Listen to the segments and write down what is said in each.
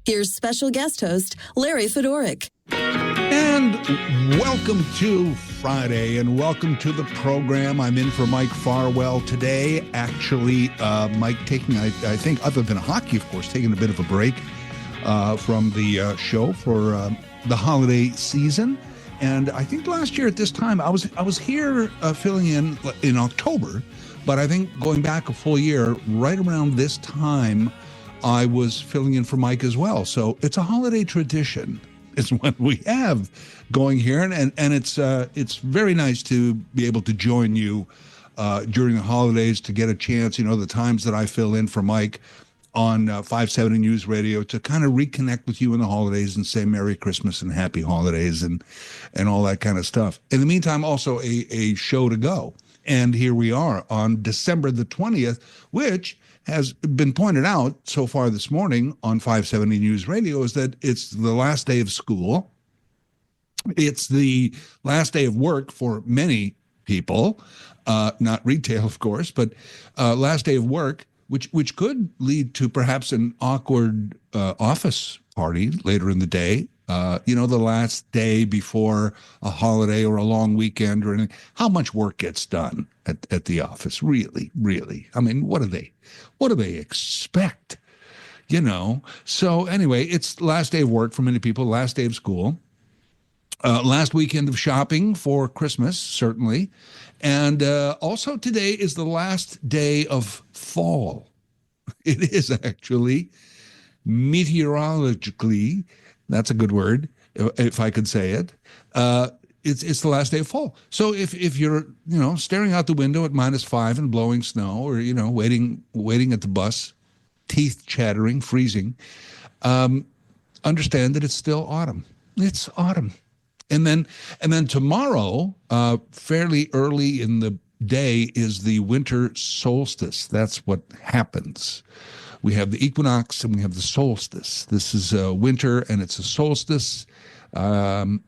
Here's special guest host, Larry Fedoruk. And welcome to Friday, and welcome to the program. I'm in for Mike Farwell today. Actually, Mike taking, I think, other than hockey, of course, taking a bit of a break from the show for the holiday season. And I think last year at this time, I was here filling in October, but I think going back a full year, right around this time, I was filling in for Mike as well. So it's a holiday tradition. It's what we have going here, and it's very nice to be able to join you during the holidays, to get a chance, the times that I fill in for Mike on 570 News Radio, to kind of reconnect with you in the holidays and say Merry Christmas and Happy Holidays and all that kind of stuff. In the meantime, also a show to go. And here we are on December the 20th, which has been pointed out so far this morning on 570 News Radio, is that it's the last day of school. It's the last day of work for many people, not retail, of course, but last day of work, which could lead to perhaps an awkward office party later in the day. The last day before a holiday or a long weekend or anything. How much work gets done at the office? Really, really. I mean, what do they expect? So anyway, it's last day of work for many people, last day of school, last weekend of shopping for Christmas, certainly. And also today is the last day of fall. It is actually meteorologically, that's a good word, if I could say it. It's the last day of fall. So if you're staring out the window at -5 and blowing snow, or waiting at the bus, teeth chattering, freezing, understand that it's still autumn. It's autumn, and then tomorrow, fairly early in the day, is the winter solstice. That's what happens. We have the equinox and we have the solstice. This is winter and it's a solstice. And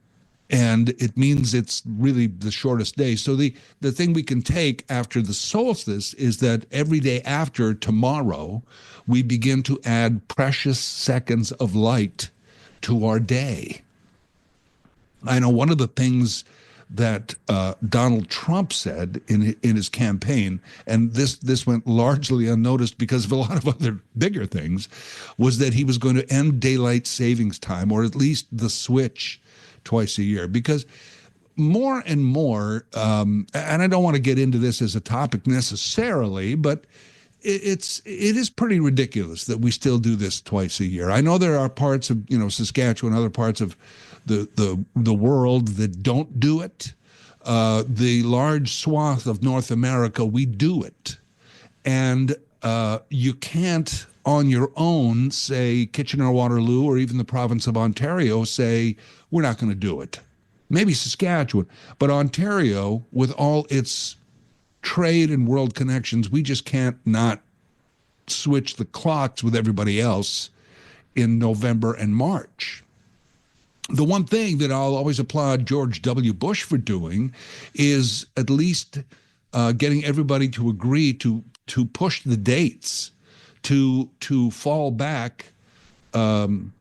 it means it's really the shortest day. So the thing we can take after the solstice is that every day after tomorrow, we begin to add precious seconds of light to our day. I know one of the things that Donald Trump said in his campaign, and this went largely unnoticed because of a lot of other bigger things, was that he was going to end daylight savings time, or at least the switch, twice a year. Because more and more, and I don't want to get into this as a topic necessarily, but it is pretty ridiculous that we still do this twice a year. I know there are parts of Saskatchewan, other parts of the world that don't do it. The large swath of North America, we do it. And you can't on your own, say Kitchener-Waterloo or even the province of Ontario, say, we're not going to do it. Maybe Saskatchewan, but Ontario, with all its trade and world connections, we just can't not switch the clocks with everybody else in November and March. The one thing that I'll always applaud George W. Bush for doing is at least getting everybody to agree to push the dates, to fall back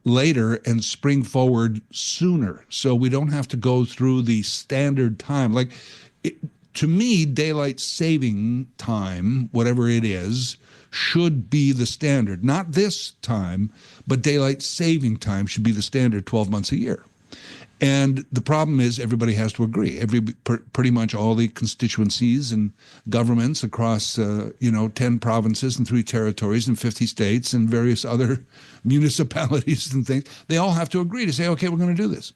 later and spring forward sooner, so we don't have to go through the standard time. To me, daylight saving time, whatever it is, should be the standard. Not this time, but daylight saving time should be the standard 12 months a year. And the problem is everybody has to agree. Pretty much all the constituencies and governments across 10 provinces and 3 territories and 50 states and various other municipalities and things, they all have to agree to say, okay, we're going to do this.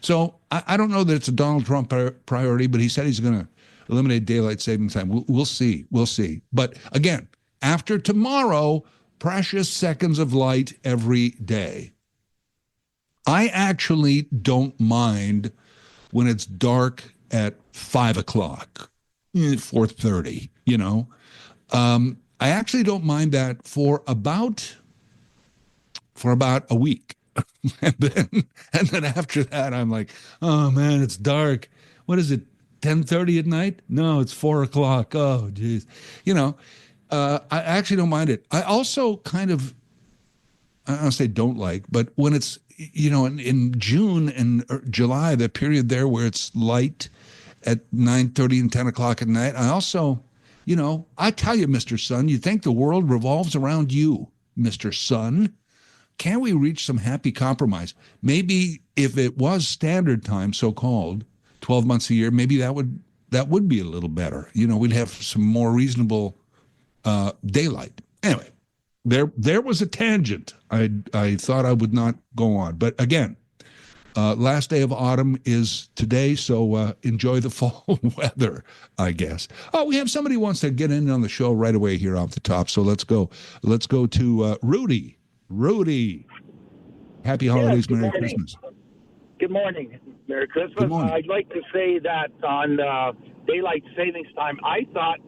So I don't know that it's a Donald Trump priority, but he said he's going to eliminate daylight saving time. We'll see. We'll see. But again, after tomorrow, precious seconds of light every day. I actually don't mind when it's dark at 5 o'clock, 4:30, I actually don't mind that for about a week. and then after that, I'm like, oh man, it's dark. What is it, 10:30 at night? No, it's 4 o'clock. Oh, geez. I actually don't mind it. I also kind of I don't say don't like, but when it's, in June and July, that period there where it's light at 9:30 and 10 o'clock at night, I also, I tell you, Mr. Sun, you think the world revolves around you, Mr. Sun. Can we reach some happy compromise? Maybe if it was standard time, so-called, 12 months a year, maybe that would be a little better. We'd have some more reasonable daylight. Anyway, there was a tangent. I thought I would not go on. But again, last day of autumn is today, so enjoy the fall weather, I guess. Oh, we have somebody who wants to get in on the show right away here off the top, so let's go. Let's go to Rudy. Rudy, happy holidays, Merry Christmas. Good morning. Merry Christmas. Good morning. I'd like to say that on daylight savings time, I thought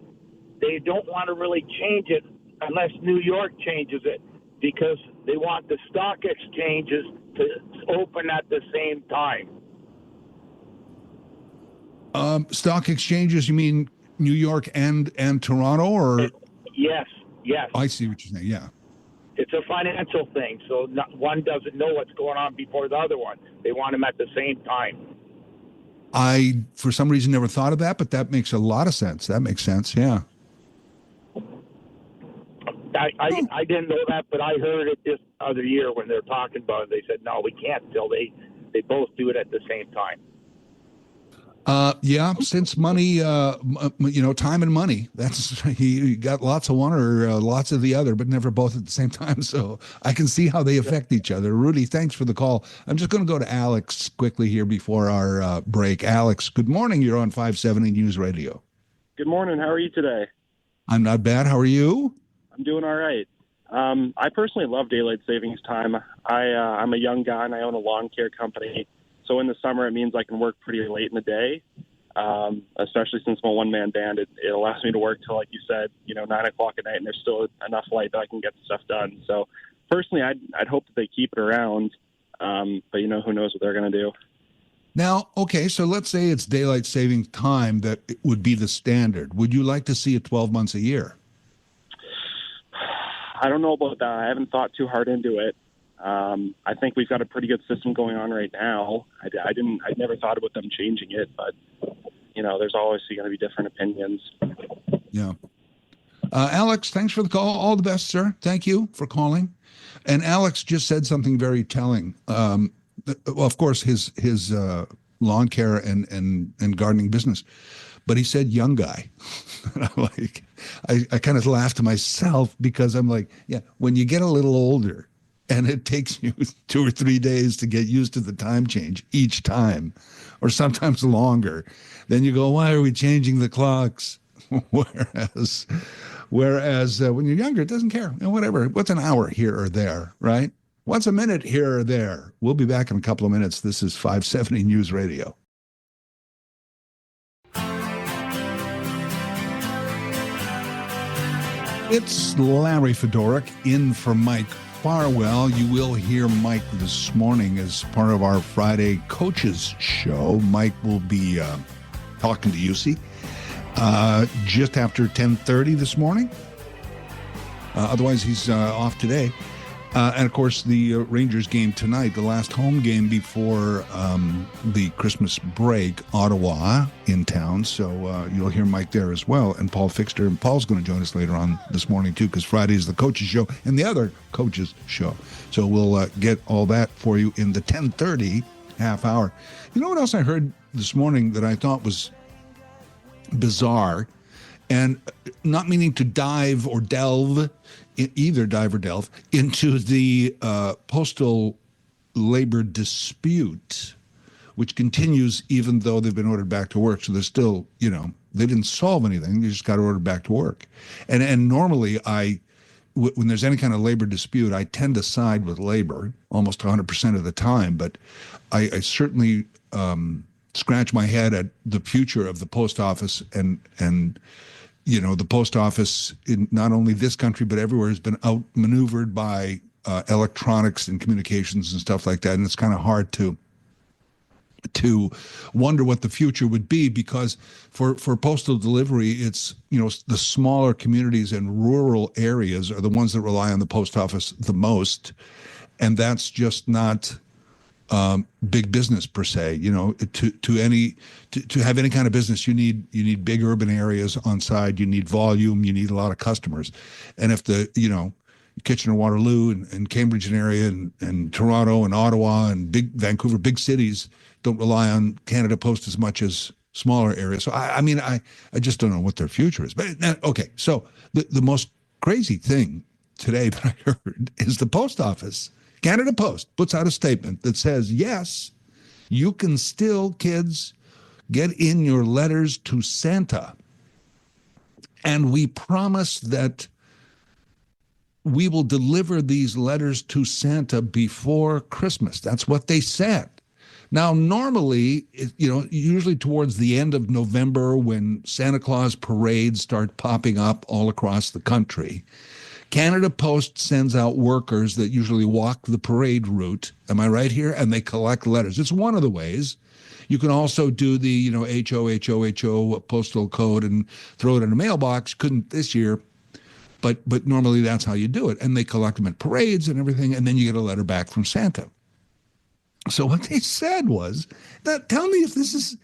they don't want to really change it unless New York changes it, because they want the stock exchanges to open at the same time. Stock exchanges, you mean New York and Toronto, or? Yes. I see what you're saying, yeah. It's a financial thing, so one doesn't know what's going on before the other one. They want them at the same time. I, for some reason, never thought of that, but that makes a lot of sense. That makes sense, yeah. I didn't know that, but I heard it this other year when they were talking about it. They said, no, we can't until they both do it at the same time. Yeah, since money, time and money, that's, he got lots of one or lots of the other, but never both at the same time. So I can see how they affect each other. Rudy, thanks for the call. I'm just going to go to Alex quickly here before our break. Alex, good morning. You're on 570 News Radio. Good morning. How are you today? I'm not bad. How are you? I'm doing all right. I personally love daylight savings time. I'm a young guy and I own a lawn care company. So in the summer, it means I can work pretty late in the day, especially since I'm a one-man band. It allows me to work till, like you said, 9 o'clock at night, and there's still enough light that I can get stuff done. So personally, I'd hope that they keep it around, but who knows what they're going to do. Now, okay, so let's say it's daylight saving time that it would be the standard. Would you like to see it 12 months a year? I don't know about that. I haven't thought too hard into it. I think we've got a pretty good system going on right now. I never thought about them changing it, but there's always going to be different opinions. Yeah. Alex, thanks for the call. All the best, sir. Thank you for calling. And Alex just said something very telling. Well, of course, his lawn care and gardening business, but he said young guy. And I kind of laughed to myself because I'm like, yeah, when you get a little older, and it takes you 2 or 3 days to get used to the time change each time, or sometimes longer. Then you go, why are we changing the clocks? Whereas when you're younger, it doesn't care. Whatever. What's an hour here or there, right? What's a minute here or there? We'll be back in a couple of minutes. This is 570 News Radio. It's Larry Fedoruk in for Mike Farwell. You will hear Mike this morning as part of our Friday Coaches Show. Mike will be talking to UC just after 10:30 this morning. Otherwise, he's off today. And, of course, the Rangers game tonight, the last home game before the Christmas break, Ottawa in town. So you'll hear Mike there as well. And Paul Fixter. And Paul's going to join us later on this morning, too, because Friday is the Coaches Show and the other Coaches Show. So we'll get all that for you in the 10:30 half hour. You know what else I heard this morning that I thought was bizarre? And not meaning to dive or delve, into the postal labor dispute, which continues even though they've been ordered back to work. So they're still, they didn't solve anything. They just got ordered back to work. And normally when there's any kind of labor dispute, I tend to side with labor almost 100% of the time. But I certainly scratch my head at the future of the post office and the post office in not only this country, but everywhere has been outmaneuvered by electronics and communications and stuff like that. And it's kind of hard to to wonder what the future would be, because for postal delivery, it's, the smaller communities and rural areas are the ones that rely on the post office the most. And that's just not big business per se. To have any kind of business, you need big urban areas on side. You need volume. You need a lot of customers. And if the Kitchener-Waterloo and Cambridge and area and Toronto and Ottawa and Vancouver, big cities don't rely on Canada Post as much as smaller areas. So I just don't know what their future is. But okay, so the most crazy thing today that I heard is the post office. Canada Post puts out a statement that says, yes, you can still, kids, get in your letters to Santa. And we promise that we will deliver these letters to Santa before Christmas. That's what they said. Now, normally, usually towards the end of November, when Santa Claus parades start popping up all across the country, Canada Post sends out workers that usually walk the parade route. Am I right here? And they collect letters. It's one of the ways. You can also do the, HO postal code and throw it in a mailbox. Couldn't this year, but normally that's how you do it. And they collect them at parades and everything, and then you get a letter back from Santa. So what they said was, tell me if this is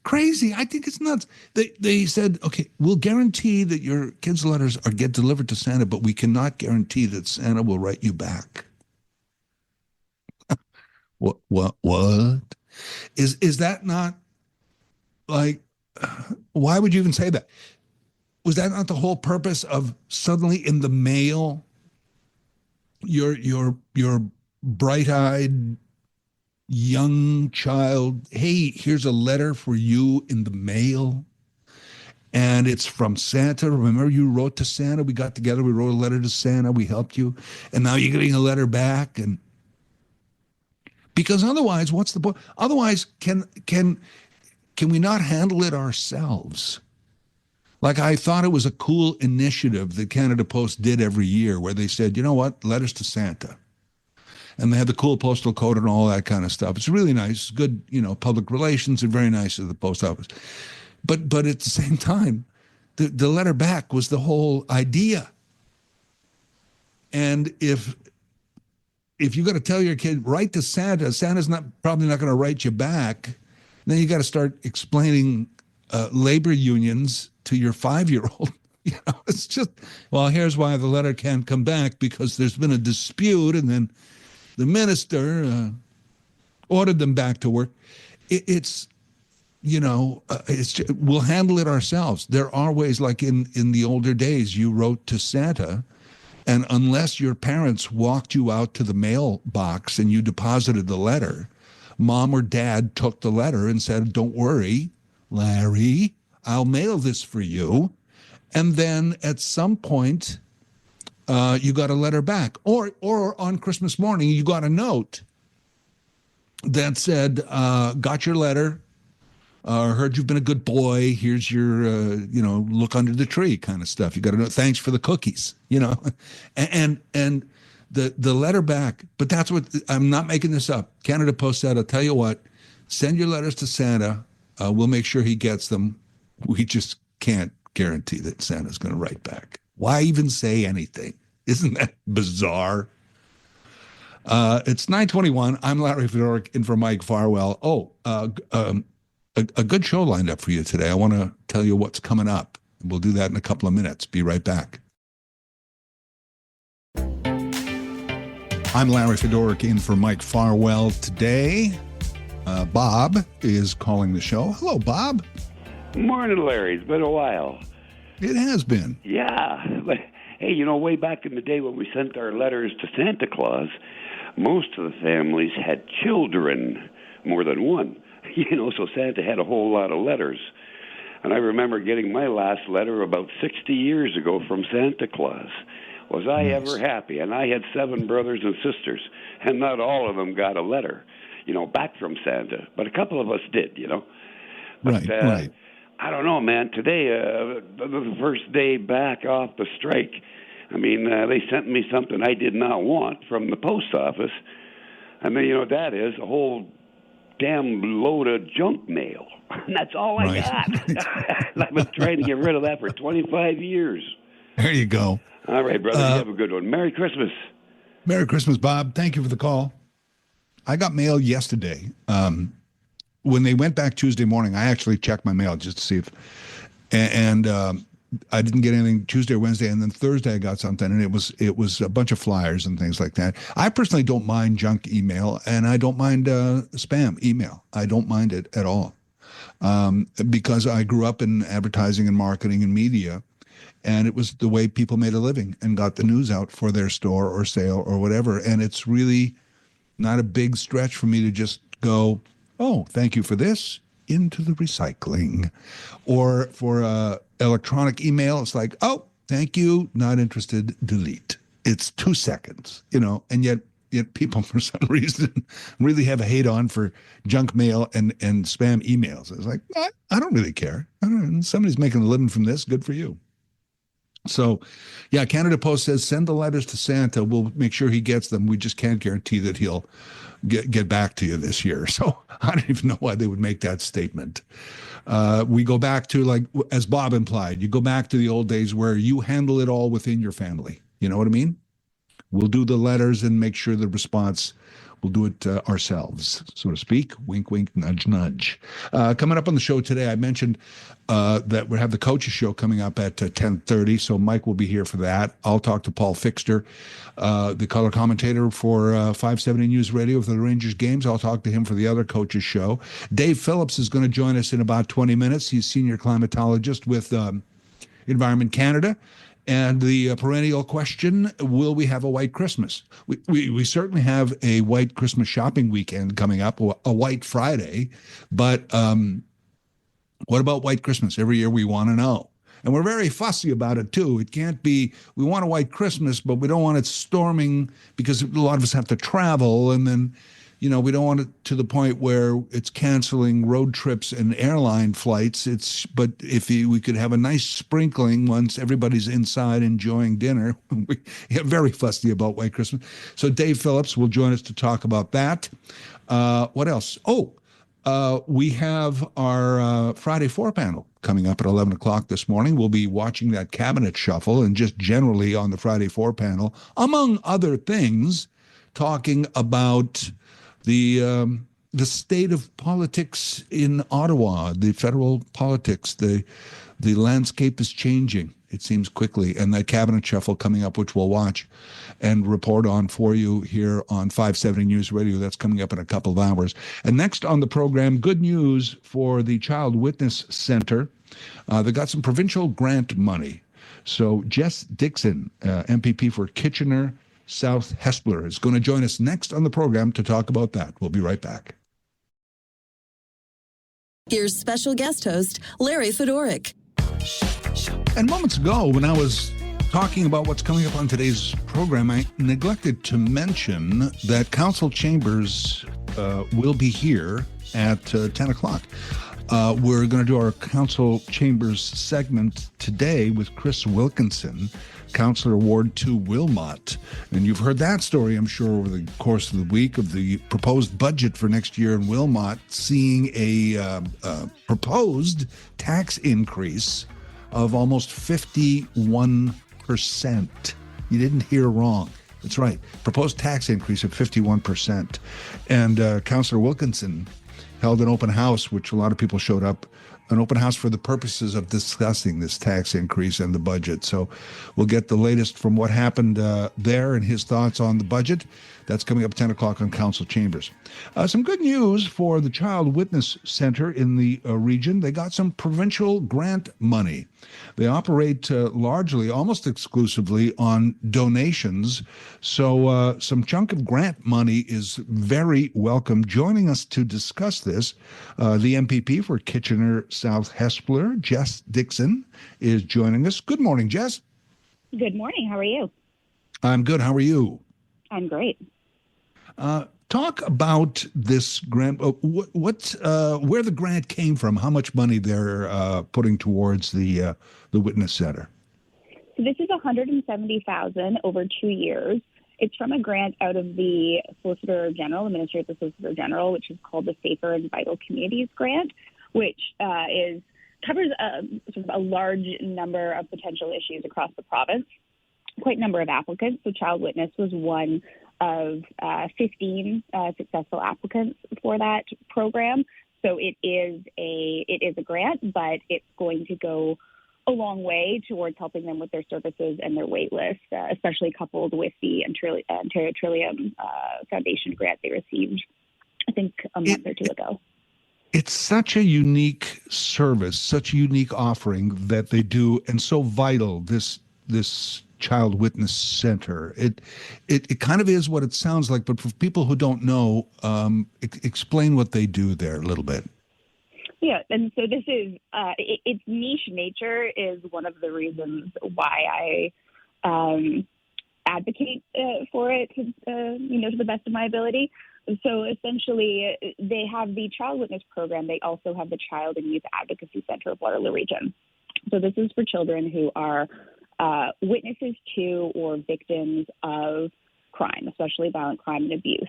crazy. I think it's nuts. They said, okay, we'll guarantee that your kids' letters get delivered to Santa, but we cannot guarantee that Santa will write you back. What? Is that not like, why would you even say that? Was that not the whole purpose of suddenly in the mail, your bright-eyed young child, hey, here's a letter for you in the mail, and it's from Santa. Remember, you wrote to Santa? We got together, we wrote a letter to Santa, we helped you, and now you're getting a letter back. And because otherwise, what's the point? Otherwise, can we not handle it ourselves? Like, I thought it was a cool initiative that Canada Post did every year, where they said, you know what, letters to Santa. And they had the cool postal code and all that kind of stuff. It's really nice, good, public relations, and very nice of the post office. But at the same time, the letter back was the whole idea. And if you got to tell your kid, write to Santa, Santa's probably not going to write you back, then you got to start explaining labor unions to your 5-year-old. It's just, well, here's why the letter can't come back, because there's been a dispute, and then the minister ordered them back to work. It's we'll handle it ourselves. There are ways, like in the older days, you wrote to Santa, and unless your parents walked you out to the mailbox and you deposited the letter, mom or dad took the letter and said, don't worry, Larry, I'll mail this for you. And then at some point, you got a letter back. Or on Christmas morning, you got a note that said, got your letter, heard you've been a good boy, here's your, look under the tree kind of stuff. You got to know, thanks for the cookies, and the letter back. But that's what, I'm not making this up. Canada Post said, I'll tell you what, send your letters to Santa. We'll make sure he gets them. We just can't guarantee that Santa's going to write back. Why even say anything? Isn't that bizarre? It's 9:21. I'm Larry Fedoruk in for Mike Farwell. A good show lined up for you today. I want to tell you what's coming up. We'll do that in a couple of minutes. Be right back. I'm Larry Fedoruk in for Mike Farwell today. Bob is calling the show. Hello, Bob. Morning, Larry. It's been a while. It has been. Yeah. But, hey, way back in the day when we sent our letters to Santa Claus, most of the families had children, more than one. So Santa had a whole lot of letters. And I remember getting my last letter about 60 years ago from Santa Claus. Was I ever happy? And I had 7 brothers and sisters, and not all of them got a letter, back from Santa. But a couple of us did, But, right. I don't know, man. Today, the first day back off the strike, they sent me something I did not want from the post office. That is a whole damn load of junk mail. And that's all I got. I've been trying to get rid of that for 25 years. There you go. All right, brother. You have a good one. Merry Christmas. Merry Christmas, Bob. Thank you for the call. I got mail yesterday. When they went back Tuesday morning, I actually checked my mail just to see if, and I didn't get anything Tuesday or Wednesday, and then Thursday I got something, and it was a bunch of flyers and things like that. I personally don't mind junk email, and I don't mind spam email. I don't mind it at all, because I grew up in advertising and marketing and media, and it was the way people made a living and got the news out for their store or sale or whatever. And it's really not a big stretch for me to just go, oh, thank you for this, into the recycling. Or for electronic email, it's like, oh, thank you, not interested, delete. It's 2 seconds, and yet people for some reason really have a hate on for junk mail and spam emails. It's like, I don't really care. Somebody's making a living from this, good for you. So, yeah, Canada Post says, send the letters to Santa. We'll make sure he gets them. We just can't guarantee that he'll get back to you this year. So I don't even know why they would make that statement. We go back to, like, as Bob implied, you go back to the old days where you handle it all within your family. You know what I mean? We'll do the letters and make sure the response, we'll do it ourselves, so to speak. Wink, wink, nudge, nudge. Coming up on the show today, I mentioned that we have the Coaches Show coming up at 10:30, so Mike will be here for that. I'll talk to Paul Fixter, the color commentator for 570 News Radio for the Rangers games. I'll talk to him for the other Coaches Show. Dave Phillips is going to join us in about 20 minutes. He's senior climatologist with Environment Canada. And the perennial question, will we have a white Christmas? We certainly have a white Christmas shopping weekend coming up, a white Friday. But what about white Christmas? Every year we want to know. And we're very fussy about it, too. It can't be, we want a white Christmas, but we don't want it storming because a lot of us have to travel. And then, we don't want it to the point where it's canceling road trips and airline flights. But if we could have a nice sprinkling once everybody's inside enjoying dinner, we're very fussy about white Christmas. So Dave Phillips will join us to talk about that. What else? We have our Friday Four panel coming up at 11 o'clock this morning. We'll be watching that cabinet shuffle and just generally on the Friday Four panel, among other things, talking about the state of politics in Ottawa, the federal politics. The landscape is changing, it seems, quickly, and that cabinet shuffle coming up, which we'll watch and report on for you here on 570 News Radio. That's coming up in a couple of hours. And next on the program, good news for the Child Witness Center. They got some provincial grant money. So Jess Dixon, MPP for Kitchener South Hespeler, is going to join us next on the program to talk about that. We'll be right back. Here's special guest host, Larry Fedoruk. And moments ago, when I was talking about what's coming up on today's program, I neglected to mention that Council Chambers will be here at 10 o'clock. We're going to do our Council Chambers segment today with Kris Wilkinson, Councillor Ward 2 Wilmot. And you've heard that story, I'm sure, over the course of the week of the proposed budget for next year in Wilmot, seeing a proposed tax increase of almost 51%. You didn't hear wrong. That's right. Proposed tax increase of 51%. And Councillor Wilkinson held an open house, which a lot of people showed up, an open house for the purposes of discussing this tax increase and the budget. So we'll get the latest from what happened there and his thoughts on the budget. That's coming up at 10 o'clock on Council Chambers. Some good news for the Child Witness Center in the region. They got some provincial grant money. They operate largely, almost exclusively, on donations. So some chunk of grant money is very welcome. Joining us to discuss this, the MPP for Kitchener South Hespeler, Jess Dixon, is joining us. Good morning, Jess. Good morning. How are you? I'm good. How are you? I'm great. Talk about this grant. Where the grant came from? How much money they're putting towards the Witness Center? So this is $170,000 over 2 years. It's from a grant out of the Solicitor General, the Ministry of the Solicitor General, which is called the Safer and Vital Communities Grant, which covers sort of a large number of potential issues across the province. Quite a number of applicants. So Child Witness was one of 15 successful applicants for that program. So it is a grant, but it's going to go a long way towards helping them with their services and their wait list, especially coupled with the Ontario Trillium Foundation grant they received, I think, a month or two ago. It's such a unique service, such a unique offering that they do, and so vital, this Child Witness Center. It kind of is what it sounds like, but for people who don't know, explain what they do there a little bit. Yeah, and so this is its niche nature is one of the reasons why I advocate for it, to the best of my ability. So essentially, they have the Child Witness program. They also have the Child and Youth Advocacy Center of Waterloo Region. So this is for children who are witnesses to or victims of crime, especially violent crime and abuse.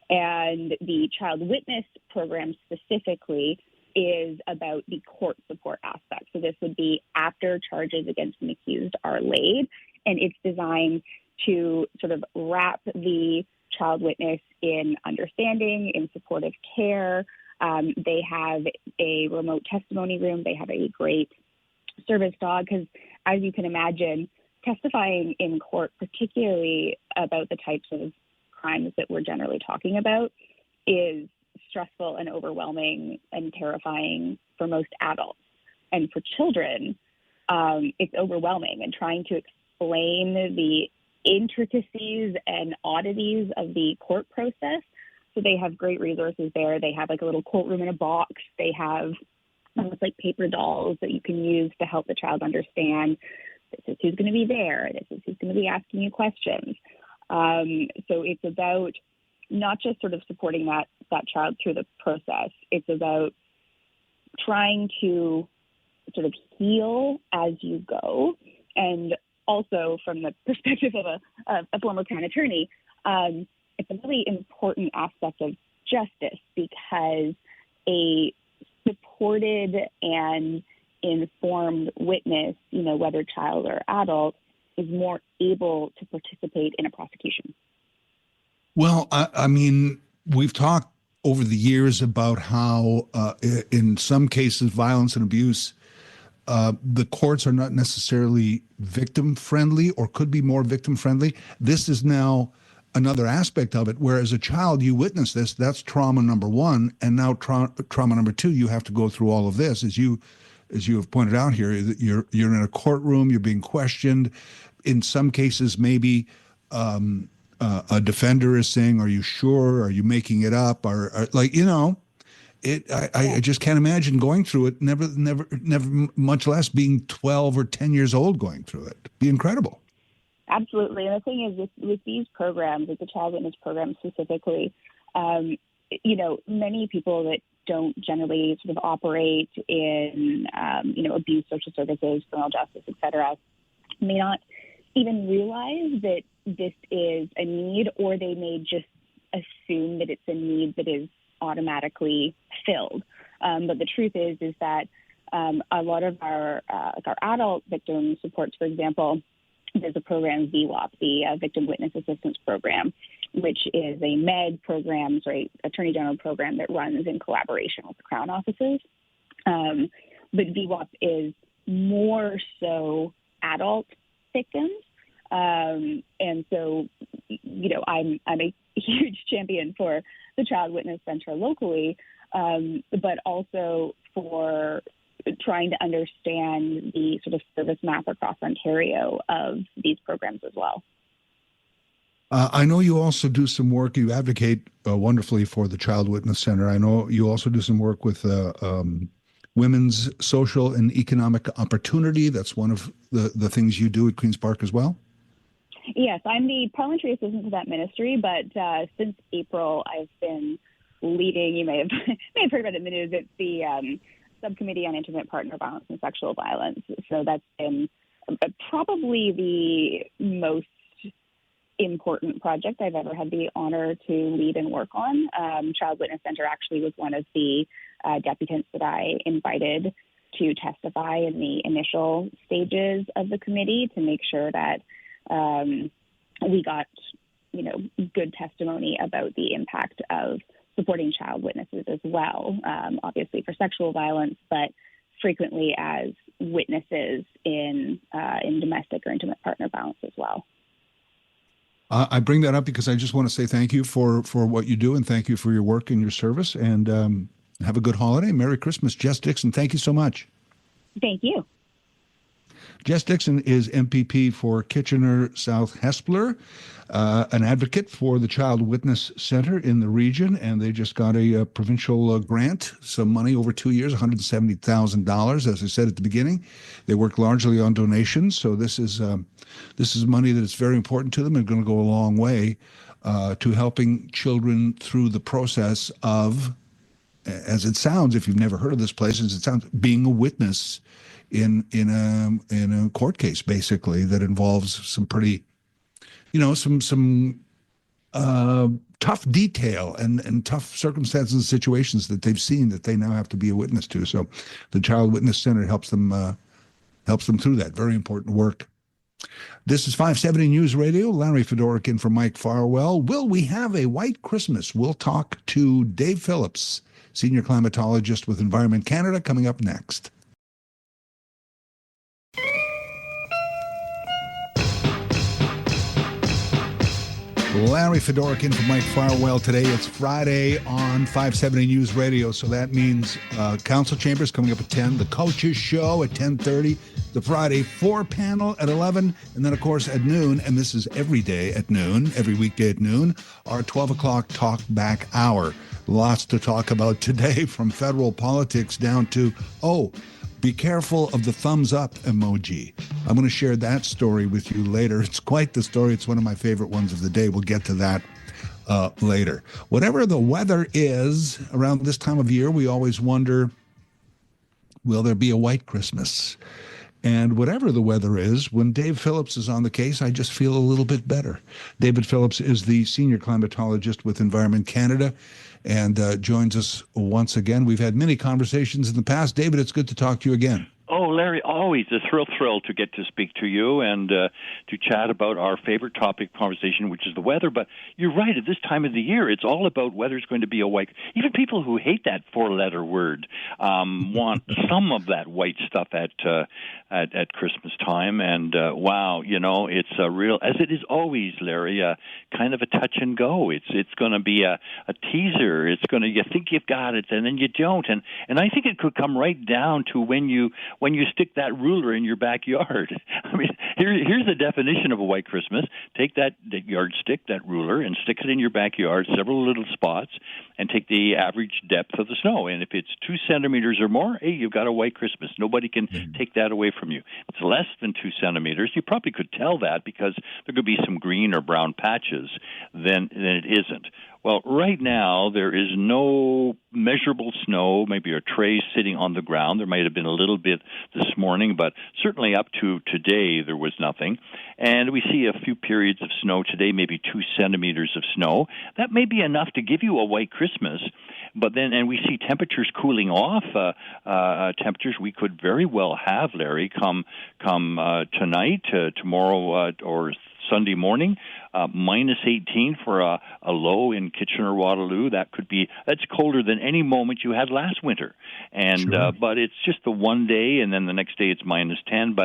And the Child Witness program specifically is about the court support aspect. So this would be after charges against an accused are laid, and it's designed to sort of wrap the child witness in understanding, in supportive care. They have a remote testimony room. They have a great service dog because, as you can imagine, testifying in court, particularly about the types of crimes that we're generally talking about, is stressful and overwhelming and terrifying for most adults. And for children, it's overwhelming, and trying to explain the intricacies and oddities of the court process. So they have great resources there. They have like a little courtroom in a box. They have almost like paper dolls that you can use to help the child understand this is who's going to be there. This is who's going to be asking you questions. So it's about not just sort of supporting that child through the process. It's about trying to sort of heal as you go. And also from the perspective of a former Crown attorney, it's a really important aspect of justice, because a supported and informed witness, whether child or adult, is more able to participate in a prosecution. Well, I mean, we've talked over the years about how in some cases, violence and abuse, the courts are not necessarily victim-friendly, or could be more victim-friendly. This is now another aspect of it, where as a child you witness this, that's trauma number one, and now trauma number two, you have to go through all of this. As you have pointed out here, you're in a courtroom, you're being questioned. In some cases, maybe a defender is saying, "Are you sure? Are you making it up?" Or I just can't imagine going through it. Never, much less being 12 or 10 years old going through it. It'd be incredible. Absolutely. And the thing is, with these programs, with the Child Witness program specifically, many people that don't generally sort of operate in, abuse, social services, criminal justice, et cetera, may not even realize that this is a need, or they may just assume that it's a need that is automatically filled. But the truth is that a lot of our adult victim supports, for example, there's a program, VWAP, the Victim Witness Assistance Program, which is a MED program, Attorney General program that runs in collaboration with the Crown offices. But VWAP is more so adult victims. And so, I'm a huge champion for the Child Witness Center locally, but also for trying to understand the sort of service map across Ontario of these programs as well. I know you also do some work. You advocate wonderfully for the Child Witness Center. I know you also do some work with women's social and economic opportunity. That's one of the things you do at Queen's Park as well. Yes, I'm the parliamentary assistant to that ministry, but since April, I've been leading, you may have heard about it in the news, it's the Subcommittee on Intimate Partner Violence and Sexual Violence. So that's been probably the most important project I've ever had the honor to lead and work on. Child Witness Center actually was one of the deputants that I invited to testify in the initial stages of the committee to make sure that we got, good testimony about the impact of supporting child witnesses as well, obviously for sexual violence, but frequently as witnesses in domestic or intimate partner violence as well. I bring that up because I just want to say thank you for what you do, and thank you for your work and your service, and have a good holiday. Merry Christmas, Jess Dixon. Thank you so much. Thank you. Jess Dixon is MPP for Kitchener South Hespeler, an advocate for the Child Witness Center in the region, and they just got a provincial grant, some money over 2 years, $170,000. As I said at the beginning, they work largely on donations, so this is money that is very important to them and going to go a long way to helping children through the process of, as it sounds, if you've never heard of this place, as it sounds, being a witness in a court case, basically, that involves some pretty, some tough detail and tough circumstances and situations that they've seen that they now have to be a witness to. So the Child Witness Center helps them through that. Very important work. This is 570 News Radio. Larry Fedoruk in for Mike Farwell. Will we have a white Christmas? We'll talk to Dave Phillips, senior climatologist with Environment Canada, coming up next. Larry Fedoruk in for Mike Farwell today. It's Friday on 570 News Radio, so that means Council Chambers coming up at 10, the Coaches Show at 10:30, the Friday 4 panel at 11, and then, of course, at noon, and this is every day at noon, every weekday at noon, our 12 o'clock Talkback hour. Lots to talk about today, from federal politics down to, be careful of the thumbs up emoji. I'm going to share that story with you later. It's quite the story. It's one of my favorite ones of the day. We'll get to that later. Whatever the weather is around this time of year, we always wonder, will there be a white Christmas? And whatever the weather is, when Dave Phillips is on the case, I just feel a little bit better. David Phillips is the senior climatologist with Environment Canada and joins us once again. We've had many conversations in the past. David, it's good to talk to you again. Oh, Larry, always a thrill to get to speak to you and to chat about our favorite topic conversation, which is the weather. But you're right, at this time of the year, it's all about whether it's going to be a white. Even people who hate that four-letter word want some of that white stuff at Christmas time. And, wow, it's a real, as it is always, Larry, kind of a touch and go. It's going to be a teaser. It's going to, you think you've got it, and then you don't. And I think it could come right down to when you stick that ruler in your backyard. I mean, here's the definition of a white Christmas. Take that yardstick, that ruler, and stick it in your backyard, several little spots, and take the average depth of the snow. And if it's 2 centimeters or more, hey, you've got a white Christmas. Nobody can take that away from you. If it's less than 2 centimeters, you probably could tell that because there could be some green or brown patches. Then it isn't. Well, right now, there is no measurable snow, maybe a trace sitting on the ground. There might have been a little bit this morning, but certainly up to today, there was nothing. And we see a few periods of snow today, maybe 2 centimeters of snow. That may be enough to give you a white Christmas. But then, and we see temperatures cooling off, temperatures we could very well have, Larry, come tonight, tomorrow, or Sunday morning, minus 18 for a low in Kitchener-Waterloo. That's colder than any moment you had last winter. And sure. But it's just the one day, and then the next day it's minus 10.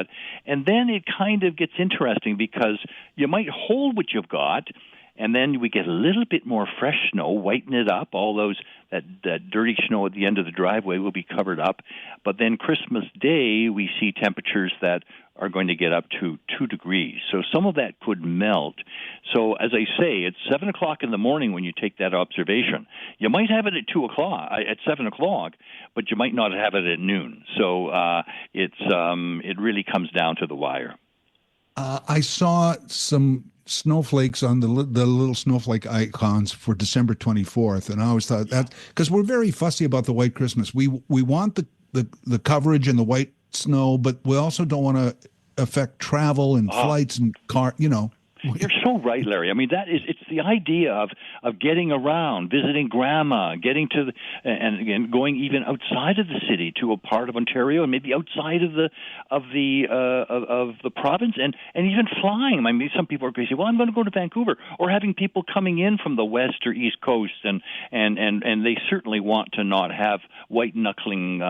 And then it kind of gets interesting because you might hold what you've got, and then we get a little bit more fresh snow, whiten it up. All that dirty snow at the end of the driveway will be covered up. But then Christmas Day, we see temperatures that are going to get up to 2 degrees. So some of that could melt. So as I say, it's 7 o'clock in the morning when you take that observation. You might have it at 7 o'clock, but you might not have it at noon. So it really comes down to the wire. I saw some snowflakes on the little snowflake icons for December 24th, and I always thought that, because we're very fussy about the white Christmas. We want the coverage and the white snow, but we also don't want to affect travel and flights and car, You're so right, Larry. I mean, it's the idea of getting around, visiting grandma, getting to and going even outside of the city to a part of Ontario and maybe outside of the province and even flying. I mean, some people are crazy. Well, I'm going to go to Vancouver, or having people coming in from the west or east coast, and they certainly want to not have white knuckling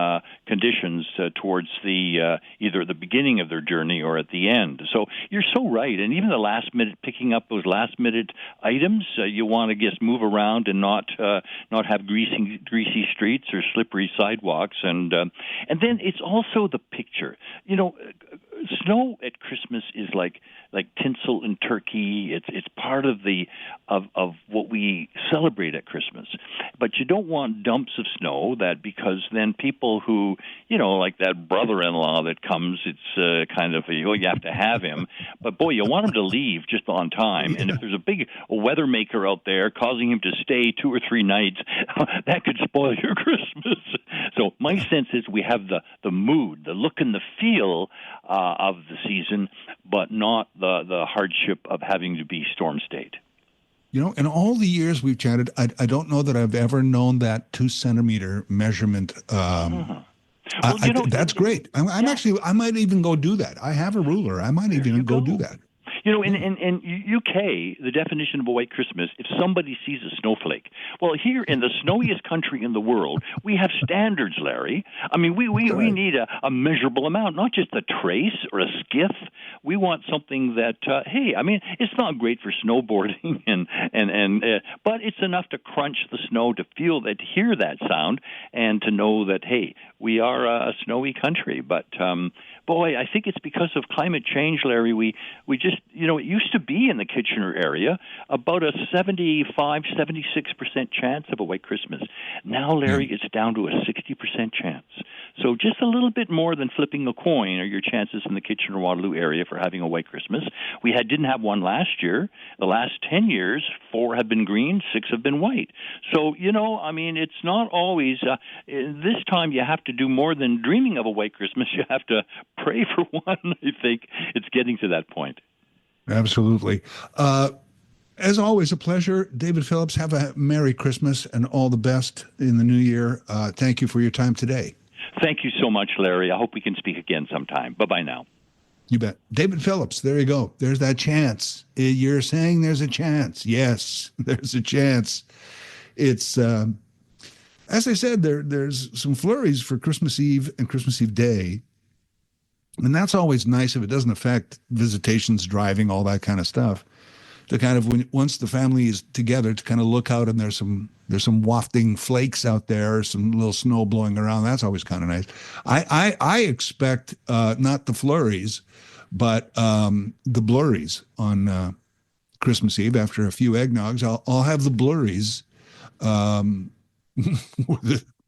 conditions towards the either the beginning of their journey or at the end. So you're so right, and even the last minute, picking up those last minute items, you want to just move around and not have greasy streets or slippery sidewalks, and then it's also the picture. You know, snow at Christmas is like tinsel and turkey. It's part of of what we celebrate at Christmas. But you don't want dumps of snow, because then people who, like that brother-in-law that comes, it's kind of you have to have him. But boy, you want him to leave just on time. And if there's a big weather maker out there causing him to stay 2 or 3 nights, that could spoil your Christmas. So my sense is we have the mood, the look and the feel of the season, but not the hardship of having to be storm state. In all the years we've chatted, I don't know that I've ever known that 2-centimeter measurement. That's great. I'm actually, I might even go do that. I have a ruler. I might even go do that. In UK, the definition of a white Christmas, if somebody sees a snowflake. Well, here in the snowiest country in the world, we have standards, Larry. I mean, we need a measurable amount, not just a trace or a skiff. We want something that, it's not great for snowboarding, but it's enough to crunch the snow, to hear that sound, and to know that, hey, we are a snowy country. But boy, I think it's because of climate change, Larry. We just, it used to be in the Kitchener area about a 75, 76% chance of a white Christmas. Now, Larry, it's down to a 60% chance. So just a little bit more than flipping a coin are your chances in the Kitchener-Waterloo area for having a white Christmas. We didn't have one last year. The last 10 years, 4 have been green, 6 have been white. So, it's not always, this time you have to do more than dreaming of a white Christmas. You have to pray for one. I think it's getting to that point. Absolutely. As always, a pleasure. David Phillips, have a Merry Christmas and all the best in the new year. Thank you for your time today. Thank you so much, Larry. I hope we can speak again sometime. Bye-bye now. You bet. David Phillips, there you go. There's that chance. You're saying there's a chance. Yes, there's a chance. It's, as I said, there's some flurries for Christmas Eve and Christmas Eve Day. And that's always nice if it doesn't affect visitations, driving, all that kind of stuff. To kind of, once the family is together, to kind of look out and there's some wafting flakes out there, some little snow blowing around. That's always kind of nice. I expect not the flurries, but the blurries on Christmas Eve. After a few eggnogs, I'll have the blurries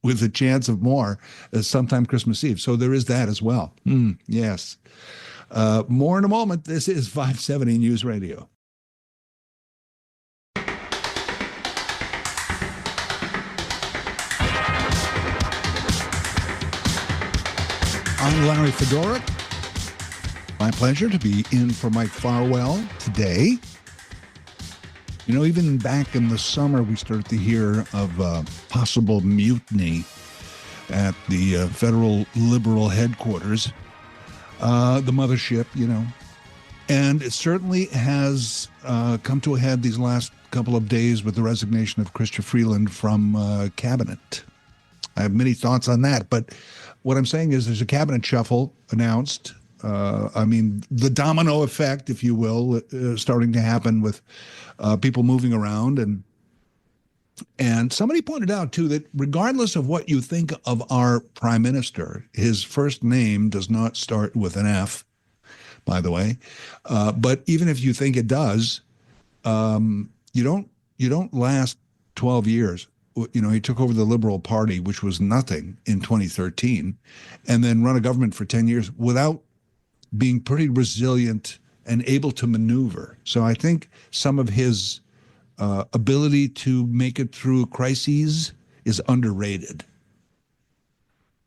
with a chance of more sometime Christmas Eve. So there is that as well. Yes. More in a moment. This is 570 News Radio. I'm Larry Fedoruk. My pleasure to be in for Mike Farwell today. Even back in the summer, we started to hear of possible mutiny at the federal Liberal headquarters, the mothership, And it certainly has come to a head these last couple of days with the resignation of Chrystia Freeland from cabinet. I have many thoughts on that, but what I'm saying is there's a cabinet shuffle announced. The domino effect, if you will, starting to happen with people moving around. And somebody pointed out, too, that regardless of what you think of our prime minister, his first name does not start with an F, by the way. But even if you think it does, you don't last 12 years. He took over the Liberal Party, which was nothing in 2013, and then run a government for 10 years without being pretty resilient and able to maneuver. So I think some of his ability to make it through crises is underrated.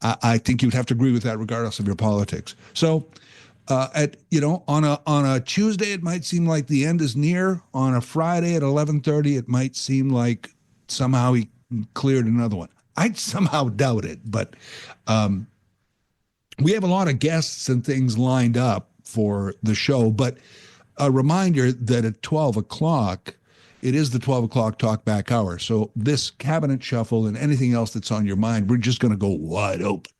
I think you'd have to agree with that regardless of your politics. So On a Tuesday, it might seem like the end is near. On a Friday at 11:30, it might seem like somehow he cleared another one. I somehow doubt it, but we have a lot of guests and things lined up for the show. But a reminder that at 12 o'clock, it is the 12 o'clock Talkback hour. So this cabinet shuffle and anything else that's on your mind, we're just going to go wide open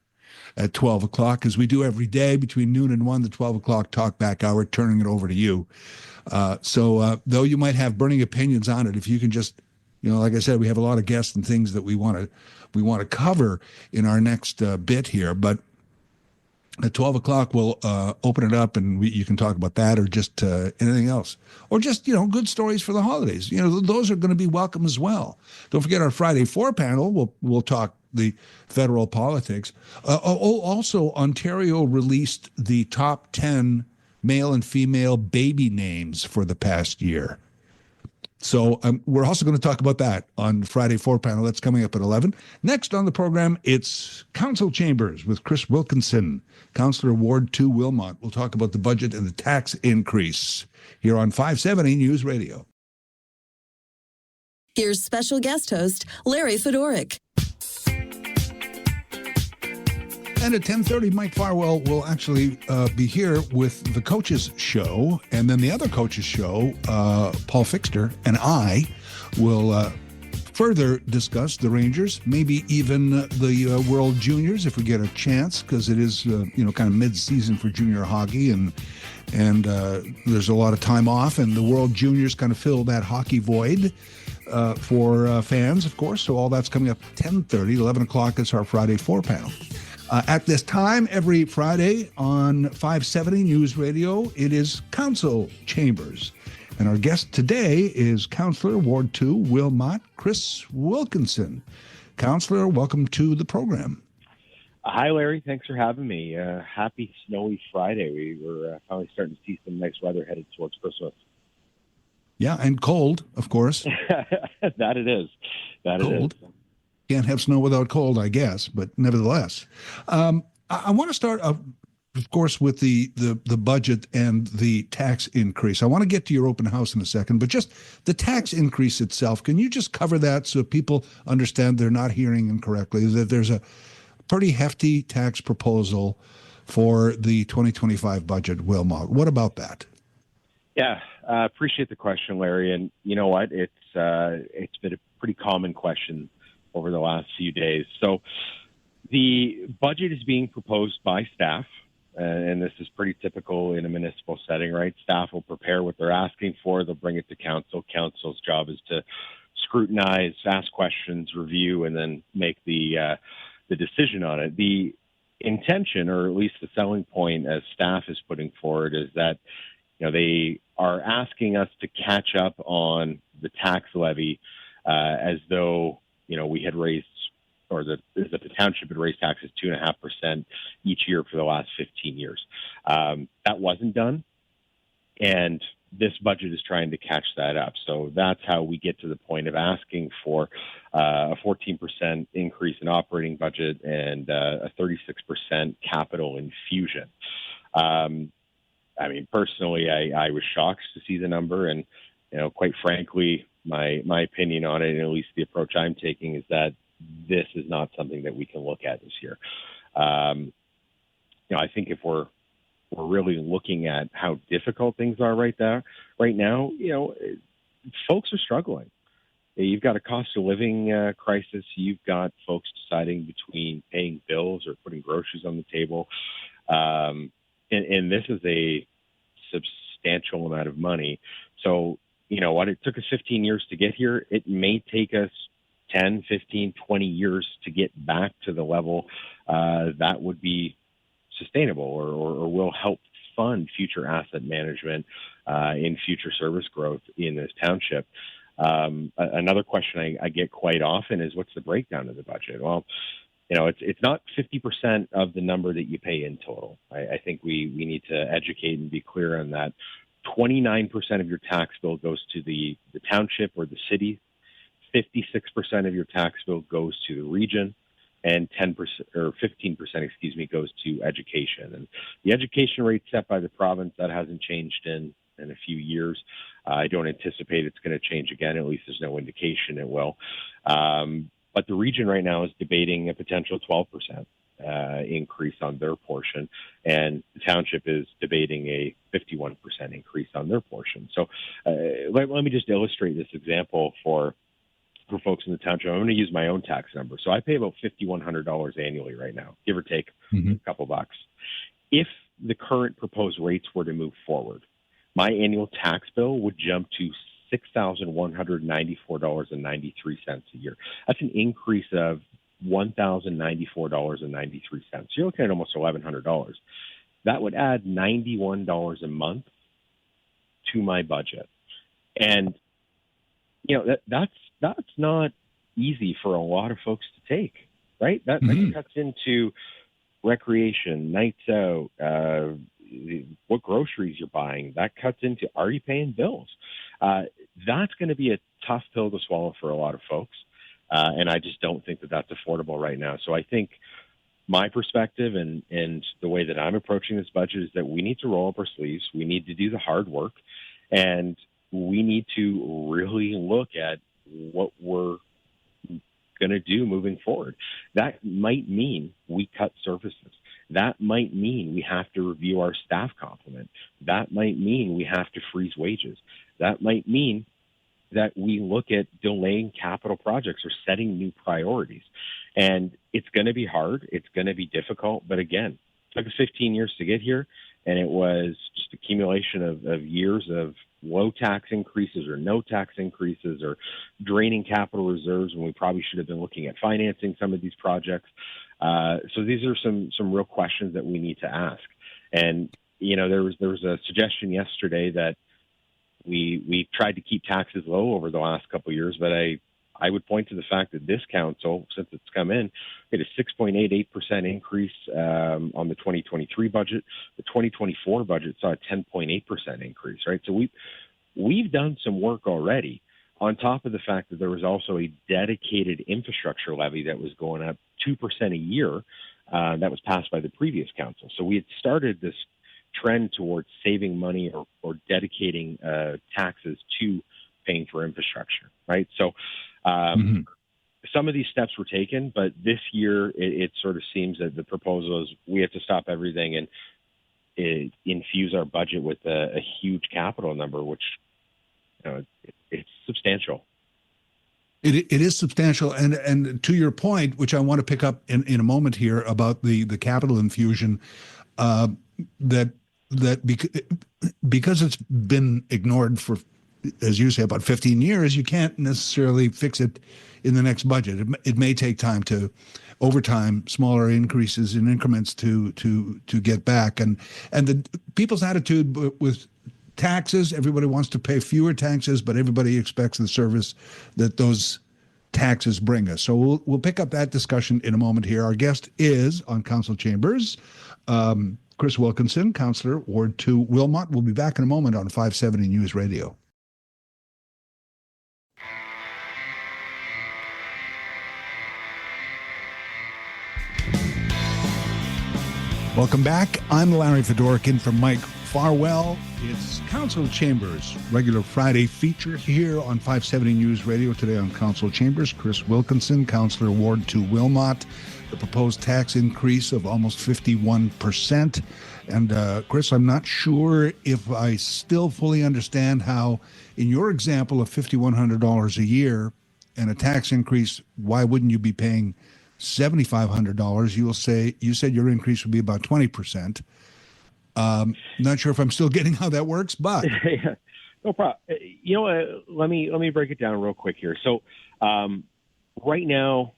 at 12 o'clock, as we do every day between noon and 1, the 12 o'clock Talkback hour, turning it over to you. So though you might have burning opinions on it, if you can just, like I said, we have a lot of guests and things that we want to cover in our next bit here. But at 12 o'clock, we'll open it up, and you can talk about that or just anything else. Or just, good stories for the holidays. Those are going to be welcome as well. Don't forget our Friday 4 panel. We'll talk the federal politics. Also, Ontario released the top 10 male and female baby names for the past year. So we're also going to talk about that on Friday 4 panel. That's coming up at 11. Next on the program, it's Council Chambers with Kris Wilkinson, Councillor Ward 2 Wilmot. We'll talk about the budget and the tax increase here on 570 News Radio. Here's special guest host Larry Fedoruk. And at 10:30, Mike Farwell will actually be here with the Coaches Show. And then the other Coaches Show, Paul Fixter and I will further discuss the Rangers, maybe even the World Juniors if we get a chance, because it is, kind of mid-season for junior hockey. And there's a lot of time off, and the World Juniors kind of fill that hockey void for fans, of course. So all that's coming up 10:30. 11 o'clock is our Friday 4 panel. At this time, every Friday on 570 News Radio, it is Council Chambers. And our guest today is Councillor Ward 2 Wilmot, Kris Wilkinson. Councillor, welcome to the program. Hi, Larry. Thanks for having me. Happy snowy Friday. We're finally starting to see some nice weather headed towards Christmas. Yeah, and cold, of course. That it is. Cold. Can't have snow without cold, I guess, but nevertheless. I want to start, of course, with the budget and the tax increase. I want to get to your open house in a second, but just the tax increase itself, can you just cover that so people understand they're not hearing incorrectly, that there's a pretty hefty tax proposal for the 2025 budget, Wilmot? What about that? Yeah, appreciate the question, Larry. And you know what? It's been a pretty common question over the last few days. So the budget is being proposed by staff, and this is pretty typical in a municipal setting, right? Staff will prepare what they're asking for. They'll bring it to council. Council's job is to scrutinize, ask questions, review, and then make the decision on it. The intention, or at least the selling point as staff is putting forward, is that they are asking us to catch up on the tax levy as though we had raised, or the township had raised taxes 2.5% each year for the last 15 years. That wasn't done, and this budget is trying to catch that up. So that's how we get to the point of asking for a 14% increase in operating budget and a 36% capital infusion. Personally, I was shocked to see the number, and quite frankly, my opinion on it, and at least the approach I'm taking, is that this is not something that we can look at this year. I think if we're really looking at how difficult things are right now, folks are struggling. You've got a cost of living crisis. You've got folks deciding between paying bills or putting groceries on the table. And this is a substantial amount of money. So, it took us 15 years to get here. It may take us 10, 15, 20 years to get back to the level that would be sustainable or will help fund future asset management in future service growth in this township. Another question I get quite often is, what's the breakdown of the budget? Well, it's not 50% of the number that you pay in total. I think we need to educate and be clear on that. 29% of your tax bill goes to the township or the city. 56% of your tax bill goes to the region. and 10% or 15%, goes to education. And the education rate set by the province, that hasn't changed in a few years. I don't anticipate it's going to change again. At least there's no indication it will. But the region right now is debating a potential 12% increase on their portion, and the township is debating a 51% increase on their portion. So let me just illustrate this example for folks in the township. I'm going to use my own tax number. So I pay about $5,100 annually right now, give or take a couple bucks. If the current proposed rates were to move forward, my annual tax bill would jump to $6,194.93 a year. That's an increase of $1,094.93. You're looking at almost $1,100. That would add $91 a month to my budget. And, that's not easy for a lot of folks to take, right? That cuts into recreation, nights out, what groceries you're buying. That cuts into, are you paying bills? That's going to be a tough pill to swallow for a lot of folks. And I just don't think that that's affordable right now. So I think my perspective and the way that I'm approaching this budget is that we need to roll up our sleeves. We need to do the hard work, and we need to really look at what we're going to do moving forward. That might mean we cut services. That might mean we have to review our staff complement. That might mean we have to freeze wages. That might mean that we look at delaying capital projects or setting new priorities. And it's going to be hard. It's going to be difficult. But again, it took us 15 years to get here, and it was just accumulation of years of low tax increases or no tax increases or draining capital reserves when we probably should have been looking at financing some of these projects. So these are some real questions that we need to ask. And, there was a suggestion yesterday that we tried to keep taxes low over the last couple of years, but I would point to the fact that this council, since it's come in, had a 6.88% increase on the 2023 budget. The 2024 budget saw a 10.8% increase, right? So we've done some work already, on top of the fact that there was also a dedicated infrastructure levy that was going up 2% a year that was passed by the previous council. So we had started this trend towards saving money or dedicating taxes to paying for infrastructure, right? So some of these steps were taken, but this year it sort of seems that the proposal is we have to stop everything and infuse our budget with a huge capital number, which it's substantial. It is substantial, and to your point, which I want to pick up in a moment here about the capital infusion, that because it's been ignored for, as you say, about 15 years, you can't necessarily fix it in the next budget. It may take time to, over time, smaller increases in increments to get back. And the people's attitude with taxes, everybody wants to pay fewer taxes, but everybody expects the service that those taxes bring us. So we'll pick up that discussion in a moment here. Our guest is on Council Chambers, Kris Wilkinson, Councillor, Ward 2, Wilmot. We'll be back in a moment on 570 News Radio. Welcome back. I'm Larry Fedoruk in for Mike Farwell. It's Council Chambers, regular Friday feature here on 570 News Radio. Today on Council Chambers, Kris Wilkinson, Councillor, Ward 2, Wilmot. The proposed tax increase of almost 51%. And Kris, I'm not sure if I still fully understand how, in your example of $5,100 a year and a tax increase, why wouldn't you be paying $7,500? You said your increase would be about 20%. Not sure if I'm still getting how that works, but yeah, no problem. Let me break it down real quick here. So right now,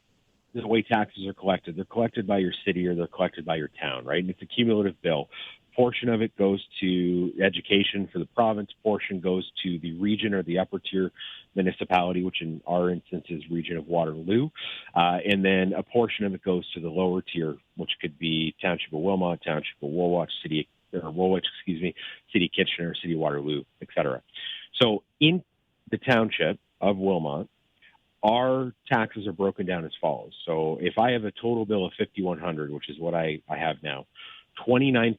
the way taxes are collected, they're collected by your city or they're collected by your town, right? And it's a cumulative bill. Portion of it goes to education for the province. Portion goes to the region or the upper tier municipality, which in our instance is Region of Waterloo. And then a portion of it goes to the lower tier, which could be Township of Wilmot, Township of Woolwich, City Kitchener, City of Waterloo, etc. So in the Township of Wilmot, our taxes are broken down as follows. So if I have a total bill of $5,100, which is what I have now, 29%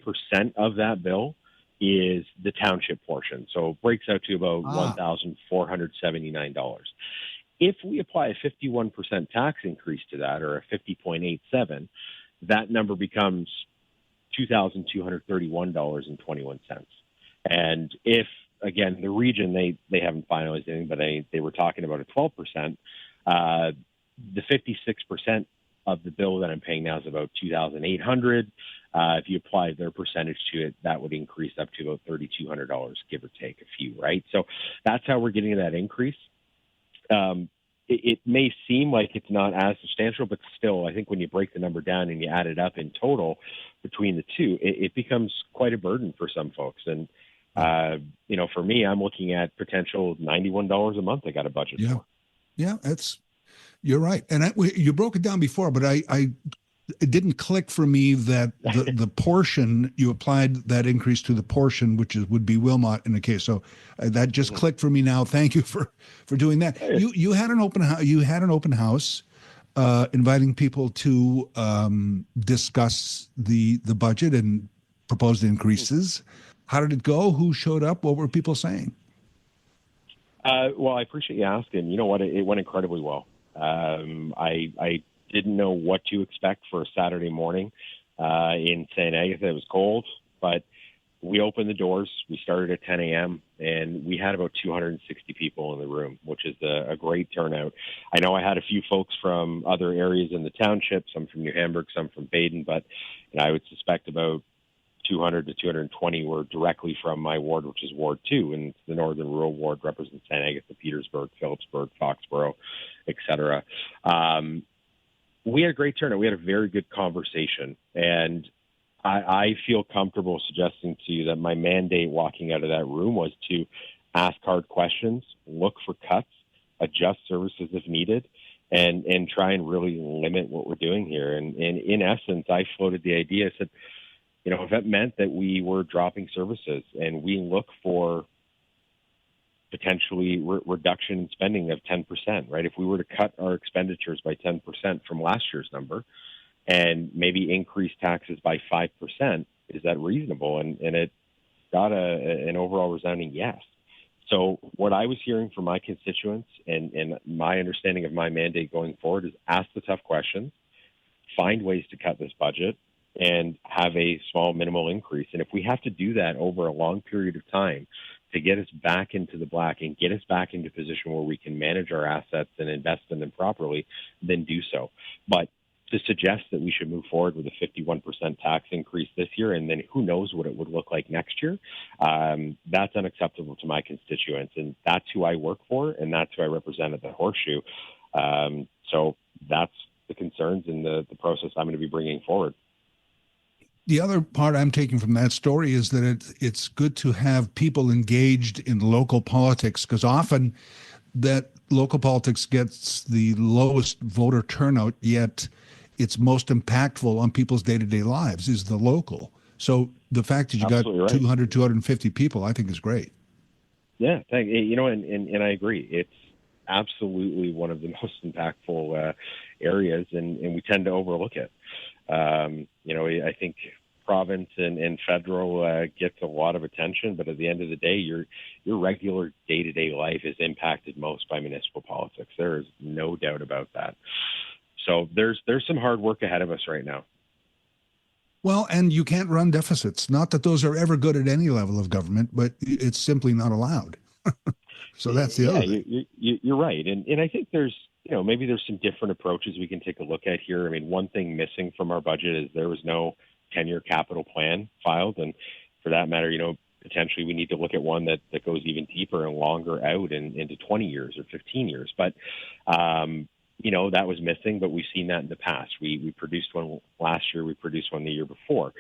of that bill is the township portion. So it breaks out to about $1,479. If we apply a 51% tax increase to that, or a 50.87, that number becomes $2,231.21. And if, again, the region, they haven't finalized anything, but they were talking about a 12%, the 56% of the bill that I'm paying now is about $2,800. If you apply their percentage to it, that would increase up to about $3,200, give or take a few, right? So that's how we're getting that increase. It may seem like it's not as substantial, but still, I think when you break the number down and you add it up in total between the two, it becomes quite a burden for some folks. And, for me, I'm looking at potential $91 a month I got a budget for. Yeah, you're right. And you broke it down before, but it didn't click for me that the portion, you applied that increase to the portion, which would be Wilmot in the case. So that just clicked for me now. Thank you for doing that. You had an open house inviting people to discuss the budget and proposed increases. How did it go? Who showed up? What were people saying? Well, I appreciate you asking. You know what? It went incredibly well. I didn't know what to expect for a Saturday morning in St. Agatha. It was cold, but we opened the doors. We started at 10 a.m., and we had about 260 people in the room, which is a great turnout. I know I had a few folks from other areas in the township, some from New Hamburg, some from Baden, but I would suspect about 200 to 220 were directly from my ward, which is Ward 2, and the Northern Rural Ward represents St. Agatha, Petersburg, Phillipsburg, Foxborough, etc. We had a great turnout. We had a very good conversation, and I feel comfortable suggesting to you that my mandate walking out of that room was to ask hard questions, look for cuts, adjust services if needed, and try and really limit what we're doing here. And in essence, I floated the idea, I said, if that meant that we were dropping services and we look for potentially reduction in spending of 10%, right? If we were to cut our expenditures by 10% from last year's number and maybe increase taxes by 5%, is that reasonable? And it got an overall resounding yes. So what I was hearing from my constituents and my understanding of my mandate going forward is ask the tough questions, find ways to cut this budget, and have a small minimal increase. And if we have to do that over a long period of time to get us back into the black and get us back into a position where we can manage our assets and invest in them properly, then do so. But to suggest that we should move forward with a 51% tax increase this year, and then who knows what it would look like next year, that's unacceptable to my constituents. And that's who I work for, and that's who I represent at the Horseshoe. So that's the concerns and the process I'm going to be bringing forward. The other part I'm taking from that story is that it's good to have people engaged in local politics, because often that local politics gets the lowest voter turnout, yet it's most impactful on people's day-to-day lives is the local. So the fact that you got 200, 250 people, I think is great. Yeah, and I agree. It's absolutely one of the most impactful areas, and we tend to overlook it. I think province and federal gets a lot of attention, but at the end of the day, your regular day-to-day life is impacted most by municipal politics. There is no doubt about that. So there's some hard work ahead of us right now. Well, and you can't run deficits. Not that those are ever good at any level of government, but it's simply not allowed. So that's the other thing. You're right. And I think there's, maybe there's some different approaches we can take a look at here. I mean, one thing missing from our budget is there was no 10-year capital plan filed. And for that matter, potentially we need to look at one that goes even deeper and longer out into 20 years or 15 years. But, that was missing, but we've seen that in the past. We produced one last year. We produced one the year before.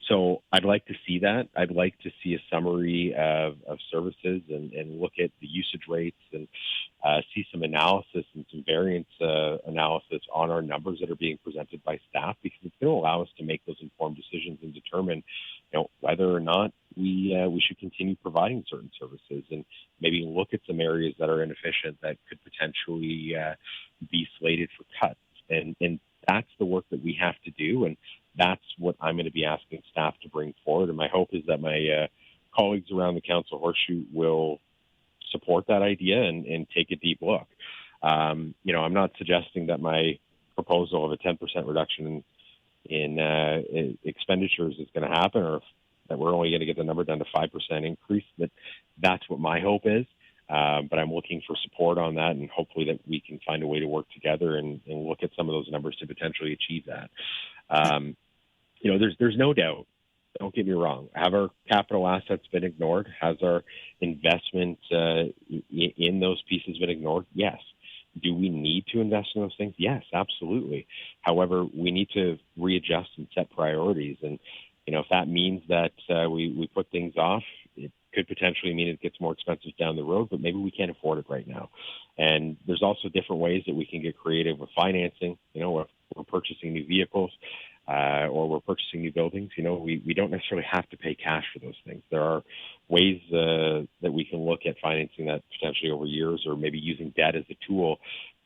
So I'd like to see that. I'd like to see a summary of services and look at the usage rates and see some analysis and some variance analysis on our numbers that are being presented by staff, because it's going to allow us to make those informed decisions and determine, whether or not we should continue providing certain services and maybe look at some areas that are inefficient that could potentially be slated for cuts. And that's the work that we have to do, and that's what I'm going to be asking staff to bring forward. And my hope is that my colleagues around the council horseshoe will support that idea and take a deep look. I'm not suggesting that my proposal of a 10% reduction in expenditures is going to happen, or that we're only going to get the number down to 5% increase. That's what my hope is. But I'm looking for support on that, and hopefully that we can find a way to work together and look at some of those numbers to potentially achieve that. There's no doubt, don't get me wrong, have our capital assets been ignored? Has our investment in those pieces been ignored? Yes. Do we need to invest in those things? Yes, absolutely. However, we need to readjust and set priorities. And, if that means that we put things off, it could potentially mean it gets more expensive down the road, but maybe we can't afford it right now. And there's also different ways that we can get creative with financing. If we're purchasing new vehicles or we're purchasing new buildings, we don't necessarily have to pay cash for those things. There are ways that we can look at financing that potentially over years, or maybe using debt as a tool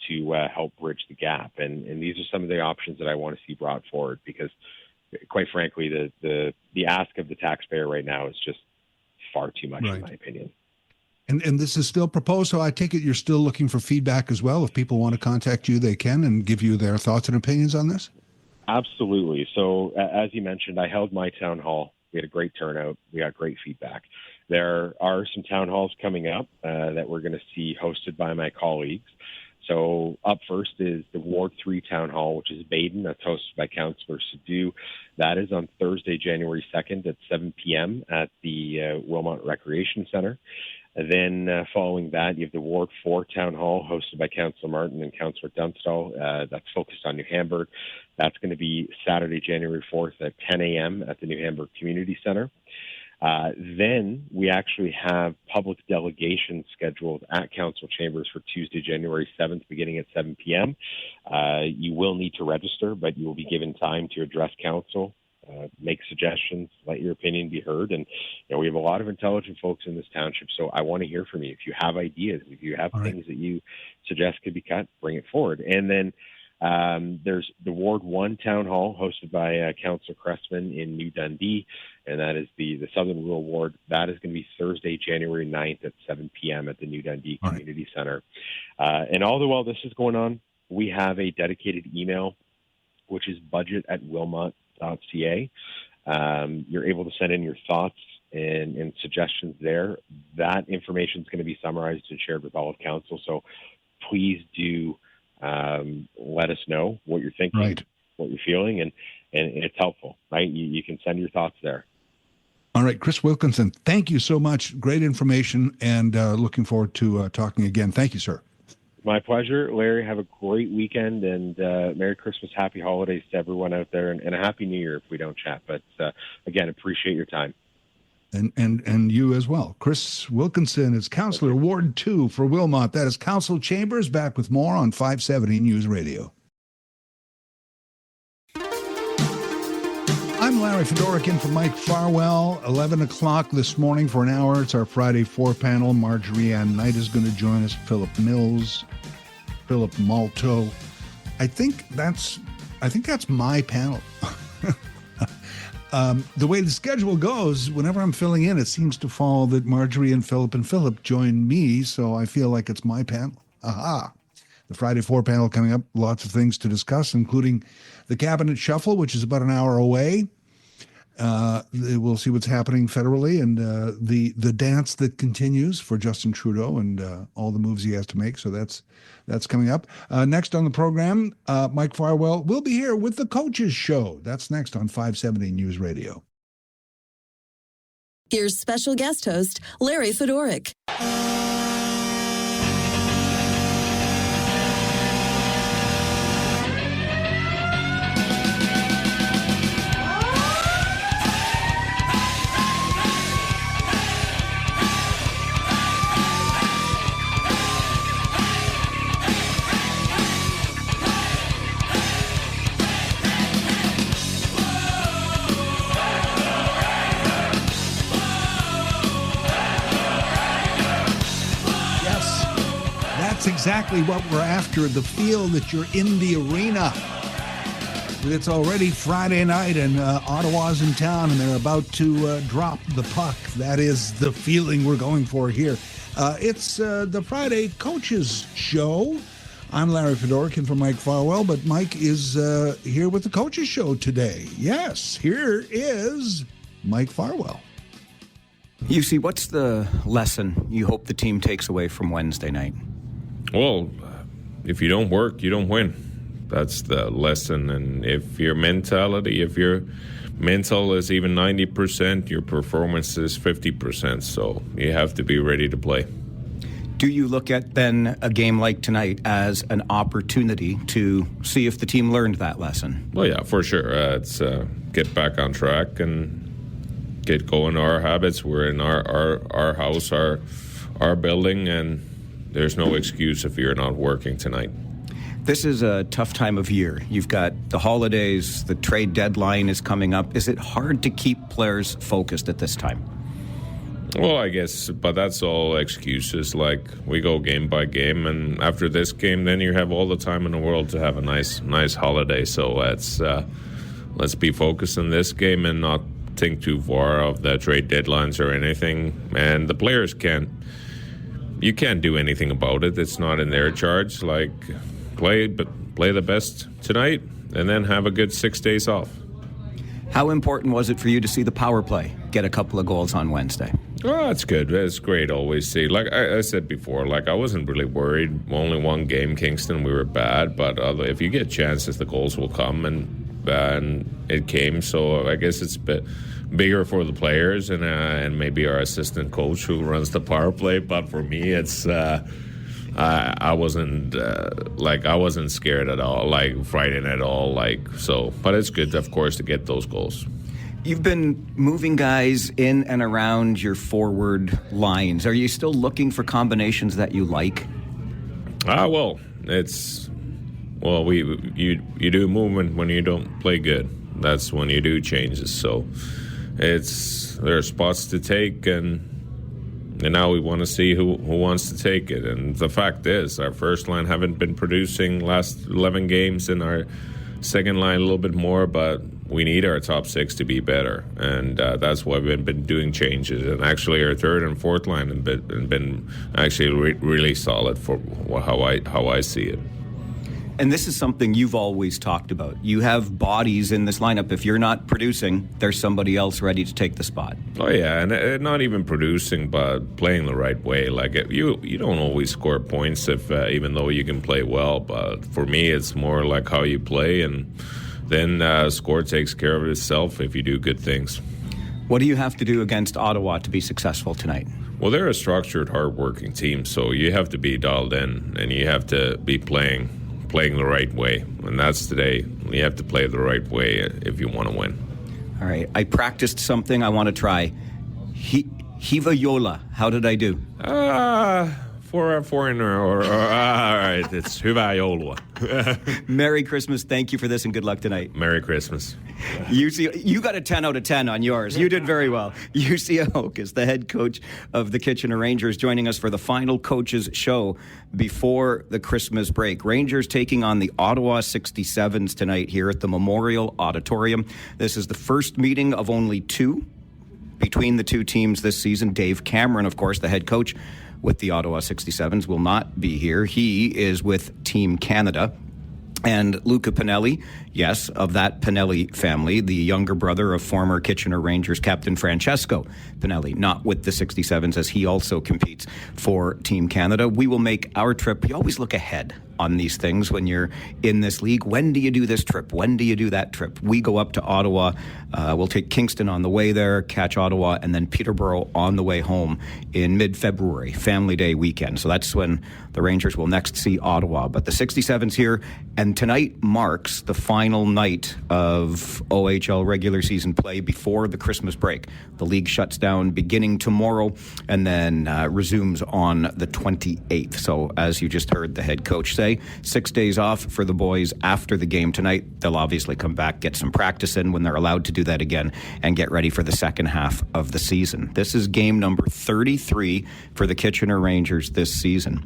to help bridge the gap. And these are some of the options that I want to see brought forward, because quite frankly, the ask of the taxpayer right now is just far too much, in my opinion. And this is still proposed, so I take it you're still looking for feedback as well. If people want to contact you, they can, and give you their thoughts and opinions on this? Absolutely. So as you mentioned, I held my town hall. We had a great turnout. We got great feedback. There are some town halls coming up that we're going to see hosted by my colleagues. So up first is the Ward 3 Town Hall, which is Baden. That's hosted by Councillor Sadhu. That is on Thursday, January 2nd at 7 p.m. at the Wilmot Recreation Centre. And then following that, you have the Ward 4 Town Hall hosted by Councillor Martin and Councillor Dunstall. That's focused on New Hamburg. That's going to be Saturday, January 4th at 10 a.m. at the New Hamburg Community Centre. Then we actually have public delegations scheduled at Council Chambers for Tuesday, January 7th, beginning at 7 p.m. You will need to register, but you will be given time to address Council, make suggestions, let your opinion be heard. And we have a lot of intelligent folks in this township, so I want to hear from you. If you have ideas, if you have things that you suggest could be cut, bring it forward. And then there's the Ward 1 Town Hall hosted by Councillor Cressman in New Dundee, and that is the Southern Rural Ward. That is going to be Thursday, January 9th at 7 p.m. at the New Dundee Community Centre. And all the while this is going on, we have a dedicated email, which is budget@wilmot.ca. You're able to send in your thoughts and suggestions there. That information is going to be summarized and shared with all of council. So please do let us know what you're thinking, what you're feeling, and it's helpful, right? You can send your thoughts there. All right, Kris Wilkinson, thank you so much. Great information, and looking forward to talking again. Thank you, sir. My pleasure, Larry. Have a great weekend, and Merry Christmas, Happy Holidays to everyone out there, and a Happy New Year if we don't chat. But again, appreciate your time. And you as well. Kris Wilkinson is Councillor, Ward 2 for Wilmot. That is Council Chambers. Back with more on 570 News Radio. I'm Larry Fedoruk in for Mike Farwell. 11 o'clock this morning for an hour. It's our Friday 4 panel. Marjorie Ann Knight is going to join us. Philip Mills, Philip Malto. I think that's my panel. The way the schedule goes, whenever I'm filling in, it seems to fall that Marjorie and Philip join me, so I feel like it's my panel. Aha. The Friday 4 panel coming up, lots of things to discuss, including the cabinet shuffle, which is about an hour away. We'll see what's happening federally, and the dance that continues for Justin Trudeau and all the moves he has to make. So that's coming up. Next on the program, Mike Farwell will be here with the Coaches Show. That's next on 570 News Radio. Here's special guest host, Larry Fedoruk. exactly what we're after, the feel that you're in the arena. It's already Friday night, and Ottawa's in town, and they're about to drop the puck. That is the feeling we're going for here. It's the Friday Coaches Show. I'm Larry Fedorkin for Mike Farwell, but Mike is here with the Coaches Show today. Yes, here is Mike Farwell. You see, what's the lesson you hope the team takes away from Wednesday night? Well, if you don't work, you don't win. That's the lesson. And if your mental is even 90%, your performance is 50%. So you have to be ready to play. Do you look at then a game like tonight as an opportunity to see if the team learned that lesson? Well, yeah, for sure. It's get back on track and get going our habits. We're in our house, our building, and there's no excuse if you're not working tonight. This is a tough time of year. You've got the holidays, the trade deadline is coming up. Is it hard to keep players focused at this time? Well, I guess, but that's all excuses. Like, we go game by game, and after this game, then you have all the time in the world to have a nice holiday. So let's be focused on this game and not think too far of the trade deadlines or anything. And the players you can't do anything about it. It's not in their charge. Like, play the best tonight and then have a good 6 days off. How important was it for you to see the power play get a couple of goals on Wednesday? Oh, it's good. It's great always see. Like I said before, like, I wasn't really worried. Only one game, Kingston, we were bad. But if you get chances, the goals will come, and it came. So I guess it's a bit bigger for the players and maybe our assistant coach who runs the power play. But for me, it's I wasn't scared at all, like frightened at all, But it's good, of course, to get those goals. You've been moving guys in and around your forward lines. Are you still looking for combinations that you like? You do movement when you don't play good. That's when you do changes. So there are spots to take, and now we want to see who wants to take it. And the fact is, our first line haven't been producing last 11 games, and our second line a little bit more, but we need our top six to be better. And that's why we've been doing changes. And actually our third and fourth line have been actually really solid for how I see it. And this is something you've always talked about. You have bodies in this lineup. If you're not producing, there's somebody else ready to take the spot. Oh, yeah, and not even producing, but playing the right way. Like, you don't always score points even though you can play well. But for me, it's more like how you play, and then score takes care of itself if you do good things. What do you have to do against Ottawa to be successful tonight? Well, they're a structured, hard-working team, so you have to be dialed in, and you have to be playing the right way. And that's today. You have to play the right way if you want to win. All right. I practiced something I want to try. Hiva Yola. How did I do? For a foreigner, all right, it's Hiva Yola. Merry Christmas. Thank you for this, and good luck tonight. Merry Christmas. You got a 10 out of 10 on yours. You did very well. Usia Hoke is the head coach of the Kitchener Rangers, joining us for the final coaches show before the Christmas break. Rangers taking on the Ottawa 67s tonight here at the Memorial Auditorium. This is the first meeting of only two between the two teams this season. Dave Cameron, of course, the head coach with the Ottawa 67s, will not be here. He is with Team Canada. And Luca Pinelli, yes, of that Pinelli family, the younger brother of former Kitchener Rangers captain Francesco Pinelli, not with the 67s, as he also competes for Team Canada. We will make our trip. You always look ahead on these things when you're in this league. When do you do this trip? When do you do that trip? We go up to Ottawa. We'll take Kingston on the way there, catch Ottawa, and then Peterborough on the way home in mid-February, Family Day weekend. So that's when the Rangers will next see Ottawa. But the 67's here, and tonight marks the final night of OHL regular season play before the Christmas break. The league shuts down beginning tomorrow and then resumes on the 28th. So as you just heard the head coach say, 6 days off for the boys after the game tonight. They'll obviously come back, get some practice in when they're allowed to do that again, and get ready for the second half of the season. This is game number 33 for the Kitchener Rangers this season.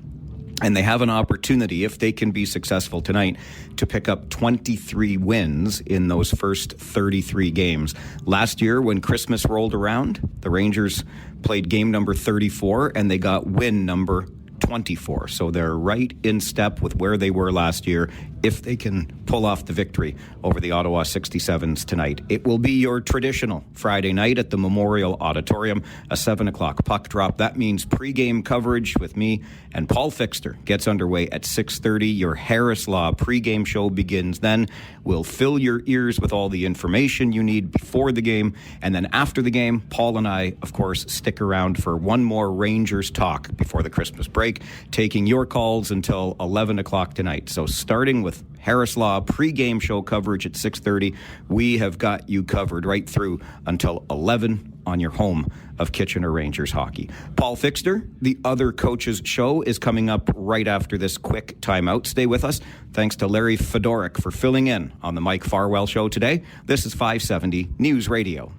And they have an opportunity, if they can be successful tonight, to pick up 23 wins in those first 33 games. Last year, when Christmas rolled around, the Rangers played game number 34, and they got win number 24. So they're right in step with where they were last year if they can pull off the victory over the Ottawa 67s tonight. It will be your traditional Friday night at the Memorial Auditorium, a 7 o'clock puck drop. That means pregame coverage with me and Paul Fixter gets underway at 6:30. Your Harris Law pregame show begins then. We'll fill your ears with all the information you need before the game. And then after the game, Paul and I, of course, stick around for one more Rangers talk before the Christmas break, taking your calls until 11 o'clock tonight. So starting with Harris Law pregame show coverage at 6:30, we have got you covered right through until 11 on your home of Kitchener Rangers hockey. Paul Fixter, the Other Coaches Show, is coming up right after this quick timeout. Stay with us. Thanks to Larry Fedoruk for filling in on the Mike Farwell Show today. This is 570 News Radio.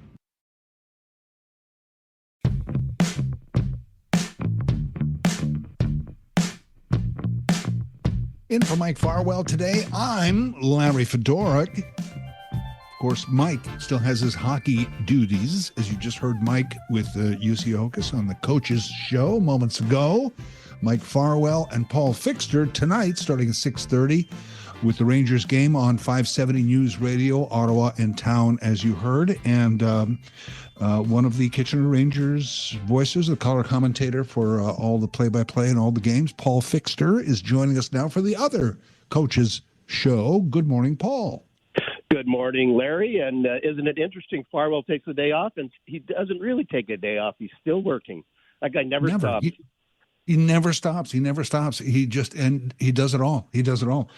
In for Mike Farwell today, I'm Larry Fedoruk. Of course, Mike still has his hockey duties, as you just heard Mike with UC Hocus on the Coaches Show moments ago. Mike Farwell and Paul Fixter tonight, starting at 6:30, with the Rangers game on 570 News Radio, Ottawa in town, as you heard. And one of the Kitchener Rangers voices, the color commentator for all the play-by-play and all the games, Paul Fixter, is joining us now for the Other Coaches Show. Good morning, Paul. Good morning, Larry. And isn't it interesting? Farwell takes the day off, and he doesn't really take a day off. He's still working. That guy never stops. He never stops. He never stops. He just, and he does it all. He does it all.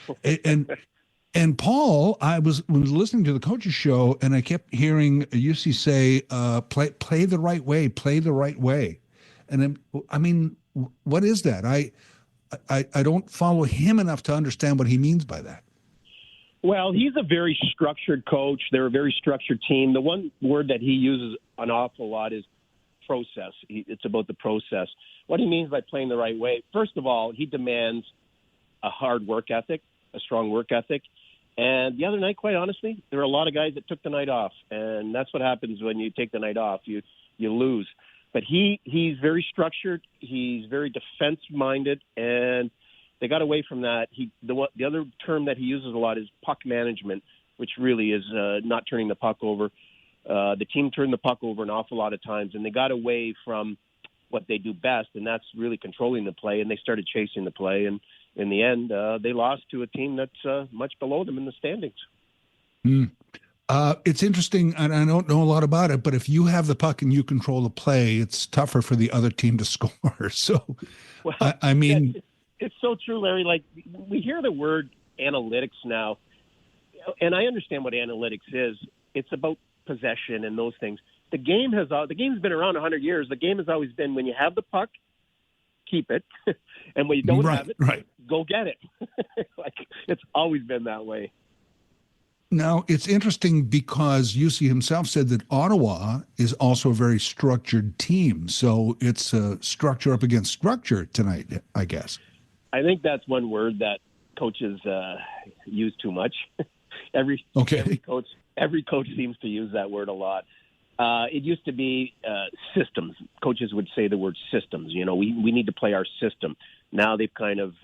And Paul, I was listening to the Coaches Show, and I kept hearing UC say, play the right way, play the right way. And I mean, what is that? I don't follow him enough to understand what he means by that. Well, he's a very structured coach. They're a very structured team. The one word that he uses an awful lot is process. It's about the process. What he means by playing the right way, first of all, he demands a hard work ethic, a strong work ethic. And the other night, quite honestly, there were a lot of guys that took the night off. And that's what happens when you take the night off. You lose. But he's very structured. He's very defense-minded. And they got away from that. The other term that he uses a lot is puck management, which really is not turning the puck over. The team turned the puck over an awful lot of times, and they got away from what they do best, and that's really controlling the play, and they started chasing the play. And in the end, they lost to a team that's much below them in the standings. It's interesting, and I don't know a lot about it, but if you have the puck and you control the play, it's tougher for the other team to score. So, well, I mean... It's so true, Larry. Like, we hear the word analytics now, and I understand what analytics is. It's about possession and those things. The game's been around 100 years. The game has always been when you have the puck, keep it, and when you don't have it, go get it. Like, it's always been that way. Now, it's interesting because UC himself said that Ottawa is also a very structured team. So it's structure up against structure tonight, I guess. I think that's one word that coaches use too much. Every coach seems to use that word a lot. It used to be systems. Coaches would say the word systems. You know, we need to play our system. Now they've kind of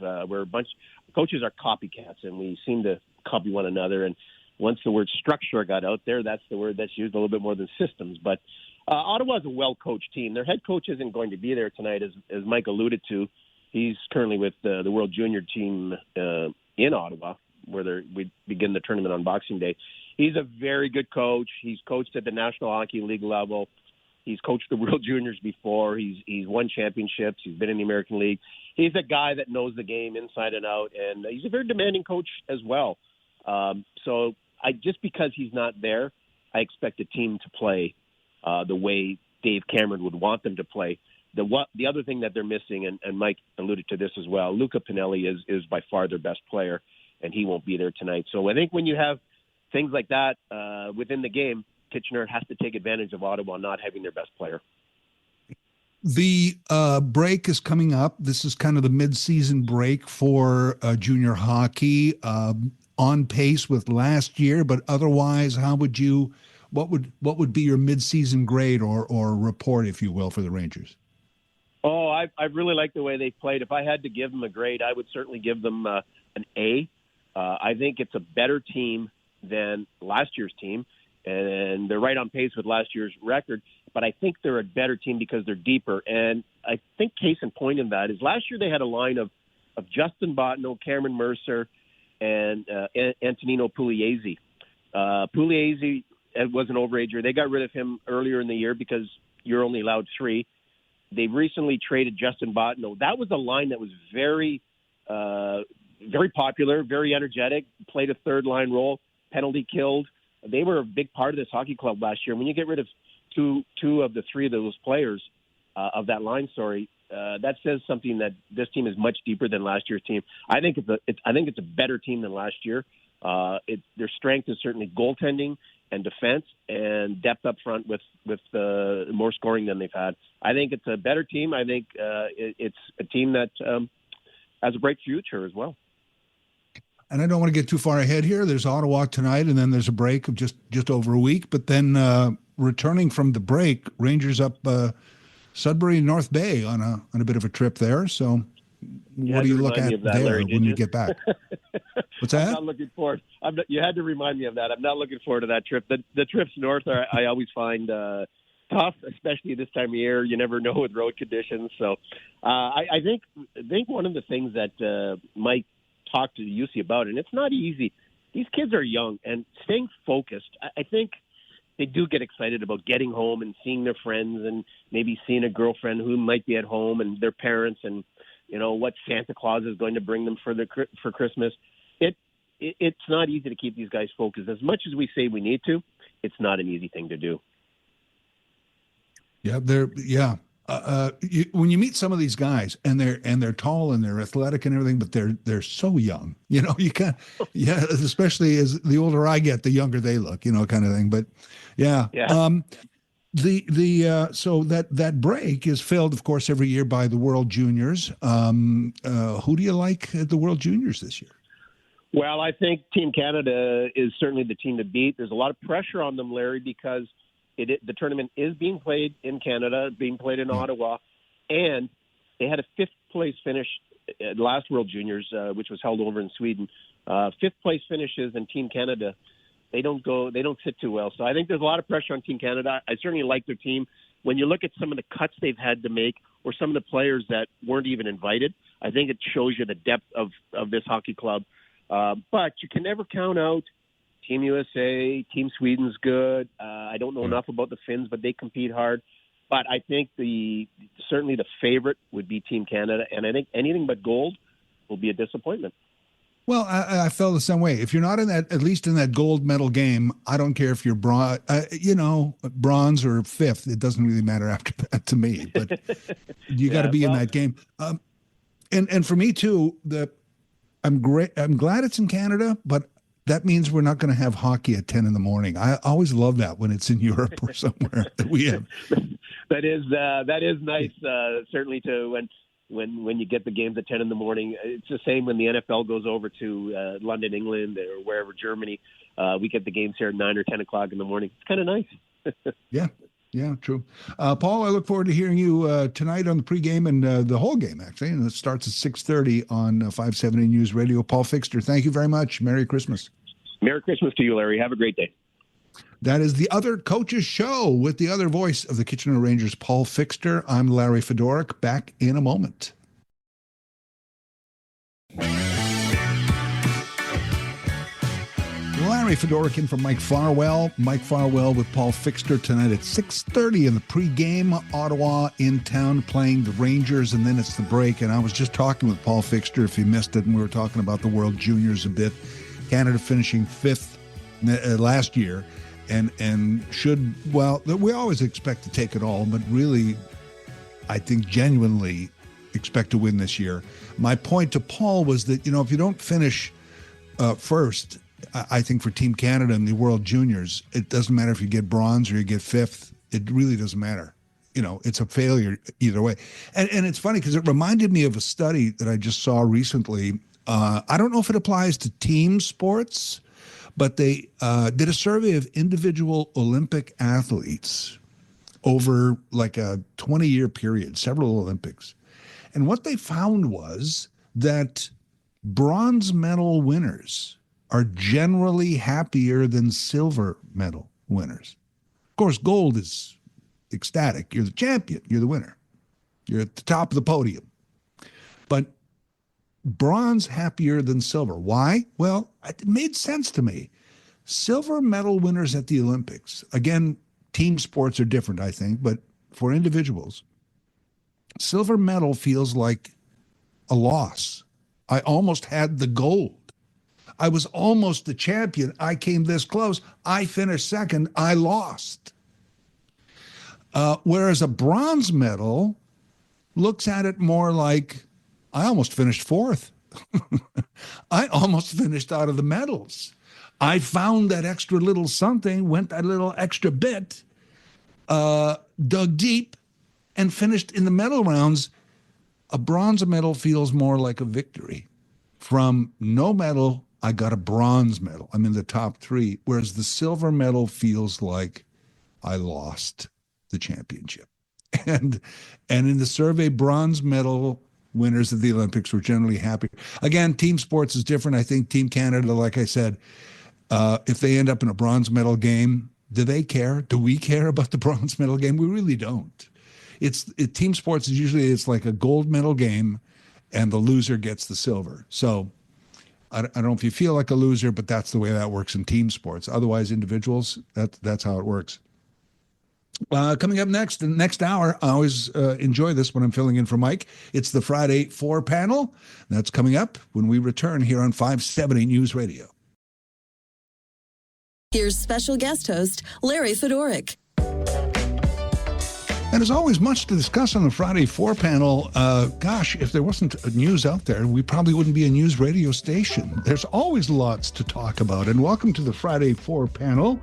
coaches are copycats, and we seem to copy one another. And once the word structure got out there, that's the word that's used a little bit more than systems. But Ottawa's a well-coached team. Their head coach isn't going to be there tonight, as Mike alluded to. He's currently with the World Junior team in Ottawa, where we begin the tournament on Boxing Day. He's a very good coach. He's coached at the National Hockey League level. He's coached the World Juniors before. He's won championships. He's been in the American League. He's a guy that knows the game inside and out, and he's a very demanding coach as well. So just because he's not there, I expect the team to play the way Dave Cameron would want them to play. The other thing that they're missing, and Mike alluded to this as well, Luca Pinelli is by far their best player, and he won't be there tonight. So I think when you have things like that within the game, Kitchener has to take advantage of Ottawa not having their best player. The break is coming up. This is kind of the mid-season break for junior hockey. On pace with last year, but otherwise, what would be your mid-season grade or report, if you will, for the Rangers? Oh, I really like the way they played. If I had to give them a grade, I would certainly give them an A. I think it's a better team than last year's team, and they're right on pace with last year's record. But I think they're a better team because they're deeper. And I think case in point in that is last year they had a line of Justin Botno, Cameron Mercer, and Antonino Pugliese. Pugliese was an overager. They got rid of him earlier in the year because you're only allowed 3. They recently traded Justin Botno. That was a line that was very, very popular, very energetic, played a third-line role, penalty killed. They were a big part of this hockey club last year. When you get rid of two of the 3 of those players of that line, that says something that this team is much deeper than last year's team. I think it's a better team than last year. Their strength is certainly goaltending and defense and depth up front with more scoring than they've had. I think it's a better team. I think it's a team that has a bright future as well. And I don't want to get too far ahead here. There's Ottawa tonight, and then there's a break of just over a week. But then returning from the break, Rangers up Sudbury and North Bay on a bit of a trip there. So what do you look at there Larry, when you get back? What's that? I'm not looking forward. You had to remind me of that. I'm not looking forward to that trip. The trips north I always find tough, especially this time of year. You never know with road conditions. So I think one of the things that Mike talked to UC about, and it's not easy. These kids are young, and staying focused. I think they do get excited about getting home and seeing their friends and maybe seeing a girlfriend who might be at home and their parents and, what Santa Claus is going to bring them for Christmas. It's not easy to keep these guys focused. As much as we say we need to, it's not an easy thing to do. Yeah, when you meet some of these guys and they're tall and they're athletic and everything, but they're so young, you can't, especially as the older I get, the younger they look, kind of thing. But yeah. So that break is filled, of course, every year by the World Juniors. Who do you like at the World Juniors this year? Well, I think Team Canada is certainly the team to beat. There's a lot of pressure on them, Larry, because the tournament is being played in Canada, being played in Ottawa, and they had a 5th-place finish at the last World Juniors, which was held over in Sweden. 5th-place finishes in Team Canada, they don't sit too well. So I think there's a lot of pressure on Team Canada. I certainly like their team. When you look at some of the cuts they've had to make or some of the players that weren't even invited, I think it shows you the depth of this hockey club. But you can never count out Team USA, Team Sweden's good. I don't know enough about the Finns, but they compete hard. But I think certainly the favorite would be Team Canada, and I think anything but gold will be a disappointment. Well, I felt the same way. If you're not in that, at least in that gold medal game, I don't care if you're bronze or 5th. It doesn't really matter after that to me. But you got to be in that game. And for me too, I'm glad it's in Canada, but that means we're not going to have hockey at 10 in the morning. I always love that when it's in Europe or somewhere that we have. That is nice. Certainly when you get the games at 10 in the morning. It's the same when the NFL goes over to London, England, or wherever, Germany. We get the games here at 9 or 10 o'clock in the morning. It's kind of nice. Yeah, true. Paul, I look forward to hearing you tonight on the pregame and the whole game, actually. And it starts at 6:30 on 570 News Radio. Paul Fixter, thank you very much. Merry Christmas. Merry Christmas to you, Larry. Have a great day. That is the Other Coaches Show with the other voice of the Kitchener Rangers, Paul Fixter. I'm Larry Fedoruk. Back in a moment. Larry Fedoruk in for Mike Farwell. Mike Farwell with Paul Fixter tonight at 6:30 in the pregame. Ottawa in town playing the Rangers, and then it's the break. And I was just talking with Paul Fixter, if you missed it, and we were talking about the World Juniors a bit. Canada finishing 5th last year, and we always expect to take it all, but really, I think genuinely expect to win this year. My point to Paul was that, if you don't finish first, I think for Team Canada and the World Juniors, it doesn't matter if you get bronze or you get 5th. It really doesn't matter. it's a failure either way. And it's funny because it reminded me of a study that I just saw recently. I don't know if it applies to team sports, but they did a survey of individual Olympic athletes over like a 20-year period, several Olympics. And what they found was that bronze medal winners are generally happier than silver medal winners. Of course, gold is ecstatic. You're the champion. You're the winner. You're at the top of the podium. But bronze happier than silver. Why? Well, it made sense to me. Silver medal winners at the Olympics, again, team sports are different, I think, but for individuals, silver medal feels like a loss. I almost had the gold. I was almost the champion. I came this close. I finished second. I lost. Whereas a bronze medal looks at it more like, I almost finished fourth. I almost finished out of the medals. I found that extra little something, went that little extra bit, dug deep, and finished in the medal rounds. A bronze medal feels more like a victory. From no medal, I got a bronze medal. I'm in the top three, whereas the silver medal feels like I lost the championship. And in the survey, bronze medal winners of the Olympics were generally happy. Again, team sports is different. I think Team Canada, like I said, if they end up in a bronze medal game, do they care? Do we care about the bronze medal game? We really don't. Team sports is usually it's like a gold medal game, and the loser gets the silver. So I don't know if you feel like a loser, but that's the way that works in team sports. Otherwise, individuals, that's how it works. Coming up next, the next hour, I always enjoy this when I'm filling in for Mike. It's the Friday 4 panel. That's coming up when we return here on 570 News Radio. Here's special guest host, Larry Fedoruk. And there's always much to discuss on the Friday 4 panel. Gosh, if there wasn't news out there, we probably wouldn't be a news radio station. There's always lots to talk about. And welcome to the Friday 4 panel.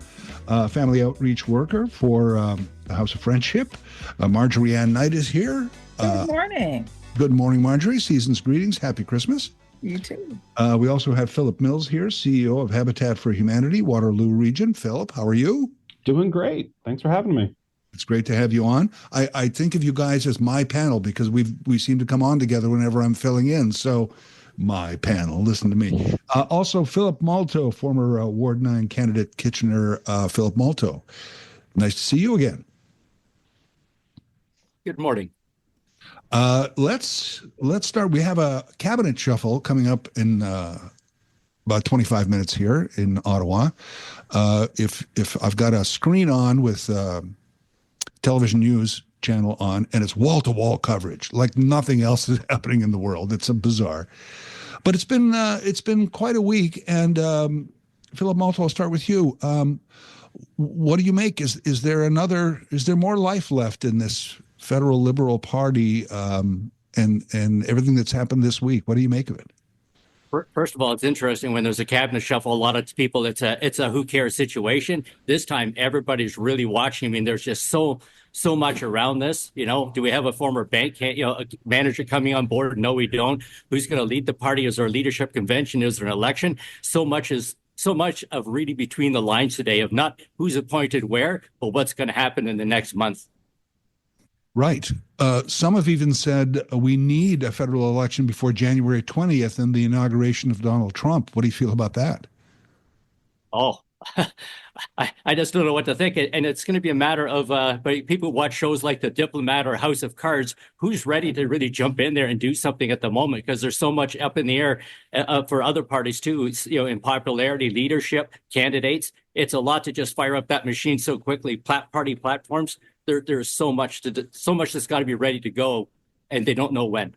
Family outreach worker for the House of Friendship. Marjorie Ann Knight is here. Good morning. Good morning, Marjorie. Season's greetings. Happy Christmas. You too. We also have Philip Mills here, CEO of Habitat for Humanity, Waterloo Region. Philip, how are you? Doing great. Thanks for having me. It's great to have you on. I think of you guys as my panel because we seem to come on together whenever I'm filling in. So my panel, listen to me. Also, Philip Malto, former Ward 9 candidate Kitchener, Philip Malto. Nice to see you again. Good morning. Let's start. We have a cabinet shuffle coming up in about 25 minutes here in Ottawa. If I've got a screen on with television news channel on, and it's wall-to-wall coverage like nothing else is happening in the world. It's bizarre, but it's been quite a week. And Philip Malto, I'll start with you. What do you make? Is there more life left in this federal Liberal Party and everything that's happened this week? What do you make of it? First of all, it's interesting when there's a cabinet shuffle. A lot of people, it's a who cares situation. This time, everybody's really watching. I mean, there's just so much around this. Do we have a former bank manager coming on board? No, we don't. Who's going to lead the party? Is there a leadership convention? Is there an election? So much of reading between the lines today of not who's appointed where, but what's going to happen in the next month. Right. Some have even said we need a federal election before January 20th and the inauguration of Donald Trump. What do you feel about that? Oh, I just don't know what to think. And it's going to be a matter of people watch shows like The Diplomat or House of Cards. Who's ready to really jump in there and do something at the moment? Because there's so much up in the air for other parties, too. It's, in popularity, leadership, candidates. It's a lot to just fire up that machine so quickly. Party platforms. There's so much that's got to be ready to go, and they don't know when.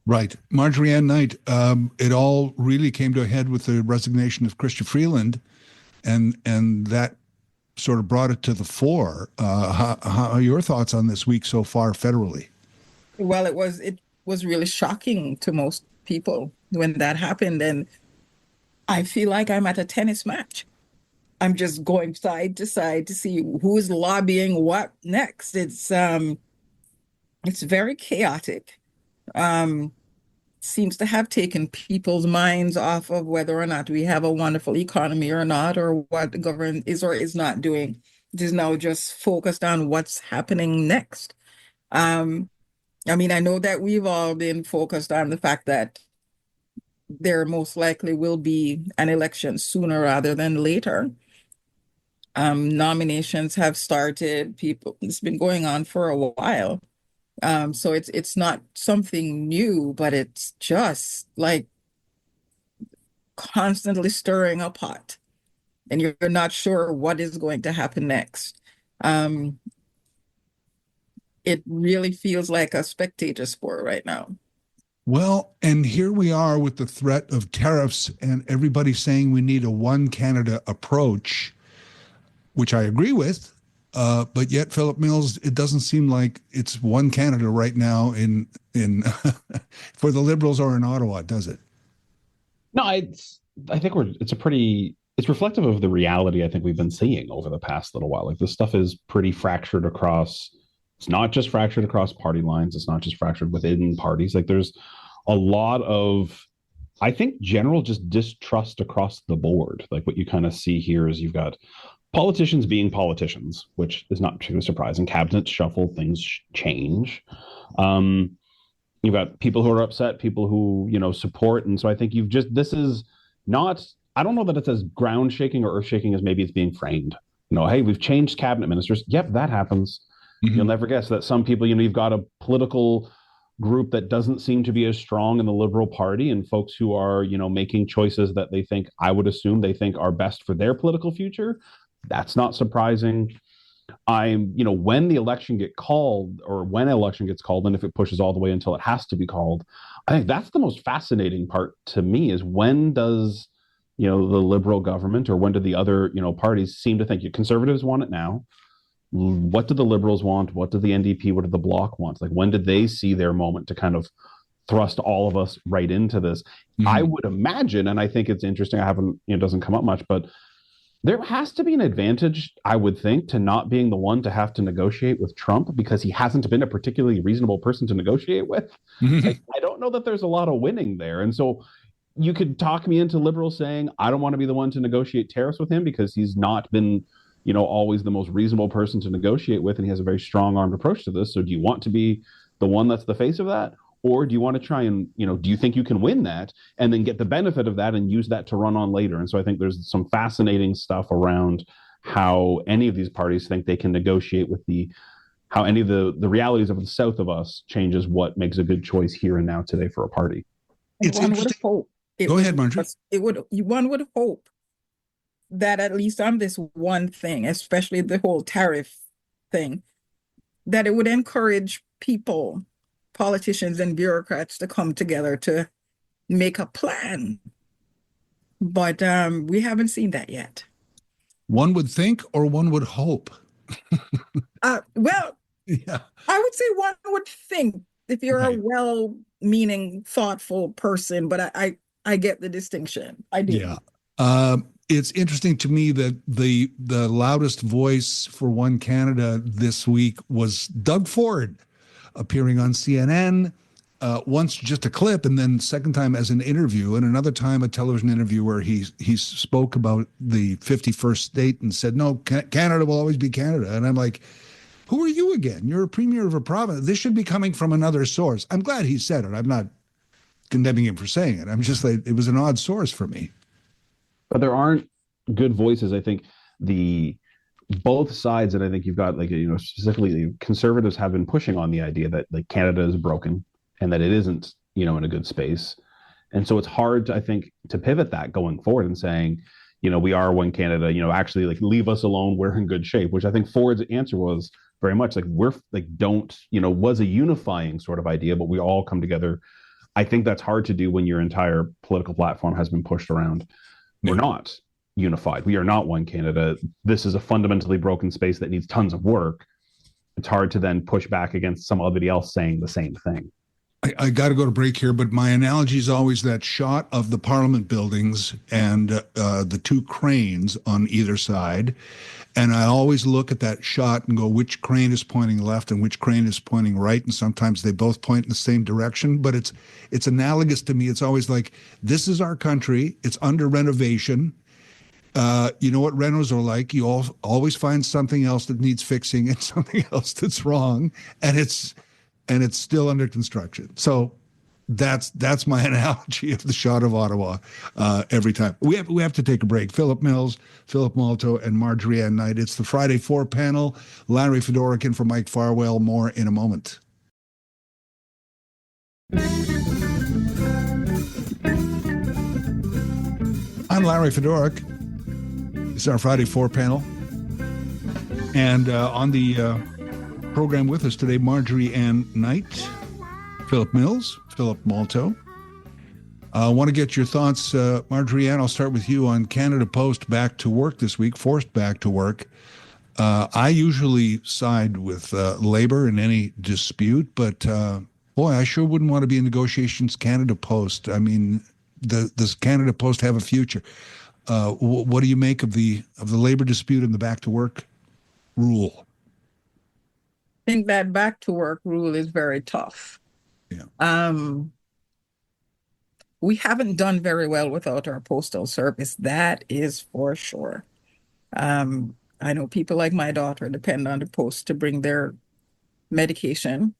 Right. Marjorie Ann Knight, it all really came to a head with the resignation of Chrystia Freeland, and that sort of brought it to the fore. How are your thoughts on this week so far federally? Well, it was really shocking to most people when that happened, and I feel like I'm at a tennis match. I'm just going side to side to see who's lobbying what next. It's It's very chaotic. Seems to have taken people's minds off of whether or not we have a wonderful economy or not, or what the government is or is not doing. It is now just focused on what's happening next. I mean, I know that we've all been focused on the fact that there most likely will be an election sooner rather than later. Nominations have started. It's been going on for a while. So it's not something new, but it's just like constantly stirring a pot, and you're not sure what is going to happen next. It really feels like a spectator sport right now. Well, and here we are with the threat of tariffs and everybody saying we need a one Canada approach, which I agree with. But yet, Philip Mills, it doesn't seem like it's one Canada right now in for the Liberals or in Ottawa, does it? No, I think it's reflective of the reality I think we've been seeing over the past little while. Like, this stuff is pretty fractured across. It's not just fractured across party lines. It's not just fractured within parties. Like, there's a lot of, I think, general just distrust across the board. Like, what you kind of see here is you've got politicians being politicians, which is not particularly surprising. Cabinets shuffle, things change. You've got people who are upset, people who, support. And so I think this is not, I don't know that it's as ground shaking or earth shaking as maybe it's being framed. Hey, we've changed cabinet ministers. Yep, that happens. Mm-hmm. You'll never guess that some people, you've got a political group that doesn't seem to be as strong in the Liberal Party, and folks who are, making choices that they think, I would assume they think are best for their political future. That's not surprising. When the election gets called, or when an election gets called, and if it pushes all the way until it has to be called, I think that's the most fascinating part to me, is when does, the Liberal government, or when do the other, parties seem to think Conservatives want it now? What do the Liberals want? What do the NDP, what do the Bloc want? Like, when did they see their moment to kind of thrust all of us right into this? Mm-hmm. I would imagine, and I think it's interesting, it doesn't come up much, but there has to be an advantage, I would think, to not being the one to have to negotiate with Trump, because he hasn't been a particularly reasonable person to negotiate with. Mm-hmm. I don't know that there's a lot of winning there. And so you could talk me into Liberals saying, I don't want to be the one to negotiate tariffs with him because he's not been, always the most reasonable person to negotiate with, and he has a very strong-armed approach to this. So do you want to be the one that's the face of that? Or do you want to try and, do you think you can win that and then get the benefit of that and use that to run on later? And so I think there's some fascinating stuff around how any of these parties think they can negotiate with how any of the realities of the south of us changes what makes a good choice here and now today for a party. It's interesting. Go ahead, Marjorie. One would hope that at least on this one thing, especially the whole tariff thing, that it would encourage people, politicians and bureaucrats, to come together to make a plan. But we haven't seen that yet. One would think, or one would hope. Well, yeah. I would say one would think, if you're a well-meaning, thoughtful person, but I get the distinction. I do. Yeah. It's interesting to me that the loudest voice for One Canada this week was Doug Ford, appearing on CNN, once just a clip, and then second time as an interview, and another time a television interview where he spoke about the 51st state and said, no, Canada will always be Canada. And I'm like, who are you again? You're a premier of a province. This should be coming from another source. I'm glad he said it. I'm not condemning him for saying it. I'm just like, it was an odd source for me. But there aren't good voices. I think both sides, and I think you've got, specifically the Conservatives have been pushing on the idea that Canada is broken and that it isn't, in a good space. And so it's hard to, I think, to pivot that going forward and saying, we are One Canada, actually leave us alone. We're in good shape, which I think Ford's answer was very much was a unifying sort of idea, but we all come together. I think that's hard to do when your entire political platform has been pushed around. We're not unified. We are not One Canada. This is a fundamentally broken space that needs tons of work. It's hard to then push back against somebody else saying the same thing. I got to go to break here, but my analogy is always that shot of the Parliament buildings and the two cranes on either side. And I always look at that shot and go, which crane is pointing left and which crane is pointing right? And sometimes they both point in the same direction. But it's analogous to me. It's always like, this is our country. It's under renovation. You know what renos are like. You always find something else that needs fixing and something else that's wrong. And it's still under construction. So that's my analogy of the shot of Ottawa every time. We have to take a break. Philip Mills, Philip Malto, and Marjorie Ann Knight. It's the Friday 4 panel. Larry Fedoruk in for Mike Farwell. More in a moment. I'm Larry Fedoruk. It's our Friday 4 panel. And on the program with us today, Marjorie Ann Knight, Philip Mills, Philip Malto. I want to get your thoughts, Marjorie Ann. I'll start with you on Canada Post back to work this week, forced back to work. I usually side with Labour in any dispute, but boy, I sure wouldn't want to be in negotiations Canada Post. I mean, does Canada Post have a future? What do you make of the Labour dispute and the back to work rule? I think that back to work rule is very tough. Yeah. We haven't done very well without our postal service. That is for sure. I know people like my daughter depend on the post to bring their medication.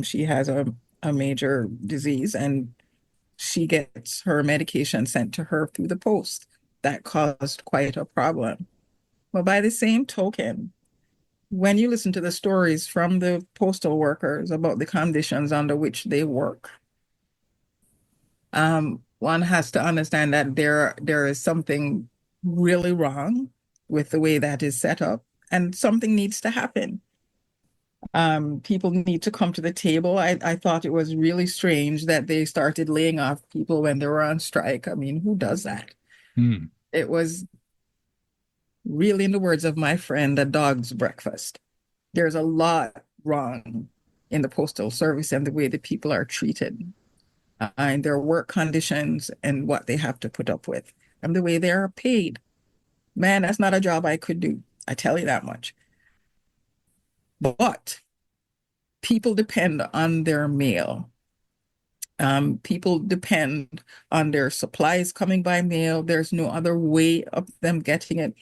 She has a major disease and she gets her medication sent to her through the post. That caused quite a problem. But by the same token, when you listen to the stories from the postal workers about the conditions under which they work, one has to understand that there is something really wrong with the way that is set up, and something needs to happen. People need to come to the table. I thought it was really strange that they started laying off people when they were on strike. I mean, who does that? It was really, in the words of my friend, a dog's breakfast. There's a lot wrong in the postal service and the way that people are treated, and their work conditions and what they have to put up with, and the way they are paid. Man, that's not a job I could do. I tell you that much. But people depend on their mail. People depend on their supplies coming by mail. There's no other way of them getting it.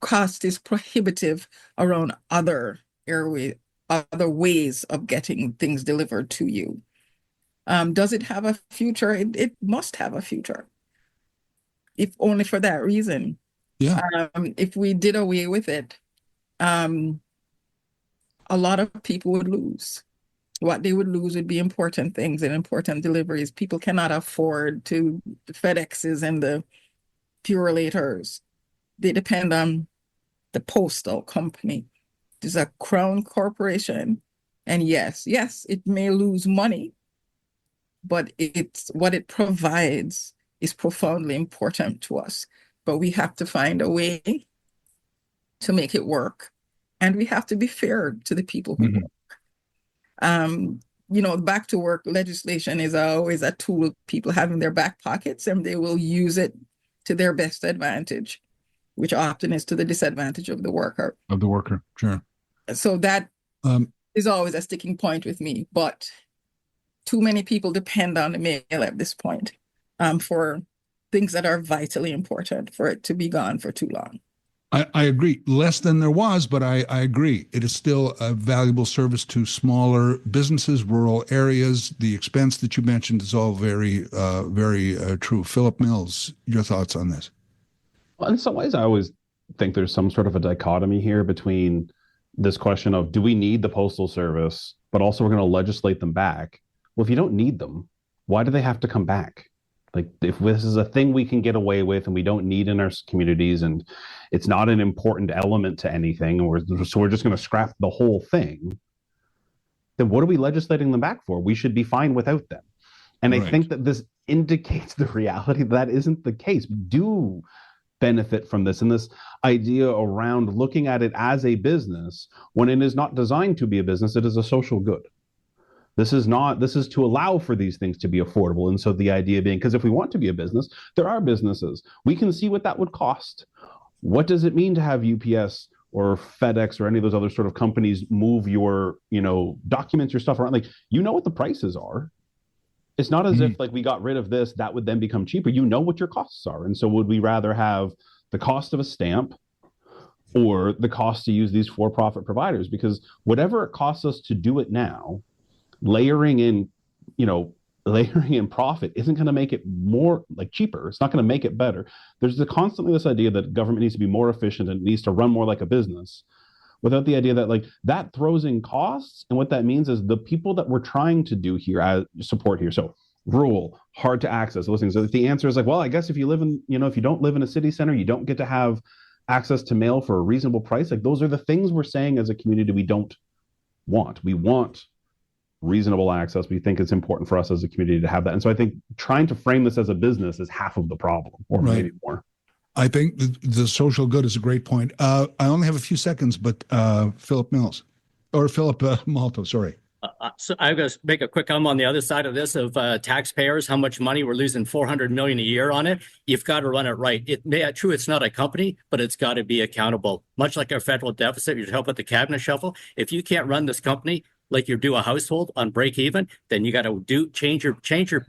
Cost is prohibitive around other ways of getting things delivered to you. Does it have a future? It must have a future, if only for that reason. Yeah. If we did away with it, a lot of people would lose. What they would lose would be important things and important deliveries. People cannot afford the FedExes and the Purelators. They depend on the postal company. It's a crown corporation. And yes, it may lose money, but what it provides is profoundly important to us. But we have to find a way to make it work. And we have to be fair to the people who work. Back to work legislation is always a tool people have in their back pockets, and they will use it to their best advantage, which often is to the disadvantage of the worker. Sure. So that is always a sticking point with me. But too many people depend on the mail at this point for things that are vitally important for it to be gone for too long. I agree. Less than there was, but I agree. It is still a valuable service to smaller businesses, rural areas. The expense that you mentioned is all very, very true. Philip Mills, your thoughts on this? Well, in some ways, I always think there's some sort of a dichotomy here between this question of, do we need the Postal Service, but also we're going to legislate them back? Well, if you don't need them, why do they have to come back? Like, if this is a thing we can get away with and we don't need in our communities, and it's not an important element to anything, so we're just going to scrap the whole thing, then what are we legislating them back for? We should be fine without them. And right. I think that this indicates the reality that isn't the case. We do benefit from this, and this idea around looking at it as a business when it is not designed to be a business. It is a social good. This is to allow for these things to be affordable. And so the idea being, because if we want to be a business, there are businesses. We can see what that would cost. What does it mean to have UPS or FedEx or any of those other sort of companies move your, documents, your stuff around? Like, what the prices are. It's not as if like we got rid of this, that would then become cheaper. You know what your costs are. And so would we rather have the cost of a stamp or the cost to use these for-profit providers? Because whatever it costs us to do it now, layering in profit isn't going to make it more like cheaper. It's not going to make it better. There's constantly this idea that government needs to be more efficient and needs to run more like a business, without the idea that like that throws in costs. And what that means is the people that we're trying to do here as support here. So rural, hard to access, those things. So if the answer is like, well, I guess if you live in, if you don't live in a city center, you don't get to have access to mail for a reasonable price. Like those are the things we're saying as a community we don't want. We want reasonable access. We think it's important for us as a community to have that. And so I think trying to frame this as a business is half of the problem, or maybe more. I think the social good is a great point. I only have a few seconds, but Philip Malto, sorry. So I'm going to make a quick comment on the other side of this of taxpayers, how much money we're losing, $400 million a year on it. You've got to run it right. True, it's not a company, but it's got to be accountable. Much like our federal deficit, you help with the cabinet shuffle. If you can't run this company like you do a household on break even, then you got to change your.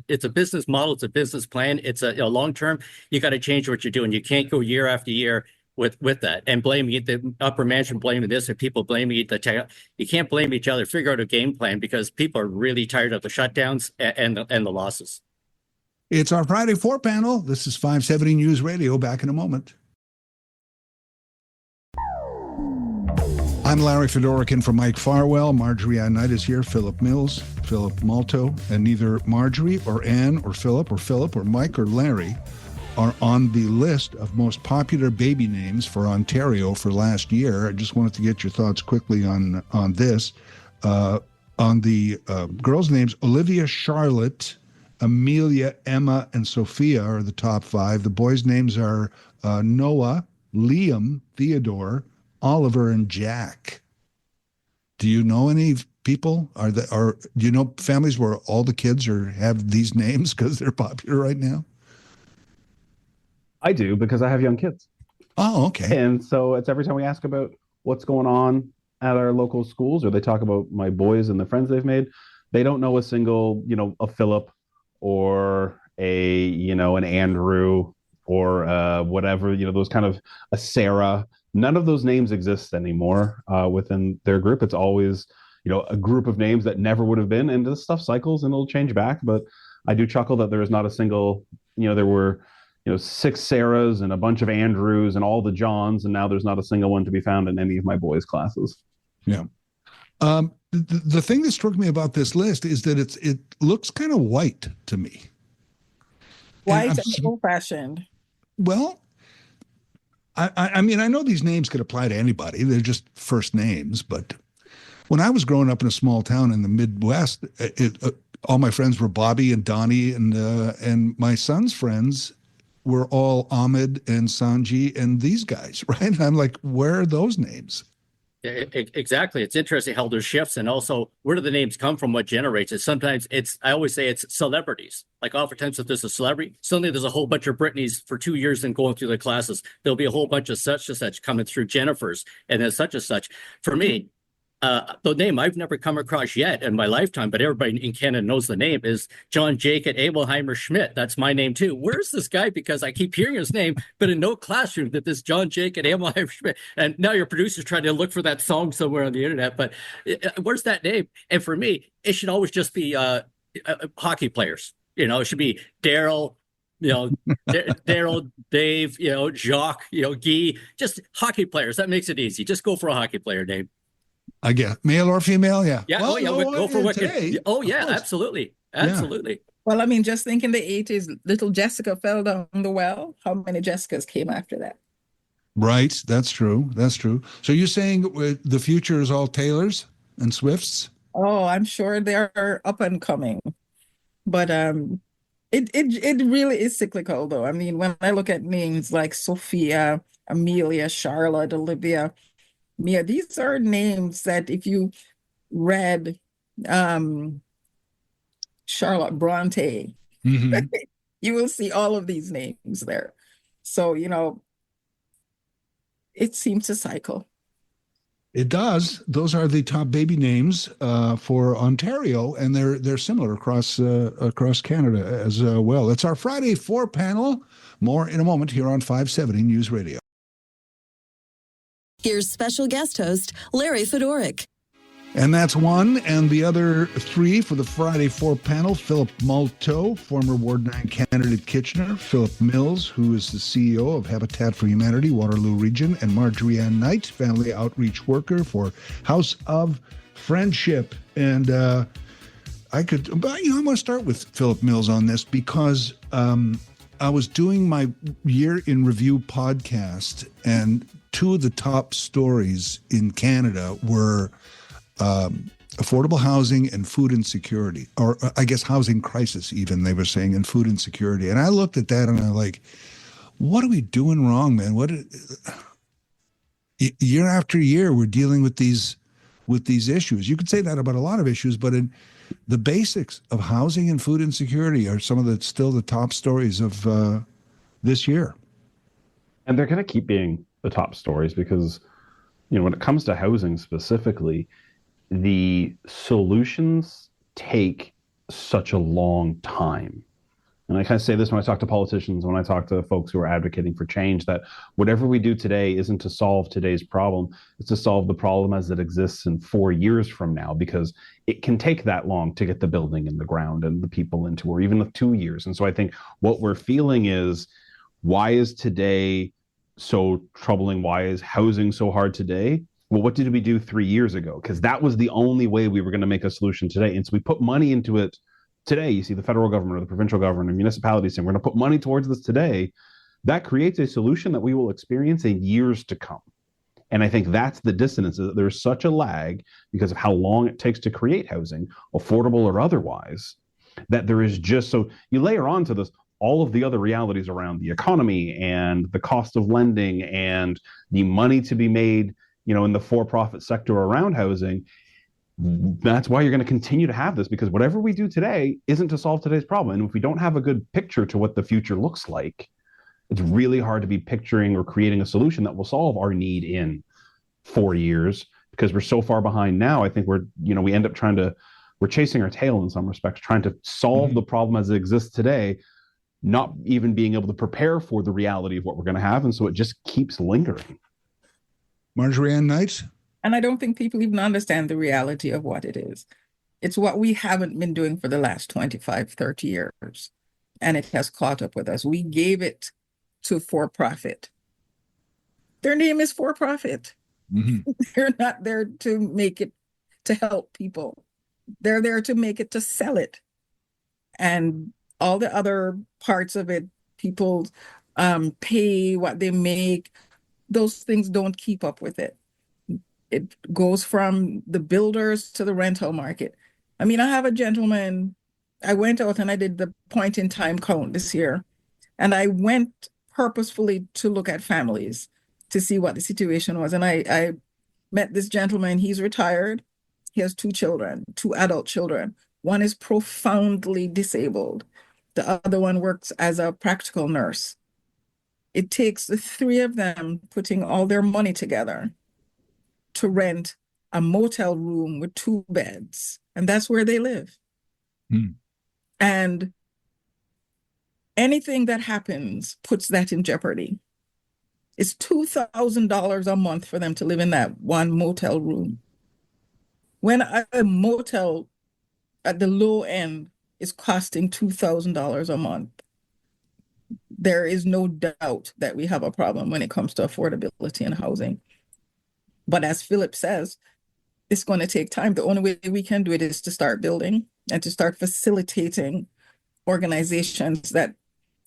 It's a business model. It's a business plan. It's a long term. You got to change what you're doing. You can't go year after year with that and blaming the upper management, blaming this, or people blaming you can't blame each other. Figure out a game plan, because people are really tired of the shutdowns and the losses. It's our Friday 4 panel. This is 570 News Radio. Back in a moment. I'm Larry Fedoruk in for Mike Farwell. Marjorie Knight is here. Philip Mills, Philip Malto, and neither Marjorie or Anne or Philip or Mike or Larry are on the list of most popular baby names for Ontario for last year. I just wanted to get your thoughts quickly on this. On the girls' names, Olivia, Charlotte, Amelia, Emma, and Sophia are the top 5. The boys' names are Noah, Liam, Theodore, Oliver, and Jack. Do you know any people? Do you know families where all the kids have these names because they're popular right now? I do, because I have young kids. Oh, okay. And so it's every time we ask about what's going on at our local schools, or they talk about my boys and the friends they've made, they don't know a single, a Philip or an Andrew or whatever, those kind of a Sarah. None of those names exist anymore within their group. It's always, a group of names that never would have been, and this stuff cycles and it'll change back. But I do chuckle that there is not a single, there were 6 Sarahs and a bunch of Andrews and all the Johns, and now there's not a single one to be found in any of my boys' classes. Yeah. The thing that struck me about this list is that it looks kind of white to me. White and old-fashioned. Well, I mean, I know these names could apply to anybody. They're just first names. But when I was growing up in a small town in the Midwest, all my friends were Bobby and Donnie, and my son's friends were all Ahmed and Sanji and these guys, right? And I'm like, where are those names? Exactly. It's interesting how there's shifts, and also where do the names come from? What generates it? Sometimes I always say it's celebrities. Like oftentimes if there's a celebrity, suddenly there's a whole bunch of Britneys for 2 years and going through the classes. There'll be a whole bunch of such and such coming through, Jennifers, and then such and such. For me, the name I've never come across yet in my lifetime, but everybody in Canada knows the name, is John Jacob Abelheimer Schmidt. That's my name too. Where's this guy? Because I keep hearing his name, but in no classroom that this John Jacob Abelheimer Schmidt. And now your producer's trying to look for that song somewhere on the internet, but where's that name? And for me, it should always just be hockey players. It should be Daryl, Daryl, Dave, Jacques, Guy, just hockey players. That makes it easy. Just go for a hockey player name. I guess male or female, yeah. Yeah, well, go for what. Absolutely. Yeah. Well, I mean, just think in the 80s, little Jessica fell down the well. How many Jessicas came after that? Right, that's true. So you're saying the future is all Taylors and Swifts? Oh, I'm sure they're up and coming, but it really is cyclical, though. I mean, when I look at names like Sophia, Amelia, Charlotte, Olivia, Mia, these are names that if you read Charlotte Bronte. Mm-hmm. You will see all of these names there. So, it seems to cycle. It does. Those are the top baby names for Ontario, and they're similar across Canada as well. It's our Friday 4 panel. More in a moment here on 570 News Radio. Here's special guest host Larry Fedoruk. And that's one. And the other three for the Friday 4 panel, Philip Malto, former Ward 9 candidate Kitchener, Philip Mills, who is the CEO of Habitat for Humanity, Waterloo Region, and Marjorie Ann Knight, family outreach worker for House of Friendship. And I want to start with Philip Mills on this because I was doing my Year in Review podcast, and two of the top stories in Canada were affordable housing and food insecurity, or I guess housing crisis even, they were saying, and food insecurity. And I looked at that and I'm like, what are we doing wrong, man? Year after year, we're dealing with these issues. You could say that about a lot of issues, but in the basics of housing and food insecurity are some of the top stories of this year. And they're going to keep being the top stories because, when it comes to housing specifically, the solutions take such a long time. And I kind of say this when I talk to politicians, when I talk to folks who are advocating for change, that whatever we do today isn't to solve today's problem, it's to solve the problem as it exists in 4 years from now, because it can take that long to get the building in the ground and the people into, or even 2 years. And so I think what we're feeling is, why is today so troubling? Why is housing so hard today? Well, what did we do 3 years ago? Because that was the only way we were going to make a solution today. And so we put money into it today. You see the federal government or the provincial government or municipalities saying, we're going to put money towards this today. That creates a solution that we will experience in years to come. And I think that's the dissonance, is that there's such a lag because of how long it takes to create housing, affordable or otherwise, that there is just, so you layer onto this all of the other realities around the economy and the cost of lending and the money to be made, in the for-profit sector around housing. That's why you're going to continue to have this, because whatever we do today isn't to solve today's problem. And if we don't have a good picture to what the future looks like, it's really hard to be picturing or creating a solution that will solve our need in 4 years, because we're so far behind now. I think we end up we're chasing our tail in some respects, trying to solve the problem as it exists today, not even being able to prepare for the reality of what we're going to have. And so it just keeps lingering. Marjorie Ann Knight? And I don't think people even understand the reality of what it is. It's what we haven't been doing for the last 25, 30 years. And it has caught up with us. We gave it to for-profit. Their name is for-profit. Mm-hmm. They're not there to make it to help people. They're there to make it to sell it. And all the other parts of it, people pay what they make. Those things don't keep up with it. It goes from the builders to the rental market. I mean, I have a gentleman, I went out and I did the point in time count this year. And I went purposefully to look at families to see what the situation was. And I met this gentleman, he's retired. He has 2 children, 2 adult children. One is profoundly disabled. The other one works as a practical nurse. It takes the 3 of them putting all their money together to rent a motel room with 2 beds. And that's where they live. Mm. And anything that happens puts that in jeopardy. It's $2,000 a month for them to live in that one motel room. When a motel at the low end is costing $2,000 a month, there is no doubt that we have a problem when it comes to affordability and housing. But as Philip says, it's going to take time. The only way we can do it is to start building and to start facilitating organizations that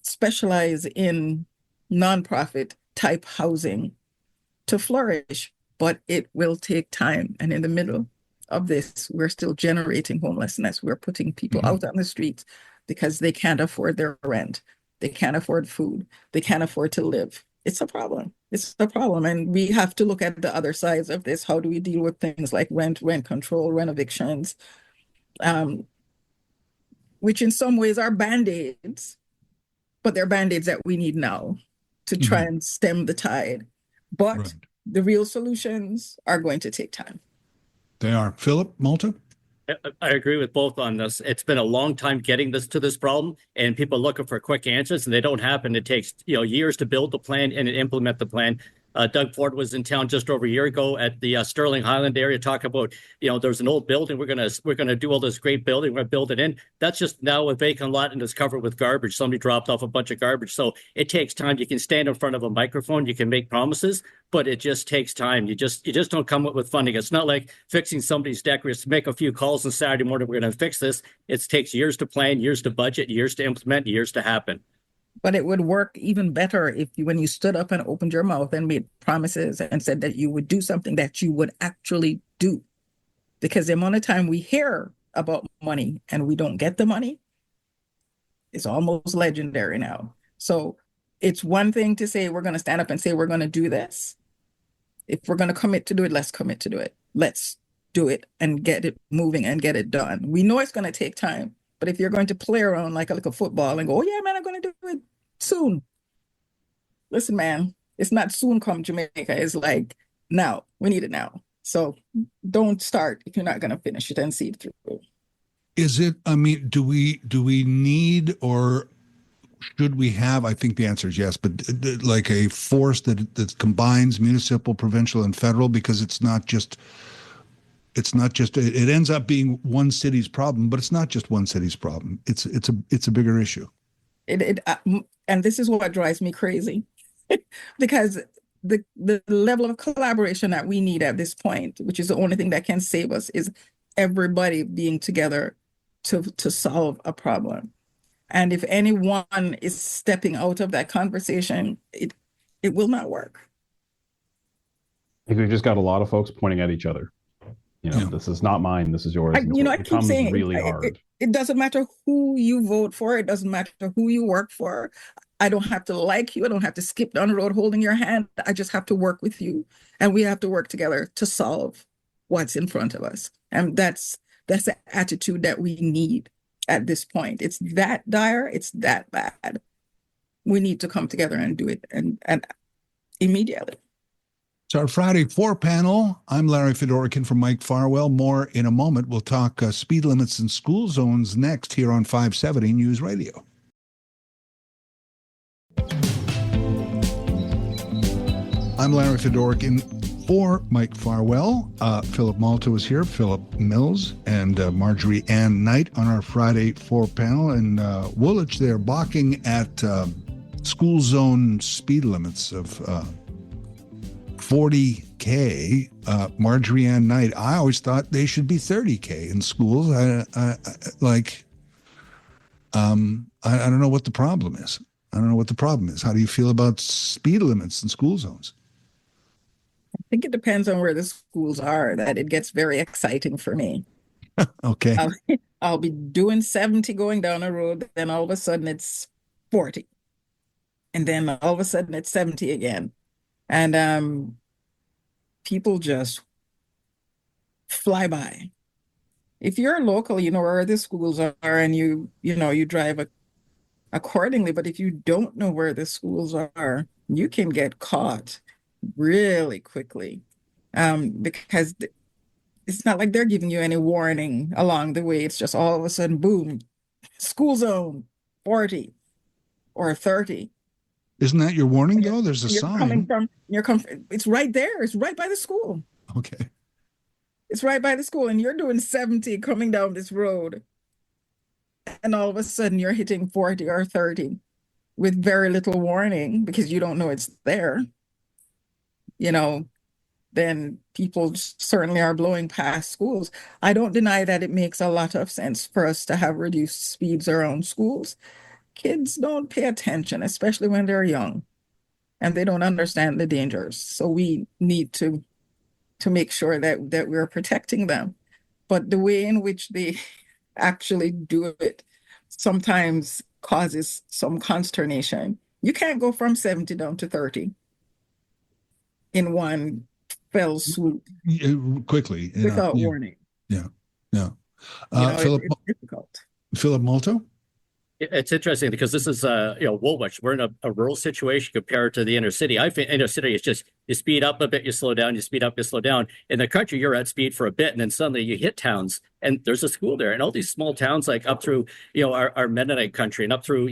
specialize in nonprofit type housing to flourish. But it will take time. And in the middle of this, we're still generating homelessness. We're putting people out on the streets because they can't afford their rent. They can't afford food. They can't afford to live. It's a problem. It's a problem. And we have to look at the other sides of this. How do we deal with things like rent control, rent evictions? which in some ways are band-aids, but they're band-aids that we need now to try and stem the tide. But the real solutions are going to take time. They are. Philip, Malta? I agree with both on this. It's been a long time getting this problem, and people are looking for quick answers, and they don't happen. It takes years to build the plan and implement the plan. Doug Ford was in town just over a year ago at the Sterling Highland area, talking about there's an old building. We're gonna do all this great building. We're gonna build it in. That's just now a vacant lot and it's covered with garbage. Somebody dropped off a bunch of garbage. So it takes time. You can stand in front of a microphone. You can make promises, but it just takes time. You just don't come up with funding. It's not like fixing somebody's deck. We just make a few calls on Saturday morning. We're gonna fix this. It takes years to plan, years to budget, years to implement, years to happen. But it would work even better if when you stood up and opened your mouth and made promises and said that you would do something that you would actually do. Because the amount of time we hear about money and we don't get the money is almost legendary now. So it's one thing to say we're going to stand up and say we're going to do this. If we're going to commit to do it, let's commit to do it. Let's do it and get it moving and get it done. We know it's going to take time. But if you're going to play around like a football and go, oh, yeah, man, I'm going to do it soon. Listen, man, it's not soon come Jamaica. It's like now. We need it now. So don't start if you're not going to finish it and see it through. Is it, I mean, do we need or should we have, I think the answer is yes, but like a force that combines municipal, provincial, and federal, because it's not just, it ends up being one city's problem, but it's not just one city's problem. It's a bigger issue. And this is what drives me crazy because the level of collaboration that we need at this point, which is the only thing that can save us, is everybody being together to solve a problem. And if anyone is stepping out of that conversation, it will not work. I think we've just got a lot of folks pointing at each other. This is not mine. This is yours. I keep saying really hard. It doesn't matter who you vote for. It doesn't matter who you work for. I don't have to like you. I don't have to skip down the road holding your hand. I just have to work with you. And we have to work together to solve what's in front of us. And that's the attitude that we need at this point. It's that dire. It's that bad. We need to come together and do it and immediately. It's our Friday 4 panel. I'm Larry Fedorkin from Mike Farwell. More in a moment. We'll talk speed limits and school zones next here on 570 News Radio. I'm Larry Fedorkin for Mike Farwell. Philip Malta was here, Philip Mills, and Marjorie Ann Knight on our Friday 4 panel. And Woolwich, they're balking at school zone speed limits of 40K. Marjorie Ann Knight, I always thought they should be 30K in schools. I don't know what the problem is. How do you feel about speed limits in school zones? I think it depends on where the schools are that it gets very exciting for me. Okay. I'll be doing 70 going down a road, then all of a sudden it's 40. And then all of a sudden it's 70 again. And people just fly by. If you're local, you know where the schools are and you drive accordingly. But if you don't know where the schools are, you can get caught really quickly because it's not like they're giving you any warning along the way. It's just all of a sudden, boom, school zone 40 or 30. Isn't that your warning, though? There's a sign. It's right there. It's right by the school. Okay. It's right by the school, and you're doing 70 coming down this road. And all of a sudden, you're hitting 40 or 30 with very little warning because you don't know it's there. Then people certainly are blowing past schools. I don't deny that it makes a lot of sense for us to have reduced speeds around schools. Kids don't pay attention, especially when they're young, and they don't understand the dangers. So we need to make sure that we're protecting them. But the way in which they actually do it sometimes causes some consternation. You can't go from 70 down to 30 in one fell swoop. Quickly. Without warning. Yeah. Philip, it's difficult. Philip Malto? It's interesting because this is, Woolwich. We're in a rural situation compared to the inner city. I think inner city is just you speed up a bit, you slow down, you speed up, you slow down. In the country, you're at speed for a bit, and then suddenly you hit towns, and there's a school there, and all these small towns like up through, our Mennonite country and up through,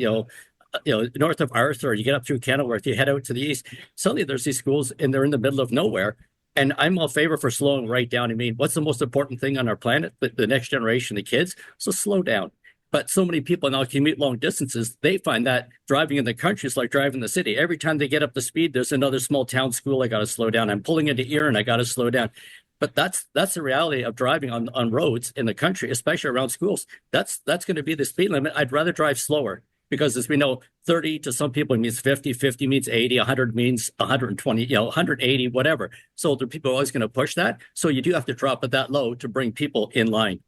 north of Arthur. You get up through Kenilworth, you head out to the east. Suddenly, there's these schools, and they're in the middle of nowhere. And I'm all favor for slowing right down. I mean, what's the most important thing on our planet? The next generation, the kids. So slow down. But so many people now commute long distances. They find that driving in the country is like driving in the city. Every time they get up to speed, there's another small town school. I got to slow down. I'm pulling into Erin. I got to slow down. But that's the reality of driving on roads in the country, especially around schools. That's going to be the speed limit. I'd rather drive slower because, as we know, 30 to some people means 50, 50 means 80, 100 means 120, 180, whatever. So the people are always going to push that. So you do have to drop it that low to bring people in line.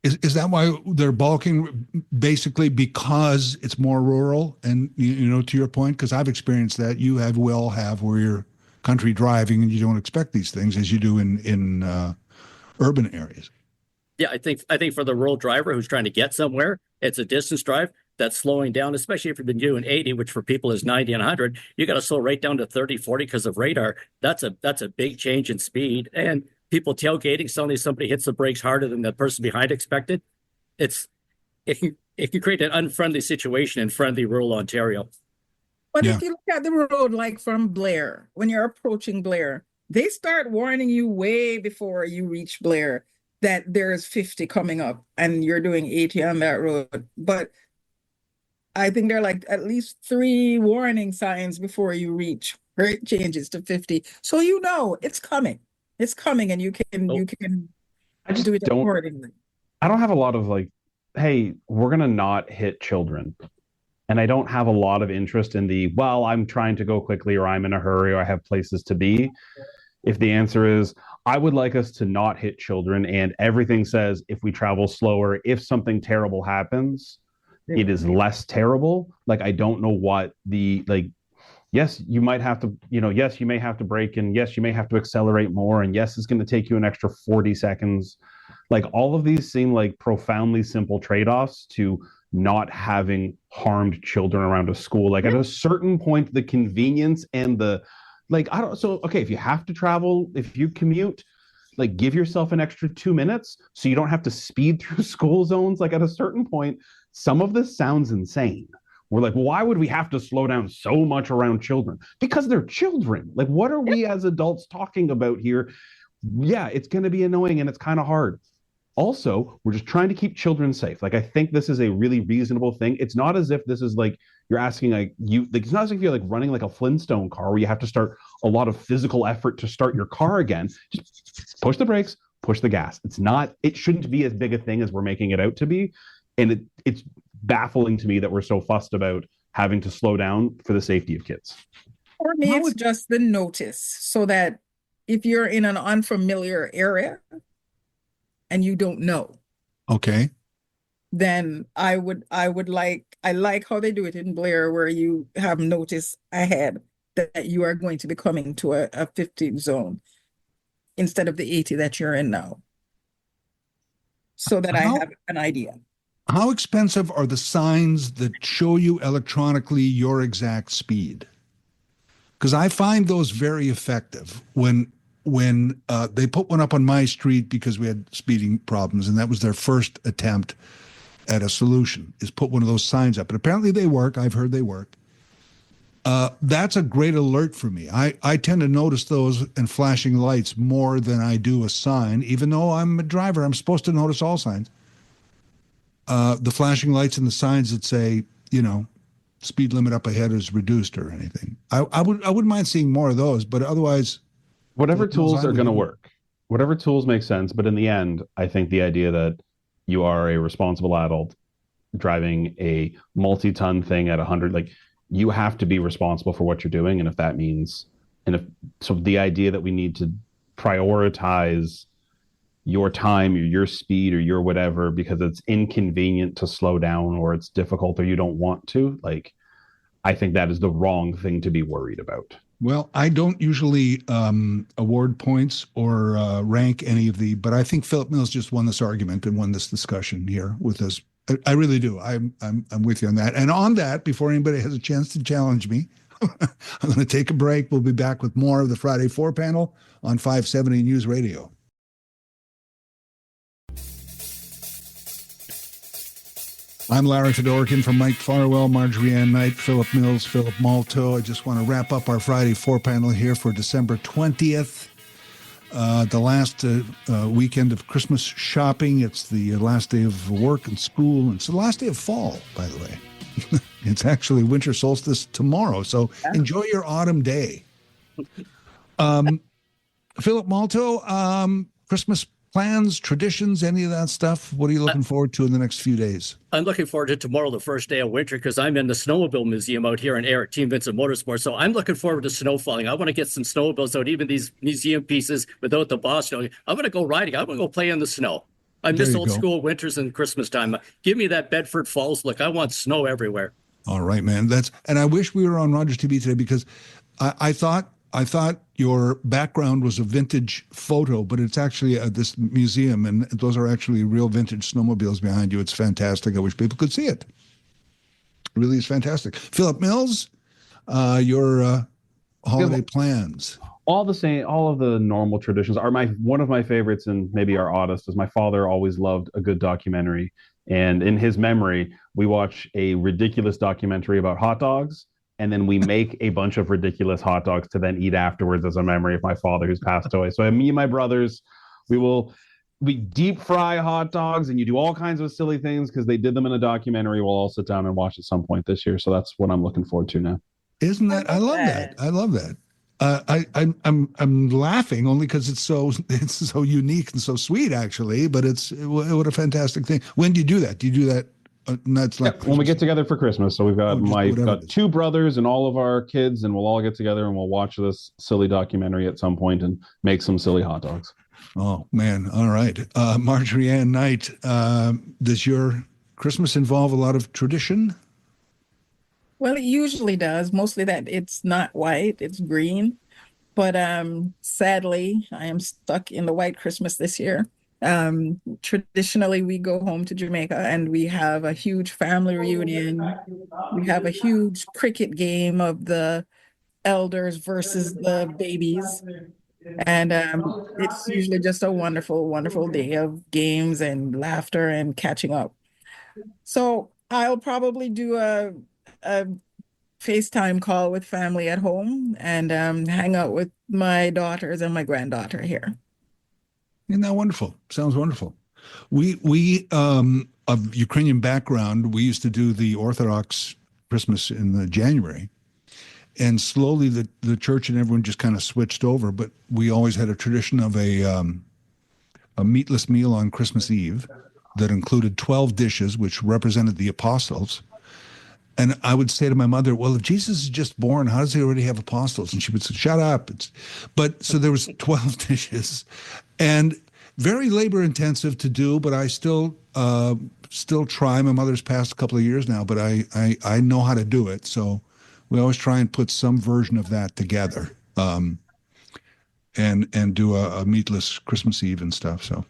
Is that why they're balking, basically because it's more rural? And, to your point, because I've experienced that, you will have, where you're country driving and you don't expect these things as you do in urban areas. Yeah, I think for the rural driver who's trying to get somewhere, it's a distance drive that's slowing down, especially if you've been doing 80, which for people is 90 and 100. You got to slow right down to 30, 40 because of radar. That's a big change in speed. And people tailgating, suddenly somebody hits the brakes harder than the person behind expected. It can create an unfriendly situation in friendly rural Ontario. But if you look at the road, like from Blair, when you're approaching Blair, they start warning you way before you reach Blair that there's 50 coming up and you're doing 80 on that road. But I think there are like at least 3 warning signs before you reach where it changes to 50. So it's coming. It's coming, and you can do it accordingly. I don't have a lot of hey, we're gonna not hit children, and I don't have a lot of interest in I'm trying to go quickly, or I'm in a hurry, or I have places to be. If the answer is I would like us to not hit children, and everything says if we travel slower, if something terrible happens, it is less terrible. I don't know what yes, you might have to, yes, you may have to brake, and yes, you may have to accelerate more, and yes, it's going to take you an extra 40 seconds. All of these seem like profoundly simple trade-offs to not having harmed children around a school. At a certain point, the convenience and if you have to travel, if you commute, give yourself an extra 2 minutes so you don't have to speed through school zones. At a certain point, some of this sounds insane. We're why would we have to slow down so much around children? Because they're children. What are we as adults talking about here? Yeah, it's going to be annoying and it's kind of hard. Also, we're just trying to keep children safe. I think this is a really reasonable thing. It's not as if this is you're asking it's not as if you're running a Flintstone car where you have to start a lot of physical effort to start your car again. Just push the brakes, push the gas. It shouldn't be as big a thing as we're making it out to be. And it's baffling to me that we're so fussed about having to slow down for the safety of kids. For me, it's just the notice, so that if you're in an unfamiliar area and you don't know, okay, then I like how they do it in Blair, where you have notice ahead that you are going to be coming to a 50 zone instead of the 80 that you're in now, so that I have an idea. How expensive are the signs that show you electronically your exact speed? Because I find those very effective. When they put one up on my street because we had speeding problems, and that was their first attempt at a solution, is put one of those signs up. And apparently they work. I've heard they work. That's a great alert for me. I tend to notice those and flashing lights more than I do a sign, even though I'm a driver. I'm supposed to notice all signs. The flashing lights and the signs that say, speed limit up ahead is reduced or anything. I wouldn't mind seeing more of those, but otherwise, whatever tools are going to work, whatever tools make sense. But in the end, I think the idea that you are a responsible adult driving a multi-ton thing at 100, you have to be responsible for what you're doing. And if that means, so the idea that we need to prioritize your time or your speed or your whatever because it's inconvenient to slow down or it's difficult or you don't want to, I think that is the wrong thing to be worried about. Well, I don't usually award points or rank any of but I think Philip Mills just won this argument and won this discussion here with us I really do. I'm with you on that. And on that, before anybody has a chance to challenge me, I'm going to take a break. We'll be back with more of the Friday 4 panel on 570 News Radio. I'm Larry Fedorkin from Mike Farwell, Marjorie Ann Knight, Philip Mills, Philip Malto. I just want to wrap up our Friday 4 panel here for December 20th. The last weekend of Christmas shopping. It's the last day of work and school. It's the last day of fall, by the way. It's actually winter solstice tomorrow, so enjoy your autumn day. Philip Malto, Christmas plans, traditions, any of that stuff? What are you looking forward to in the next few days? I'm looking forward to tomorrow, the first day of winter, because I'm in the Snowmobile Museum out here in Air at Team Vincent Motorsports. So I'm looking forward to snow falling. I want to get some snowmobiles out, even these museum pieces without the boss snow. I'm going to go riding. I'm going to go play in the snow. I miss old school winters and Christmas time. Give me that Bedford Falls look. I want snow everywhere. All right, man. And I wish we were on Rogers TV today, because I thought your background was a vintage photo, but it's actually this museum, and those are actually real vintage snowmobiles behind you. It's fantastic. I wish people could see it. It really is fantastic. Philip Mills, your holiday plans. All the same, all of the normal traditions are one of my favorites, and maybe our oddest is my father always loved a good documentary. And in his memory, we watch a ridiculous documentary about hot dogs, and then we make a bunch of ridiculous hot dogs to then eat afterwards as a memory of my father who's passed away. So me and my brothers, we deep fry hot dogs, and you do all kinds of silly things because they did them in a documentary. We'll all sit down and watch at some point this year. So that's what I'm looking forward to now. Isn't that? I love that. I love that. I'm laughing only because it's so unique and so sweet, actually. But what a fantastic thing. When do you do that? Do you do that? That's like when we get together for Christmas. So we've got two brothers and all of our kids, and we'll all get together and we'll watch this silly documentary at some point and make some silly hot dogs. Oh man! All right, Marjorie Ann Knight. Does your Christmas involve a lot of tradition? Well, it usually does. Mostly that it's not white, it's green. But sadly, I am stuck in the white Christmas this year. Traditionally, we go home to Jamaica and we have a huge family reunion. We have a huge cricket game of the elders versus the babies. And it's usually just a wonderful, wonderful day of games and laughter and catching up. So I'll probably do a FaceTime call with family at home and hang out with my daughters and my granddaughter here. Isn't that wonderful? Sounds wonderful. We of Ukrainian background, we used to do the Orthodox Christmas in January, and slowly the church and everyone just kind of switched over. But we always had a tradition of a meatless meal on Christmas Eve that included 12 dishes, which represented the apostles. And I would say to my mother, well, if Jesus is just born, how does he already have apostles? And she would say, shut up. But so there was 12 dishes, and very labor intensive to do, but I still try. My mother's passed a couple of years now, but I know how to do it. So we always try and put some version of that together, and do a meatless Christmas Eve and stuff. So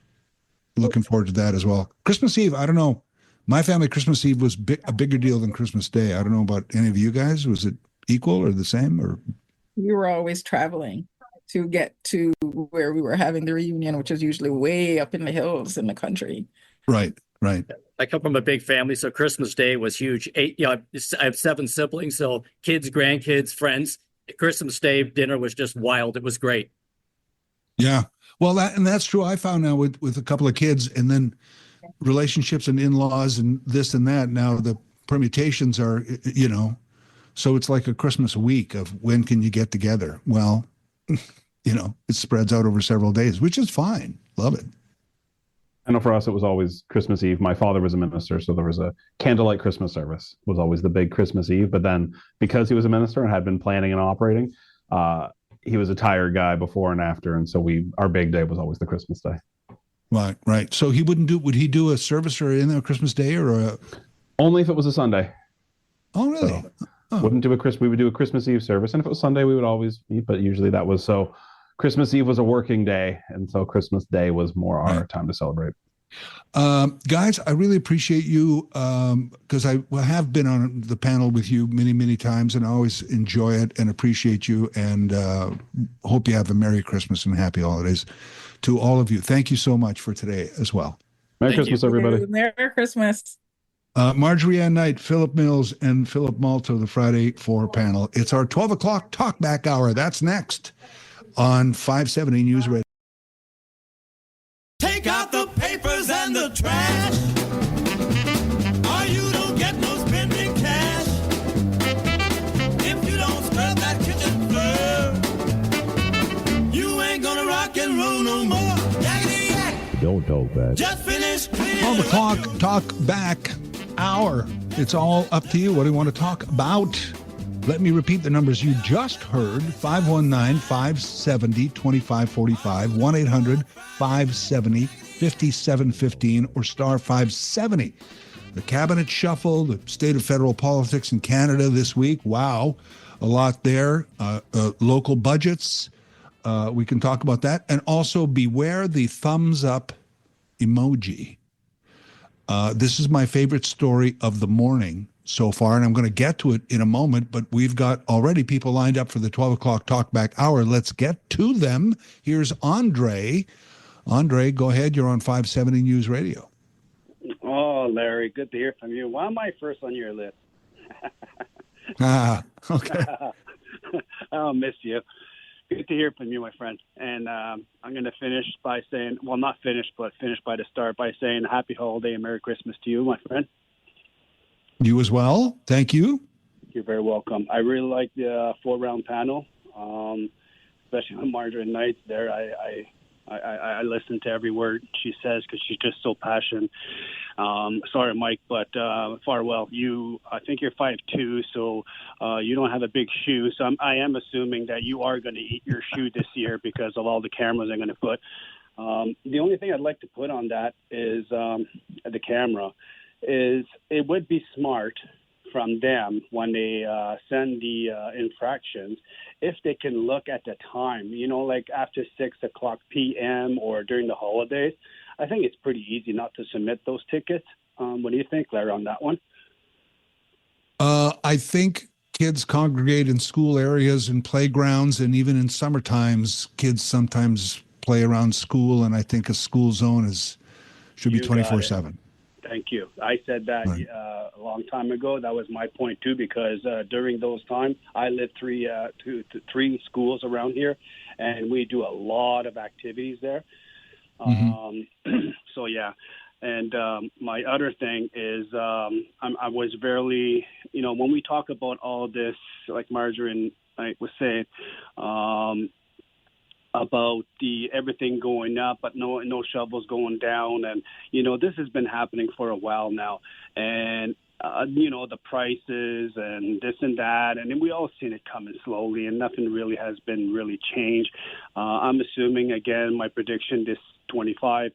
looking forward to that as well. Christmas Eve, I don't know. My family, Christmas Eve was a bigger deal than Christmas Day. I don't know about any of you guys. Was it equal or the same? Or we were always traveling to get to where we were having the reunion, which is usually way up in the hills in the country. Right. I come from a big family, so Christmas Day was huge. I have 7 siblings, so kids, grandkids, friends. Christmas Day dinner was just wild. It was great. Yeah. Well, that's true. I found out with a couple of kids, and then relationships and in-laws and this and that. Now the permutations are, so it's like a Christmas week of when can you get together? Well, it spreads out over several days, which is fine. Love it. I know for us, it was always Christmas Eve. My father was a minister, so there was a candlelight Christmas service was always the big Christmas Eve. But then because he was a minister and had been planning and operating, he was a tired guy before and after. And so our big day was always the Christmas day. Right. So would he do a service or in a Christmas Day or only if it was a Sunday? Oh, really? So we would do a Christmas Eve service. And if it was Sunday, we would always eat, but usually Christmas Eve was a working day. And so Christmas Day was more our time to celebrate. Guys, I really appreciate you because I have been on the panel with you many, many times, and I always enjoy it and appreciate you, and hope you have a Merry Christmas and Happy Holidays to all of you. Thank you so much for today as well. Merry Christmas, everybody. Merry Christmas. Marjorie Ann Knight, Philip Mills, and Philip Malto, the Friday 4 panel. It's our 12 o'clock Talkback hour. That's next on 570 News Radio. Take out the papers and the trash, or you don't get no spending cash. If you don't scrub that kitchen floor, you ain't gonna rock and roll no more. Yakety yak. Don't talk back. Just finish cleaning 12 o'clock Talkback hour. It's all up to you. What do you want to talk about? Let me repeat the numbers you just heard. 519-570-2545, 1-800-570-5715, or star 570. The cabinet shuffle, the state of federal politics in Canada this week. Wow, a lot there. Local budgets. We can talk about that. And also beware the thumbs up emoji. This is my favorite story of the morning so far, and I'm going to get to it in a moment, but we've got already people lined up for the 12 o'clock Talkback hour. Let's get to them. Here's Andre. Andre, go ahead. You're on 570 News Radio. Oh, Larry, good to hear from you. Why am I first on your list? Okay. I'll miss you. Good to hear from you, my friend. And I'm going to finish by saying, well, not finish, but finish by the start by saying happy holiday and Merry Christmas to you, my friend. You as well. Thank you. You're very welcome. I really like the 4-round panel, especially when Marjorie Knight's there. I listen to every word she says because she's just so passionate. Sorry, Mike, but Farwell, I think you're 5'2", so you don't have a big shoe. So I am assuming that you are going to eat your shoe this year because of all the cameras I'm going to put. The only thing I'd like to put on that is the camera. Is it would be smart from them when they send the infractions if they can look at the time, like after 6 o'clock p.m. or during the holidays. I think it's pretty easy not to submit those tickets. What do you think, Larry, on that one? I think kids congregate in school areas and playgrounds, and even in summer times, kids sometimes play around school, and I think a school zone should be 24/7. Thank you. I said that a long time ago. That was my point, too, because during those times, I lived three schools around here, and we do a lot of activities there. So, yeah. And my other thing is I was barely, when we talk about all this, like Marjorie was saying, about everything going up, but no shovels going down. And, this has been happening for a while now. And, the prices and this and that. And we all seen it coming slowly, and nothing really has been really changed. I'm assuming, again, my prediction, this 25,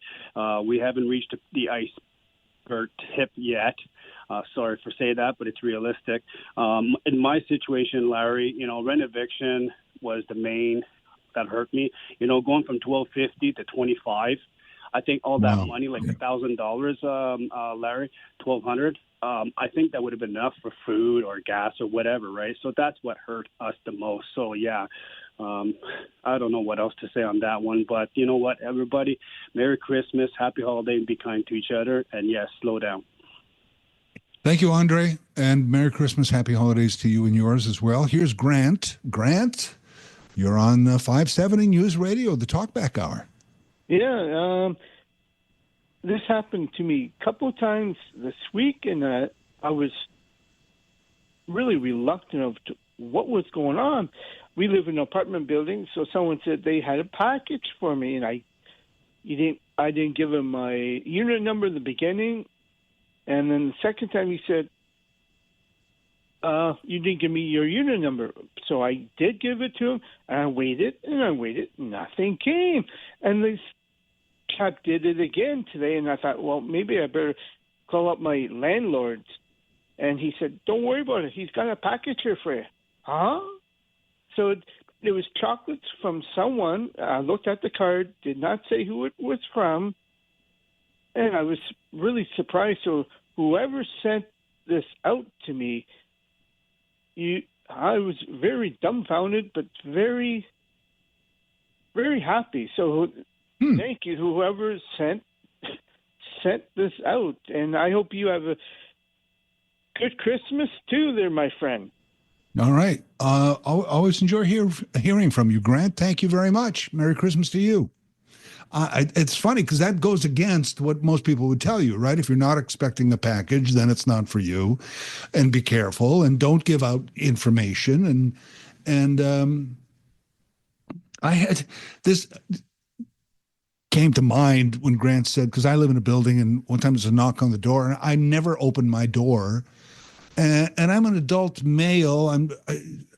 we haven't reached the iceberg tip yet. Sorry for saying that, but it's realistic. In my situation, Larry, rent eviction was the main that hurt me. Going from $1,250 to $25. I think all that money, like $1,000, Larry, $1,200. I think that would have been enough for food or gas or whatever, right? So that's what hurt us the most. So yeah, I don't know what else to say on that one. But you know what, everybody, Merry Christmas, Happy Holiday, and be kind to each other. And yes, slow down. Thank you, Andre, and Merry Christmas, Happy Holidays to you and yours as well. Here's Grant. Grant, you're on 570 News Radio, the Talkback Hour. Yeah, this happened to me a couple of times this week, and I was really reluctant of what was going on. We live in an apartment building, so someone said they had a package for me, and I didn't give him my unit number in the beginning, and then the second time he said, you didn't give me your unit number. So I did give it to him, and I waited, nothing came. And this chap did it again today, and I thought, well, maybe I better call up my landlord. And he said, don't worry about it. He's got a package here for you. Huh? So it was chocolates from someone. I looked at the card, did not say who it was from. and I was really surprised. So whoever sent this out to me, I was very dumbfounded, but very, very happy. So thank you, whoever sent this out, and I hope you have a good Christmas too, there, my friend. All right. Always enjoy hearing from you, Grant. Thank you very much. Merry Christmas to you. It's funny because that goes against what most people would tell you, right? If you're not expecting a package, then it's not for you, and be careful and don't give out information. And I had this came to mind when Grant said, because I live in a building, and one time there's a knock on the door, and I never open my door. And I'm an adult male.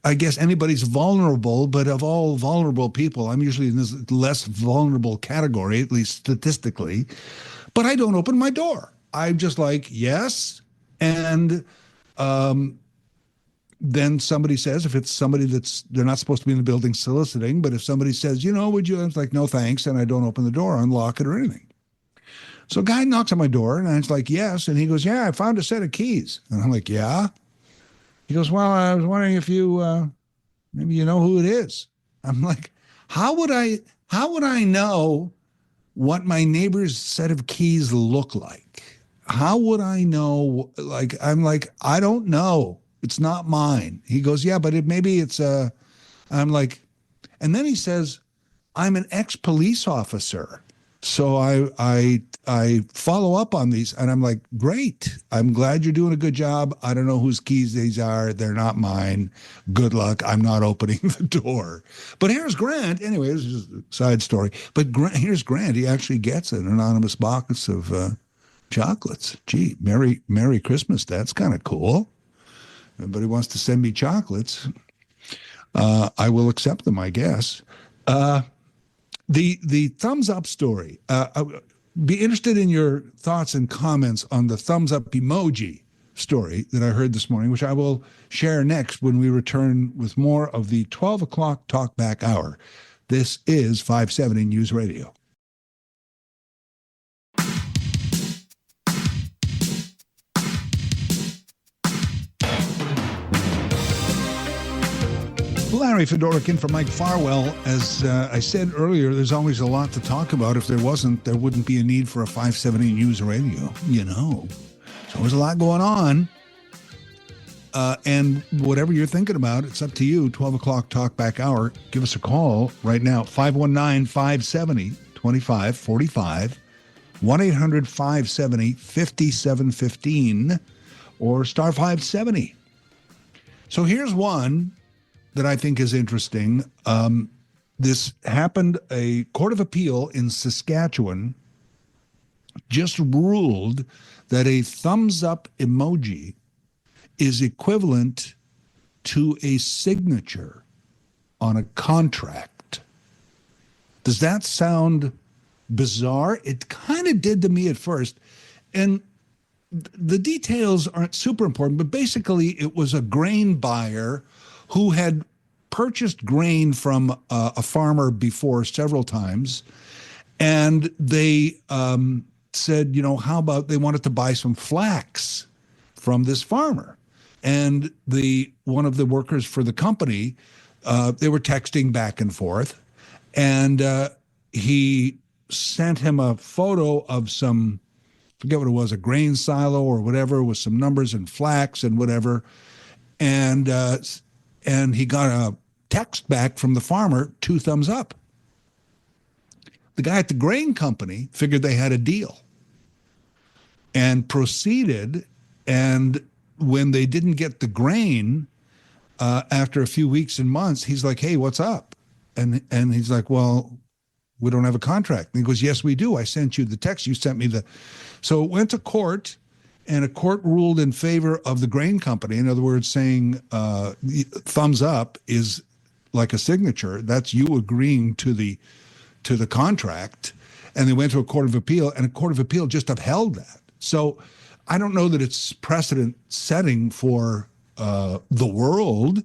I guess anybody's vulnerable, but of all vulnerable people, I'm usually in this less vulnerable category, at least statistically. But I don't open my door. I'm just like, yes. And then somebody says, if it's somebody they're not supposed to be in the building soliciting, but if somebody says, would you? I was like, no, thanks. And I don't open the door, unlock it or anything. So a guy knocks on my door, and I was like, yes. And he goes, yeah, I found a set of keys. And I'm like, yeah? He goes, well, I was wondering if you, maybe you know who it is. I'm like, how would I know what my neighbor's set of keys look like? How would I know? I'm like, I don't know. It's not mine. He goes, yeah, but maybe it's I'm like, and then he says, I'm an ex-police officer. So I follow up on these, and I'm like, great. I'm glad you're doing a good job. I don't know whose keys these are. They're not mine. Good luck. I'm not opening the door. But here's Grant. Anyway, this is just a side story. But here's Grant. He actually gets an anonymous box of chocolates. Gee, Merry Christmas. That's kind of cool. Everybody wants to send me chocolates. I will accept them, I guess. The thumbs up story. Be interested in your thoughts and comments on the thumbs up emoji story that I heard this morning, which I will share next when we return with more of the 12 o'clock Talkback Hour. This is 570 News Radio. Larry Fedoruk in for Mike Farwell. As I said earlier, there's always a lot to talk about. If there wasn't, there wouldn't be a need for a 570 News Radio, So there's a lot going on. And whatever you're thinking about, it's up to you. 12 o'clock Talkback Hour. Give us a call right now, 519-570-2545, 1-800-570-5715, or star 570. So here's one that I think is interesting. This happened, a court of appeal in Saskatchewan just ruled that a thumbs up emoji is equivalent to a signature on a contract. Does that sound bizarre? It kind of did to me at first. And the details aren't super important, but basically it was a grain buyer who had purchased grain from a farmer before several times. And they said, how about they wanted to buy some flax from this farmer. And one of the workers for the company, they were texting back and forth. And he sent him a photo of some, forget what it was, a grain silo or whatever, with some numbers and flax and whatever. And he got a text back from the farmer, 2 thumbs up. The guy at the grain company figured they had a deal and proceeded. And when they didn't get the grain, after a few weeks and months, he's like, hey, what's up? And he's like, well, we don't have a contract. And he goes, yes, we do. I sent you the text. You sent me So it went to court. And a court ruled in favor of the grain company. In other words, saying thumbs up is like a signature. That's you agreeing to the contract. And they went to a court of appeal, and a court of appeal just upheld that. So I don't know that it's precedent setting for the world,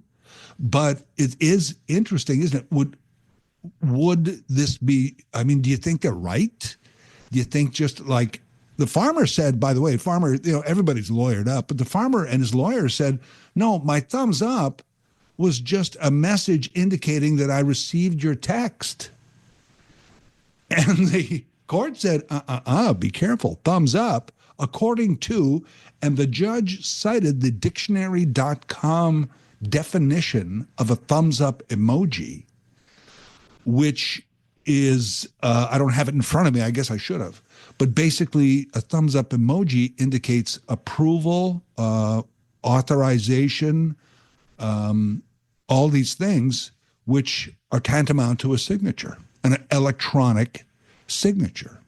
but it is interesting, isn't it? Would this be? I mean, do you think they're right? Do you think just like the farmer said, by the way, everybody's lawyered up, but the farmer and his lawyer said, no, my thumbs up was just a message indicating that I received your text. And the court said, be careful, thumbs up, according to, and the judge cited the dictionary.com definition of a thumbs up emoji, which is, I don't have it in front of me, I guess I should have, but basically a thumbs up emoji indicates approval, authorization, all these things, which are tantamount to a signature, an electronic signature.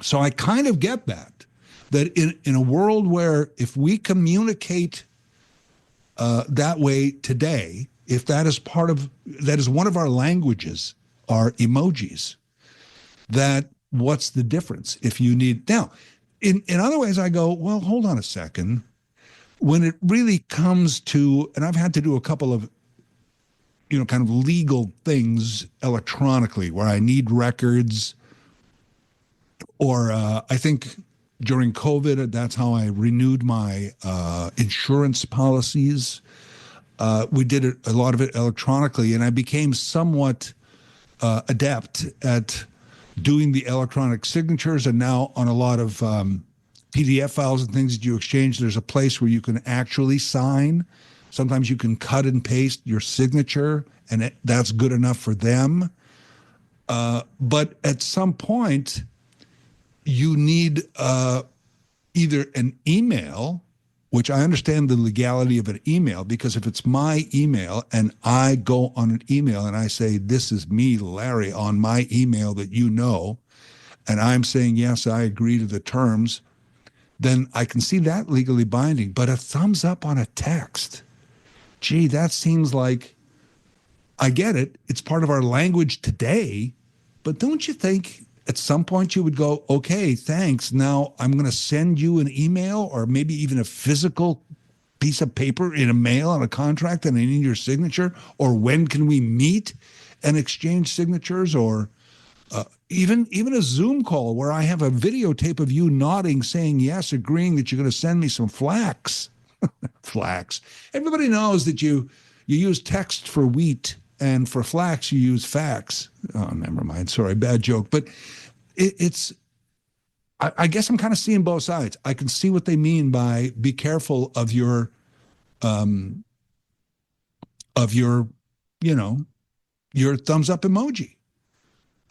So I kind of get that in a world where if we communicate that way today, if that is one of our languages, are emojis, that what's the difference if you need, now, in other ways I go, well, hold on a second. When it really comes to, and I've had to do a couple of, kind of legal things electronically where I need records, or I think during COVID, that's how I renewed my insurance policies. We did a lot of it electronically, and I became somewhat adept at doing the electronic signatures. And now on a lot of PDF files and things that you exchange, there's a place where you can actually sign. Sometimes you can cut and paste your signature, and that's good enough for them. But at some point, you need either an email, which I understand the legality of an email, because if it's my email and I go on an email and I say, this is me, Larry, on my email that you know, and I'm saying, yes, I agree to the terms, then I can see that legally binding. But a thumbs up on a text, gee, that seems like, I get it, it's part of our language today, but don't you think at some point you would go, okay, thanks, now I'm going to send you an email or maybe even a physical piece of paper in a mail on a contract and I need your signature? Or when can we meet and exchange signatures? Or even a Zoom call where I have a videotape of you nodding, saying yes, agreeing that you're going to send me some flax. Flax. Everybody knows that you use text for wheat, and for flax, you use fax. Oh, never mind. Sorry, bad joke. But I guess I'm kind of seeing both sides. I can see what they mean by be careful of your thumbs up emoji.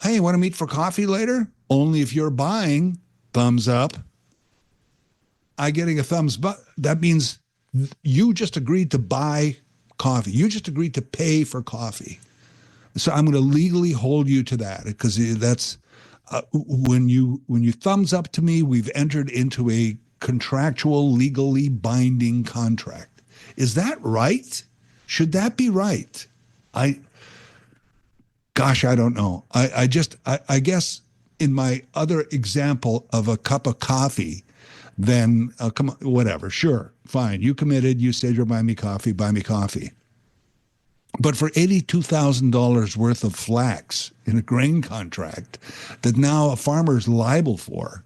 Hey, want to meet for coffee later? Only if you're buying, thumbs up. I getting a thumbs up. That means you just agreed to buy coffee. You just agreed to pay for coffee. So I'm going to legally hold you to that, because that's when you thumbs up to me, we've entered into a contractual, legally binding contract. Is that right? Should that be right? Gosh, I don't know. I guess in my other example of a cup of coffee, then come on, whatever, sure, fine. You committed, you said you'll buy me coffee. But for $82,000 worth of flax in a grain contract that now a farmer is liable for,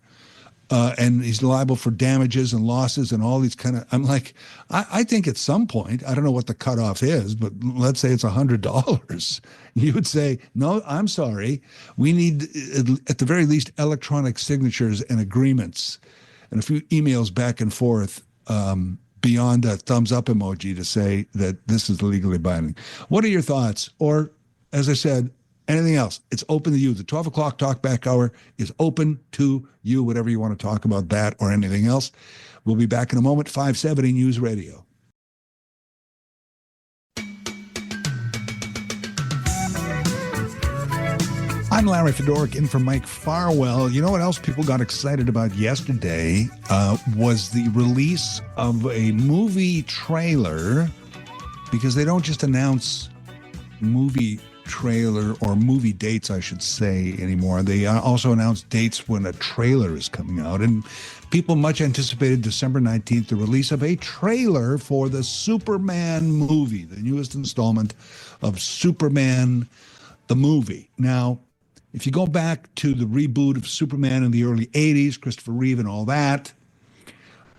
and he's liable for damages and losses and all these kind of, I'm like, I think at some point, I don't know what the cutoff is, but let's say it's $100. You would say, no, I'm sorry. We need, at the very least, electronic signatures and agreements and a few emails back and forth beyond a thumbs up emoji to say that this is legally binding. What are your thoughts? Or, as I said, anything else? It's open to you. The 12 o'clock Talkback hour is open to you, whatever you want to talk about, that or anything else. We'll be back in a moment. 570 News Radio. I'm Larry Fedoruk, in for Mike Farwell. You know what else people got excited about yesterday was the release of a movie trailer, because they don't just announce movie trailer or movie dates, I should say, anymore. They also announce dates when a trailer is coming out. And people much anticipated December 19th, the release of a trailer for the Superman movie, the newest installment of Superman, the movie. Now, if you go back to the reboot of Superman in the early 80s, Christopher Reeve and all that,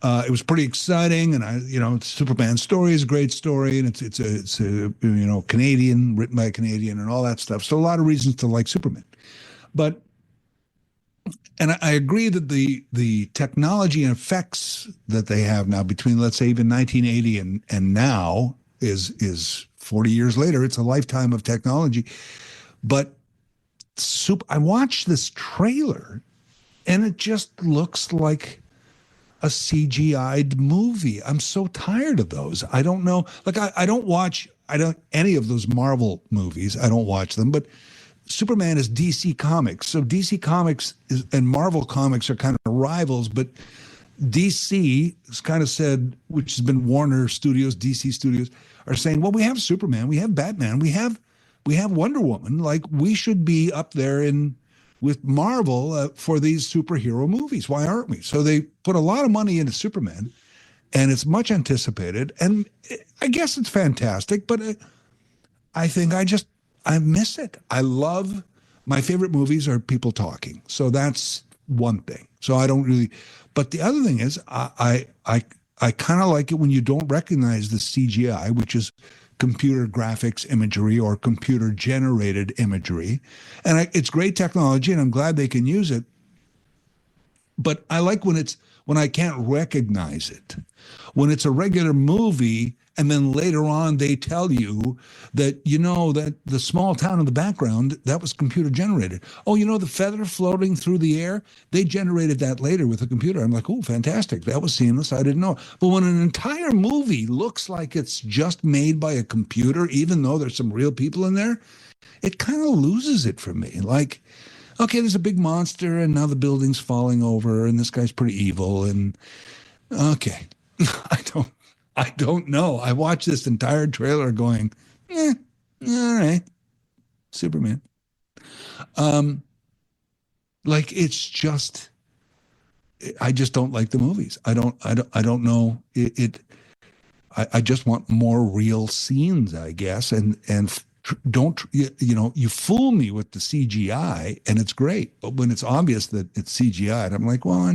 it was pretty exciting. And Superman's story is a great story, and it's a Canadian, written by a Canadian and all that stuff. So a lot of reasons to like Superman. But and I agree that the technology and effects that they have now between, let's say, even 1980 and now is 40 years later. It's a lifetime of technology. But I watched this trailer, and it just looks like a CGI'd movie. I'm so tired of those. I don't know. Like I don't watch any of those Marvel movies. I don't watch them, but Superman is DC Comics. So DC Comics and Marvel Comics are kind of rivals, but DC has kind of said, which has been Warner Studios, DC Studios, are saying, well, we have Superman, we have Batman, we have Wonder Woman. Like, we should be up there with Marvel for these superhero movies. Why aren't we? So they put a lot of money into Superman, and it's much anticipated. And I guess it's fantastic, but I think I miss it. My favorite movies are people talking. So that's one thing. So I don't really, but the other thing is I kind of like it when you don't recognize the CGI, which is computer graphics imagery or computer generated imagery. And it's great technology, and I'm glad they can use it. But I like when I can't recognize it. When it's a regular movie, and then later on they tell you that, that the small town in the background, that was computer generated. Oh, the feather floating through the air, they generated that later with a computer. I'm like, oh, fantastic. That was seamless. I didn't know. But when an entire movie looks like it's just made by a computer, even though there's some real people in there, it kind of loses it for me. Like, okay, there's a big monster, and now the building's falling over, and this guy's pretty evil, and okay. I don't know. I watched this entire trailer going, all right, Superman. It's just, I just don't like the movies. I don't know it. I just want more real scenes, I guess. And don't, you fool me with the CGI and it's great. But when it's obvious that it's CGI, I'm like, well, I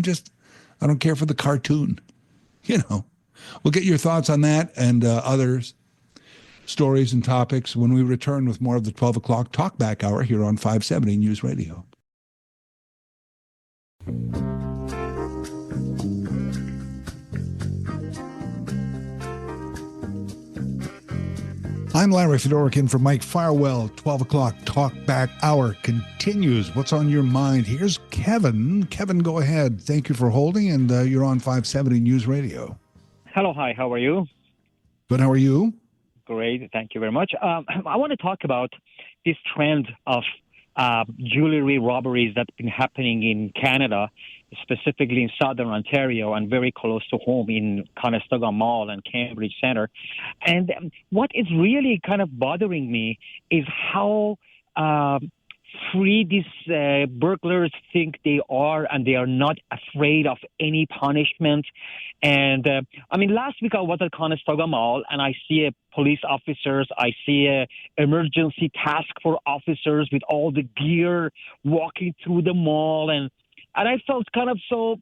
don't care for the cartoon, We'll get your thoughts on that and other stories and topics when we return with more of the 12 o'clock Talkback Hour here on 570 News Radio. I'm Larry Fedoruk in for Mike Farwell. 12 o'clock Talkback Hour continues. What's on your mind? Here's Kevin. Kevin, go ahead. Thank you for holding, and you're on 570 News Radio. Hello, hi, how are you? Good, how are you? Great, thank you very much. I want to talk about this trend of jewelry robberies that's been happening in Canada, specifically in Southern Ontario and very close to home in Conestoga Mall and Cambridge Centre. And what is really kind of bothering me is how free these burglars think they are, and they are not afraid of any punishment. And last week I was at Conestoga Mall, and I see police officers, I see emergency task force officers with all the gear walking through the mall, and I felt kind of so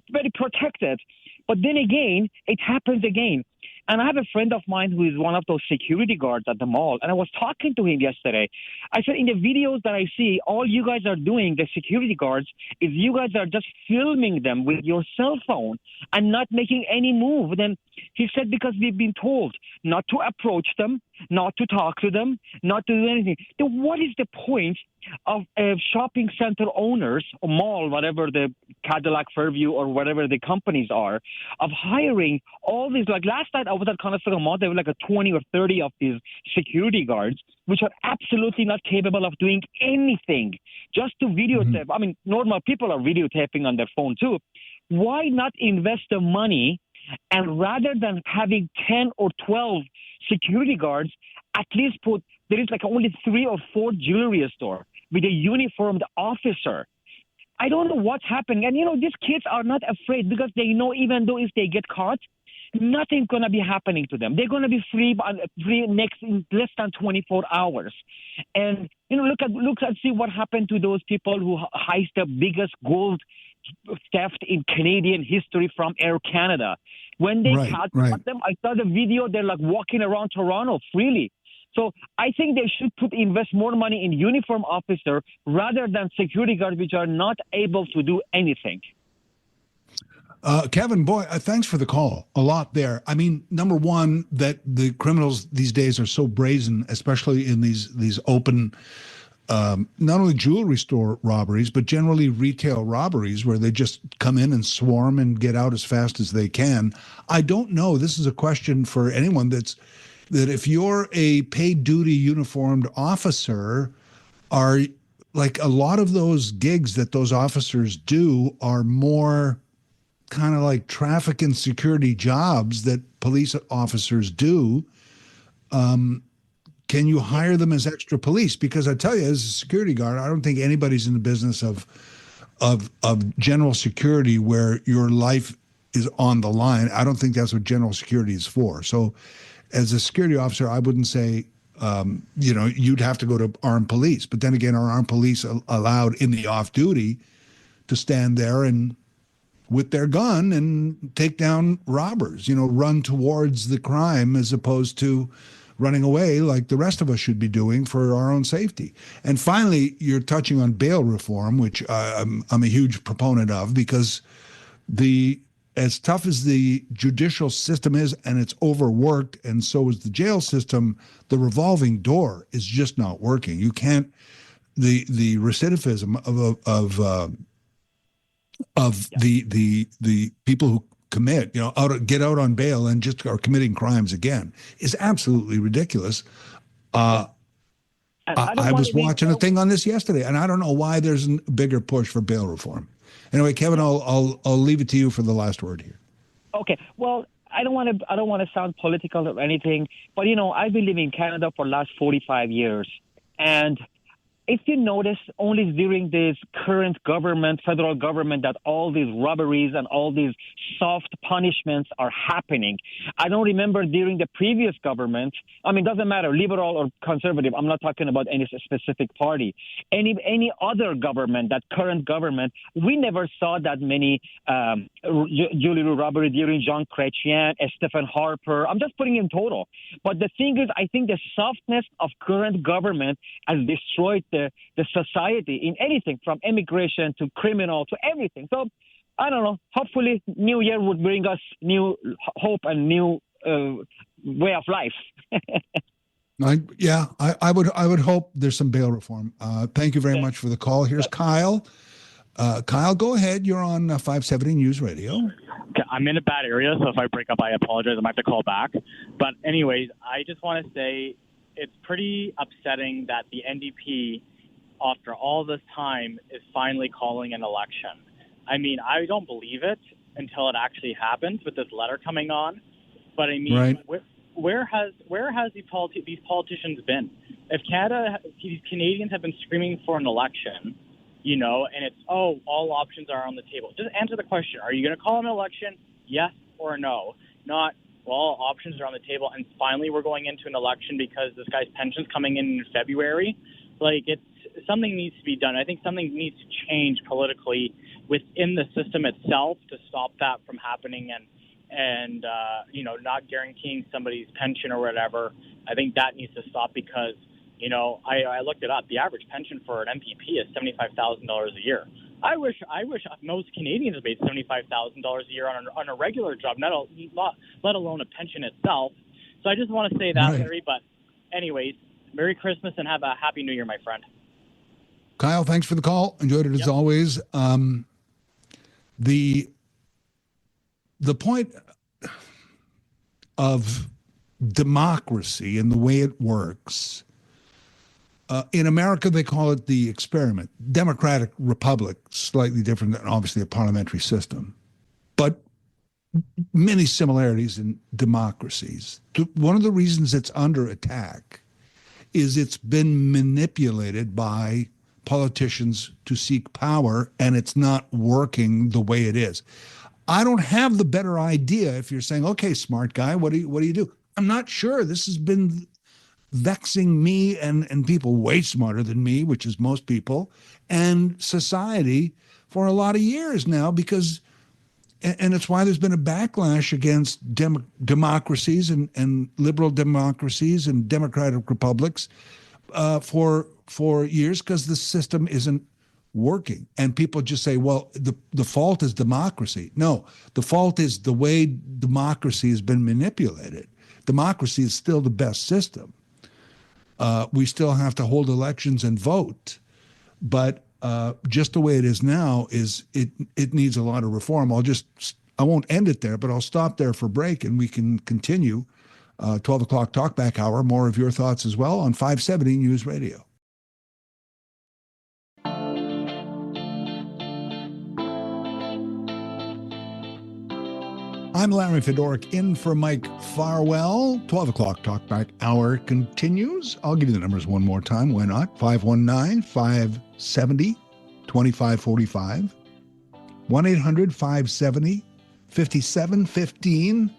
very protected. But then again, it happens again. And I have a friend of mine who is one of those security guards at the mall, and I was talking to him yesterday. I said, in the videos that I see, all you guys are doing, the security guards, is you guys are just filming them with your cell phone and not making any move. Then he said, because we've been told not to approach them, not to talk to them, not to do anything. Then what is the point of shopping center owners or mall, whatever the Cadillac, Fairview, or whatever the companies are, of hiring all these? Like last night I was at Conestoga Mall, there were like 20 or 30 of these security guards, which are absolutely not capable of doing anything, just to videotape. I mean, normal people are videotaping on their phone too. Why not invest the money, and rather than having 10 or 12 security guards, at least there is like only 3 or 4 jewelry store with a uniformed officer. I don't know what's happening. And, these kids are not afraid because they know even though if they get caught, nothing's going to be happening to them. They're going to be free next in less than 24 hours. And look at see what happened to those people who heist the biggest gold theft in Canadian history from Air Canada. When they caught them, I saw the video. They're like walking around Toronto freely. So I think they should invest more money in uniform officer rather than security guards, which are not able to do anything. Kevin, boy, thanks for the call. A lot there. I mean, number one, that the criminals these days are so brazen, especially in these open, not only jewelry store robberies, but generally retail robberies where they just come in and swarm and get out as fast as they can. I don't know. This is a question for anyone that if you're a paid duty uniformed officer, are like a lot of those gigs that those officers do are more kind of like traffic and security jobs that police officers do. Can you hire them as extra police? Because I tell you, as a security guard, I don't think anybody's in the business of general security where your life is on the line. I don't think that's what general security is for. So as a security officer, I wouldn't say, you'd have to go to armed police. But then again, are armed police allowed in the off duty to stand there and with their gun and take down robbers, run towards the crime as opposed to running away like the rest of us should be doing for our own safety. And finally, you're touching on bail reform, which I'm a huge proponent of, because as tough as the judicial system is, and it's overworked, and so is the jail system, the revolving door is just not working. You can't, the recidivism of the people who commit, get out on bail and just are committing crimes again is absolutely ridiculous. I was watching a thing on this yesterday, and I don't know why there's a bigger push for bail reform. Anyway, Kevin, I'll leave it to you for the last word here. Okay. Well, I don't want to sound political or anything, but I've been living in Canada for the last 45 years, and if you notice, only during this current federal government, that all these robberies and all these soft punishments are happening. I don't remember during the previous government. I mean, it doesn't matter, liberal or conservative. I'm not talking about any specific party. Any other government, that current government, we never saw that many jewelry robbery during Jean Chrétien, Stephen Harper. I'm just putting in total. But the thing is, I think the softness of current government has destroyed the society in anything from immigration to criminal to everything. So I don't know. Hopefully, New Year would bring us new hope and new way of life. I would hope there's some bail reform. Thank you very much for the call. Here's Kyle. Kyle, go ahead. You're on 570 News Radio. Okay, I'm in a bad area, so if I break up, I apologize. I might have to call back. But anyways, I just want to say it's pretty upsetting that the NDP, after all this time, is finally calling an election. I mean, I don't believe it until it actually happens with this letter coming on. But I mean, where has these politicians been? If these Canadians have been screaming for an election, and it's, all options are on the table. Just answer the question. Are you going to call an election? Yes or no? Not, well, options are on the table, and finally we're going into an election because this guy's pension's coming in February. Like, something needs to be done. I think something needs to change politically within the system itself to stop that from happening and not guaranteeing somebody's pension or whatever. I think that needs to stop because, I looked it up. The average pension for an MPP is $75,000 a year. I wish most Canadians made $75,000 a year on a regular job, let alone a pension itself. So I just want to say that, Larry. But anyways, Merry Christmas and have a Happy New Year, my friend. Kyle, thanks for the call. Enjoyed it as always. The point of democracy and the way it works, in America, they call it the experiment. Democratic republic, slightly different than obviously a parliamentary system, but many similarities in democracies. One of the reasons it's under attack is it's been manipulated by politicians to seek power, and it's not working the way it is. I don't have the better idea if you're saying, okay, smart guy, what do you do? I'm not sure. This has been vexing me and people way smarter than me, which is most people, and society for a lot of years now, because, and it's why there's been a backlash against democracies and liberal democracies and democratic republics for years, because the system isn't working. And people just say, well, the fault is democracy. No, the fault is the way democracy has been manipulated. Democracy is still the best system. We still have to hold elections and vote, but just the way it is now it needs a lot of reform. I won't end it there, but I'll stop there for break, and we can continue 12 o'clock Talkback Hour. More of your thoughts as well on 570 News Radio. I'm Larry Fedoruk in for Mike Farwell. 12 o'clock Talkback Hour continues. I'll give you the numbers one more time. Why not? 519-570-2545. 1-800-570-5715.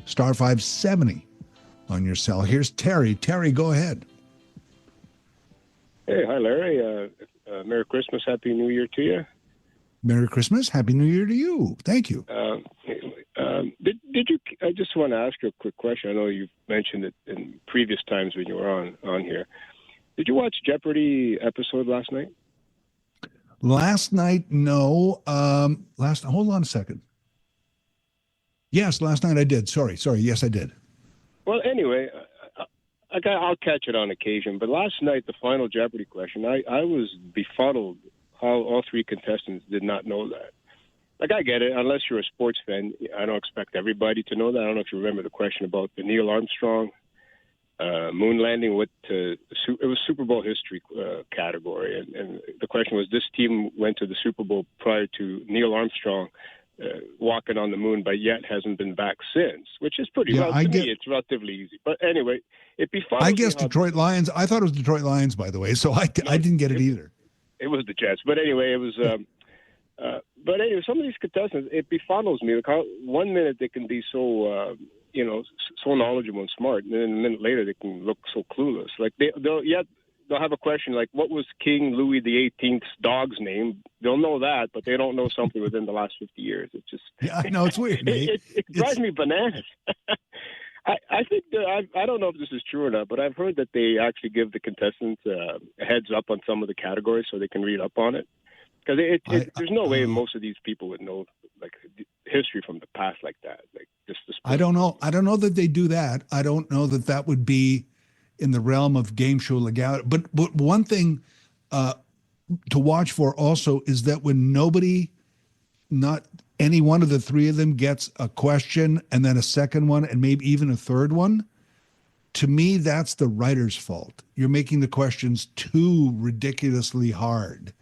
Star 570 on your cell. Here's Terry. Terry, go ahead. Hey, hi, Larry. Merry Christmas. Happy New Year to you. Merry Christmas. Happy New Year to you. Thank you. Did you? I just want to ask you a quick question. I know you've mentioned it in previous times when you were on here. Did you watch Jeopardy episode last night? Last night, no. Hold on a second. Yes, last night I did. Sorry. Yes, I did. Well, anyway, I'll catch it on occasion. But last night, the final Jeopardy question, I was befuddled how all three contestants did not know that. Like, I get it. Unless you're a sports fan, I don't expect everybody to know that. I don't know if you remember the question about the Neil Armstrong moon landing. It was Super Bowl history category. And the question was, this team went to the Super Bowl prior to Neil Armstrong walking on the moon, but yet hasn't been back since, which is pretty, it's relatively easy. But anyway, it befuddles me. I guess Detroit Lions. I thought it was Detroit Lions, by the way, so I didn't get it either. It was the Jets. But anyway, it was... But anyway, some of these contestants, it befuddles me. Like how 1 minute they can be so, so knowledgeable and smart, and then a minute later they can look so clueless. Like they'll have a question like, what was King Louis XVIII's dog's name? They'll know that, but they don't know something within the last 50 years. It's just it's weird. it drives me bananas. I think I don't know if this is true or not, but I've heard that they actually give the contestants a heads up on some of the categories so they can read up on it. Because there's no way most of these people would know like history from the past like that. Like just I don't know. I don't know that they do that. I don't know that would be in the realm of game show legality. But one thing to watch for also is that when not any one of the three of them gets a question and then a second one and maybe even a third one, to me that's the writer's fault. You're making the questions too ridiculously hard.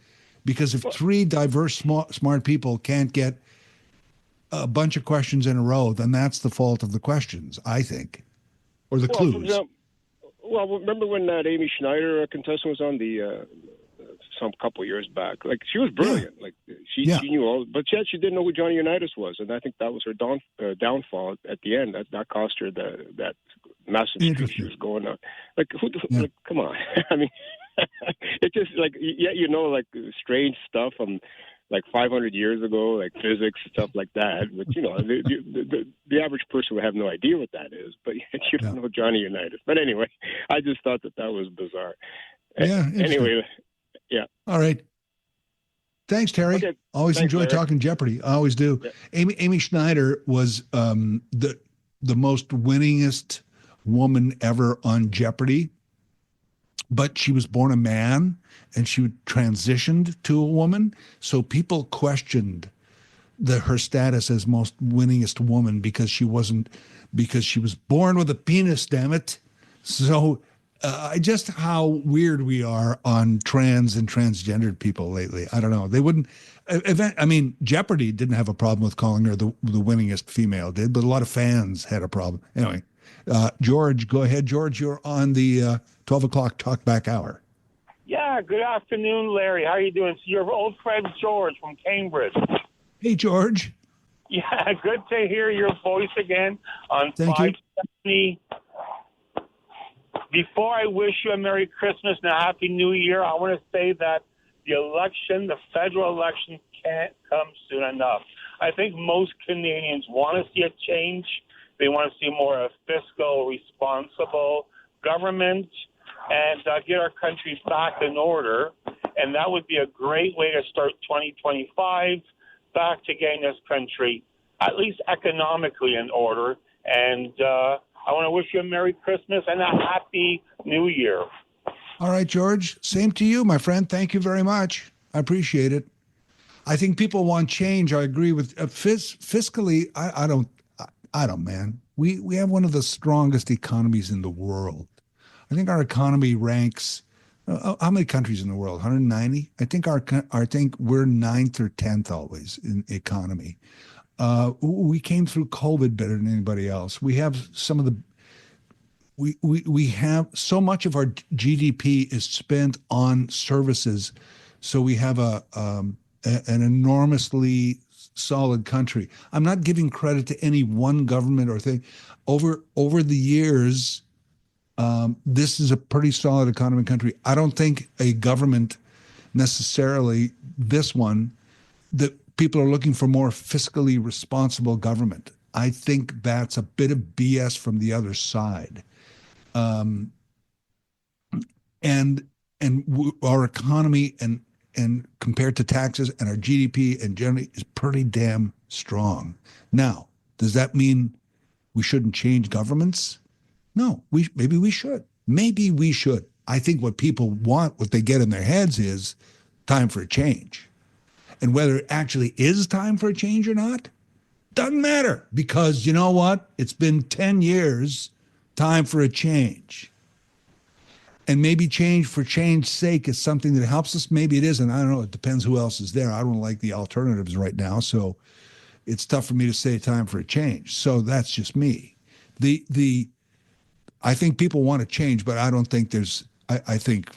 Because if three diverse, smart people can't get a bunch of questions in a row, then that's the fault of the questions, I think, or the clues. Remember when that Amy Schneider contestant was on the some couple years back? Like she was brilliant. Yeah. Like she knew all, but yet she didn't know who Johnny Unitas was, and I think that was her downfall at the end. That cost her that massive streak she was going on. Like like, come on, I mean. It's just like, like strange stuff from like 500 years ago, like physics, stuff like that. But, the average person would have no idea what that is. But you don't know Johnny Unitas. But anyway, I just thought that was bizarre. Yeah. Anyway, yeah. All right. Thanks, Terry. Okay. Always enjoy talking Jeopardy. I always do. Yeah. Amy Schneider was the most winningest woman ever on Jeopardy. But she was born a man and she transitioned to a woman. So people questioned her status as most winningest woman because she was born with a penis, damn it. So just how weird we are on trans and transgendered people lately. I don't know. They wouldn't. Jeopardy didn't have a problem with calling her the winningest female, did, but a lot of fans had a problem. Anyway, George, go ahead. George, you're on the 12 o'clock Talkback Hour. Yeah, good afternoon, Larry. How are you doing? It's your old friend George from Cambridge. Hey, George. Yeah, good to hear your voice again on Thank you. 570. Before I wish you a Merry Christmas and a Happy New Year, I want to say that the election, the federal election, can't come soon enough. I think most Canadians want to see a change. They want to see more of fiscal, responsible government and get our country back in order. And that would be a great way to start 2025, back to getting this country at least economically in order. And I want to wish you a Merry Christmas and a Happy New Year. All right, George. Same to you, my friend. Thank you very much. I appreciate it. I think people want change. I agree with fiscally. I don't, man. We have one of the strongest economies in the world. I think our economy ranks. How many countries in the world? 190. I think we're 9th or 10th always in economy. We came through COVID better than anybody else. We have some of the. We have so much of our GDP is spent on services, so we have an enormously solid country. I'm not giving credit to any one government or thing. Over the years, this is a pretty solid economy country. I don't think a government necessarily, this one, that people are looking for more fiscally responsible government. I think that's a bit of BS from the other side. Our economy and compared to taxes and our GDP and generally is pretty damn strong. Now, does that mean we shouldn't change governments? No, maybe we should. Maybe we should. I think what people want, what they get in their heads is time for a change. And whether it actually is time for a change or not, doesn't matter, because you know what? It's been 10 years, time for a change. And maybe change for change's sake is something that helps us. Maybe it isn't. I don't know. It depends who else is there. I don't like the alternatives right now, so it's tough for me to say time for a change. So that's just me. I think people want to change, but I don't think there's. I think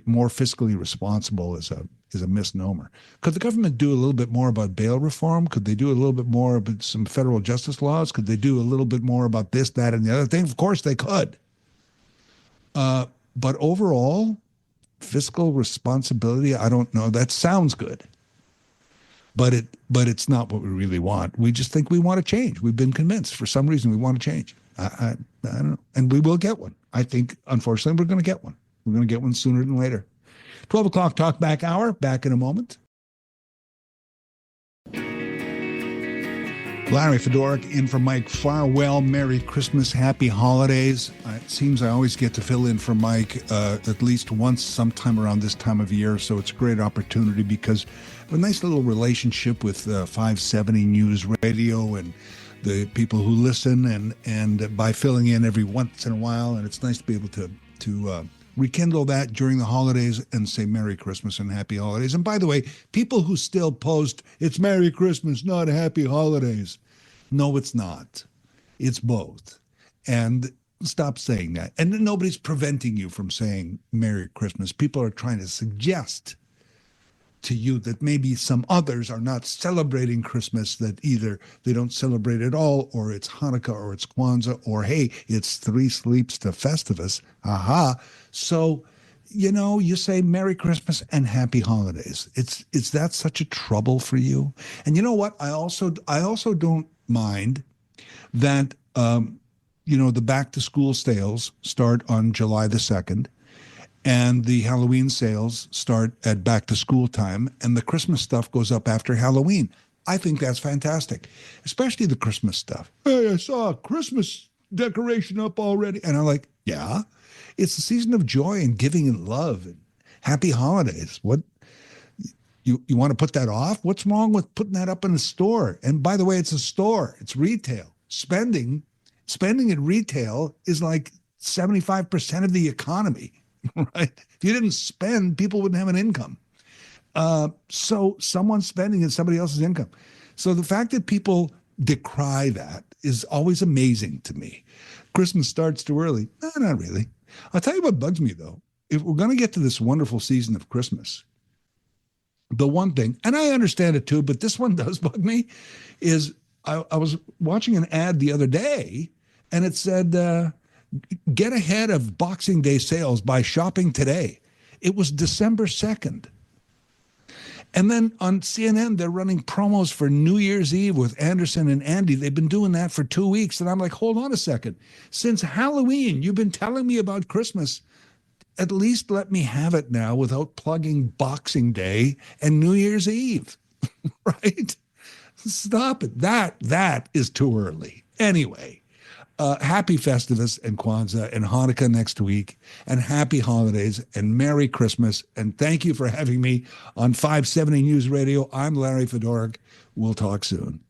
more fiscally responsible is a misnomer. Could the government do a little bit more about bail reform? Could they do a little bit more about some federal justice laws? Could they do a little bit more about this, that, and the other thing? Of course they could. But overall, fiscal responsibility, I don't know. That sounds good. But it's not what we really want. We just think we want to change. We've been convinced for some reason we want to change. I don't know. And we will get one. I think, unfortunately, we're going to get one. We're going to get one sooner than later. 12 o'clock Talkback Hour. Back in a moment. Larry Fedoruk in for Mike Farwell. Merry Christmas, Happy Holidays. It seems I always get to fill in for Mike at least once sometime around this time of year, so it's a great opportunity because I have a nice little relationship with 570 News Radio and the people who listen, and by filling in every once in a while, and it's nice to be able to rekindle that during the holidays and say Merry Christmas and Happy Holidays. And by the way, people who still post, it's Merry Christmas, not Happy Holidays. No, it's not. It's both. And stop saying that. And nobody's preventing you from saying Merry Christmas. People are trying to suggest to you that maybe some others are not celebrating Christmas, that either they don't celebrate at all, or it's Hanukkah, or it's Kwanzaa, or hey, it's Three Sleeps to Festivus. Aha. So, you say Merry Christmas and Happy Holidays. Is that such a trouble for you? And you know what? I also don't mind that, the back to school sales start on July the 2nd. And the Halloween sales start at back to school time, and the Christmas stuff goes up after Halloween. I think that's fantastic, especially the Christmas stuff. Hey, I saw a Christmas decoration up already. And I'm like, yeah, it's the season of joy and giving and love and happy holidays. What, you want to put that off? What's wrong with putting that up in a store? And by the way, it's a store. It's retail. Spending in retail is like 75% of the economy. Right? If you didn't spend, people wouldn't have an income. So someone's spending is somebody else's income. So the fact that people decry that is always amazing to me. Christmas starts too early. No, not really. I'll tell you what bugs me, though. If we're going to get to this wonderful season of Christmas, the one thing, and I understand it too, but this one does bug me, is I was watching an ad the other day, and it said, get ahead of Boxing Day sales by shopping today. It was December 2nd. And then on CNN, they're running promos for New Year's Eve with Anderson and Andy. They've been doing that for 2 weeks. And I'm like, hold on a second. Since Halloween, you've been telling me about Christmas. At least let me have it now without plugging Boxing Day and New Year's Eve, right? Stop it. That is too early. Anyway, happy Festivus and Kwanzaa and Hanukkah next week, and happy holidays and Merry Christmas. And thank you for having me on 570 News Radio. I'm Larry Fedoruk. We'll talk soon.